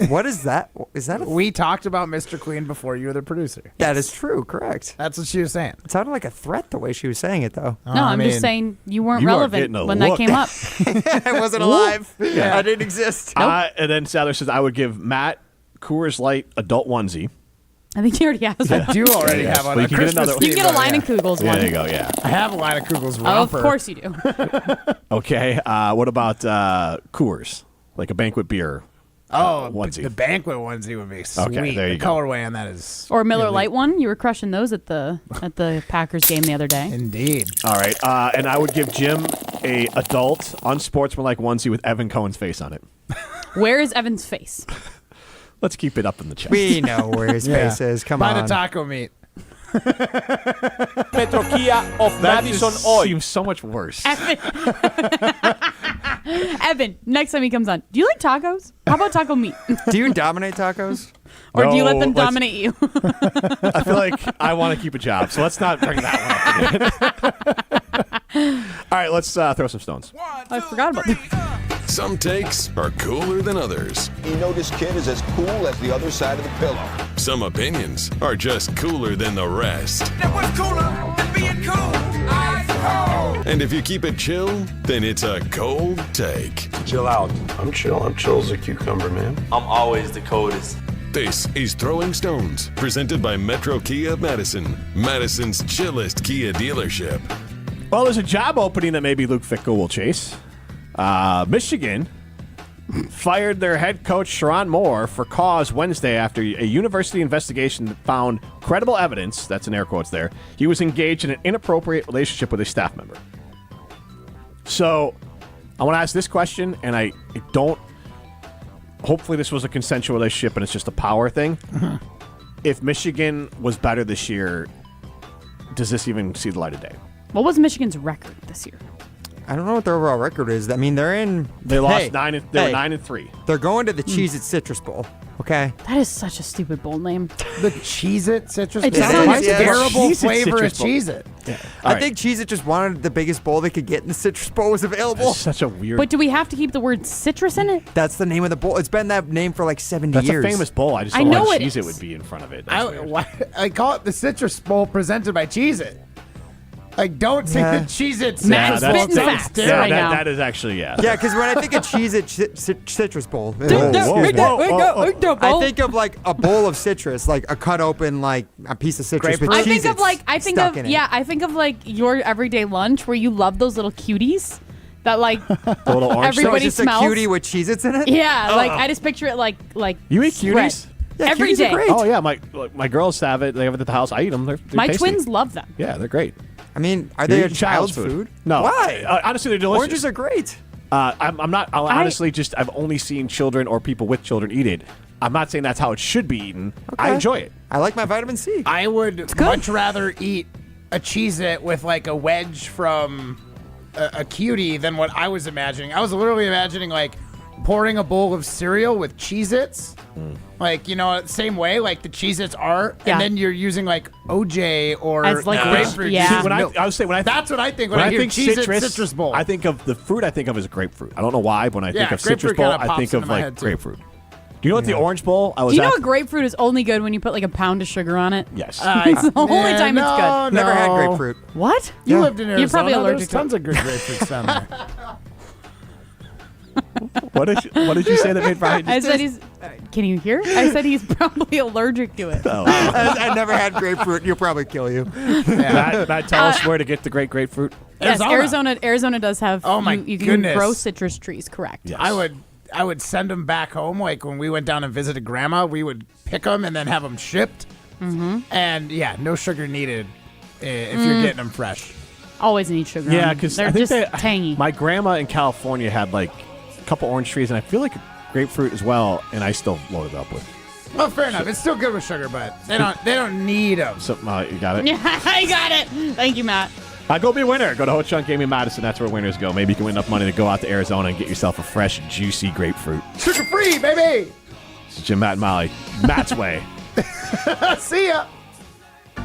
What is that? Is that We talked about Mr. Clean before you were the producer. That is true, correct. That's what she was saying. It sounded like a threat the way she was saying it, though. No, I'm just saying you weren't relevant when that came up. I wasn't alive. Yeah. I didn't exist. And then Sadler says, I would give Matt Coors Light adult onesie. I think he already has one. I do already have one. Well, you can get another. You can get a line of Kugels one. There you go, yeah. I have a line of Kugels Oh, romper. of course you do. Okay, what about Coors? Like a banquet beer onesie. The banquet onesie would be sweet. Okay, there you the go. colorway on that is... Or a Miller Lite one. You were crushing those at the Packers game the other day. Indeed. All right, and I would give Jim a adult, unsportsmanlike onesie with Evan Cohen's face on it. Where is Evan's face? Let's keep it up in the chest. We know where his face is. Come on. By the taco meat. Metro Kia of Madison Oil. Seems so much worse. Evan, next time he comes on, do you like tacos? How about taco meat? Do you dominate tacos? Or do you let No, them dominate you? I feel like I want to keep a job, so let's not bring that one up again. All right, let's throw some stones. I forgot about that. Some takes are cooler than others. You know this kid is as cool as the other side of the pillow. Some opinions are just cooler than the rest. That was cooler than being cool. Ice cold. And if you keep it chill, then it's a cold take. Chill out. I'm chill. I'm chill as a cucumber, man. I'm always the coldest. This is Throwing Stones, presented by Metro Kia of Madison, Madison's chillest Kia dealership. Well, there's a job opening that maybe Luke Fickle will chase. Michigan fired their head coach Sharon Moore for cause Wednesday after a university investigation that found credible evidence, that's in air quotes there, he was engaged in an inappropriate relationship with a staff member. So I want to ask this question, and I don't, hopefully this was a consensual relationship and it's just a power thing. If Michigan was better this year, does this even see the light of day? What was Michigan's record this year? I don't know what their overall record is. I mean, they're in. They lost 9. They were 9-3. They're going to the Cheez-It Citrus Bowl. Okay. That is such a stupid bowl name. The Cheez-It Citrus It Bowl? sounds My yeah, terrible Cheez-It flavor is Citrus Bowl. Cheez-It. Yeah. I think Cheez-It just wanted the biggest bowl they could get, and the Citrus Bowl was available. That's such a weird. But do we have to keep the word citrus in it? That's the name of the bowl. It's been that name for like 70 That's years. a famous bowl. I just I don't know know why it Cheez-It is. would be in front of it. I call it the Citrus Bowl presented by Cheez-It. Like, don't say Yeah. the Cheez-It Matt, Citrus Bowl. spitting Sounds facts terrible. right now. that is actually, yeah. Yeah, because when I think of Cheez-It Citrus Bowl, whoa, I think of like a bowl of citrus, like a cut open, like a piece of citrus with I Cheez-Its think of stuck in it. your everyday lunch where you love those little cuties that like The little orange everybody Just a smells. cutie with Cheez-Its in it? Yeah, like I just picture it like You eat red. cuties? Yeah, Every cuties are day. great. Oh yeah, my girls have it. They have it at the house. I eat them. They're My tasty. twins love them. Yeah, they're great. I mean, are You're they a eating child's food? No. Why? Honestly, they're delicious. Oranges are great. I'm not. I've only seen children or people with children eat it. I'm not saying that's how it should be eaten. I Okay. enjoy it. I like my vitamin C. I would much rather eat a Cheez-It with like a wedge from a cutie than what I was imagining. I was literally imagining like pouring a bowl of cereal with Cheez-Its. Like, same way, like the Cheez-Its are, Yeah. and then you're using like OJ or As, like, grapefruit. yeah. juice See, when milk. I would say That's what I think when I hear think Cheez-It citrus bowl. I think of the fruit. I think of as grapefruit. I don't know why, but when I think Yeah, of citrus grapefruit bowl, kinda I pops think of into my like head, too. grapefruit. Do you know what the orange bowl? I was Do you know at- a grapefruit is only good when you put like a pound of sugar on it? Yes. It's the only time it's good. Never had grapefruit. What? You Yeah. lived in Arizona. You're probably allergic There's to it. tons of good grapefruits down there. What did you say that made Brian? I said he's. Can you hear? I said he's probably allergic to it. Oh. I never had grapefruit. You'll probably kill you. Matt, tell us where to get the great grapefruit. Yes, Arizona does have. Oh, my you can goodness. grow citrus trees. Correct. Yes. I would send them back home. Like when we went down and visited Grandma, we would pick them and then have them shipped. Mm-hmm. And yeah, no sugar needed if you're getting them fresh. Always need sugar. Yeah, on them. because they're I think just tangy. My grandma in California had like a couple orange trees, and I feel like grapefruit as well, and I still loaded up with. Well, fair enough. It's still good with sugar, but they don't need them. So, you got it. Yeah, I got it. Thank you, Matt. Go be a winner. Go to Ho Chunk Gaming Madison. That's where winners go. Maybe you can win enough money to go out to Arizona and get yourself a fresh, juicy grapefruit. Sugar free, baby. This is Jim, Matt, and Molly. Matt's way. See ya.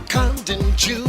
Condon Jew.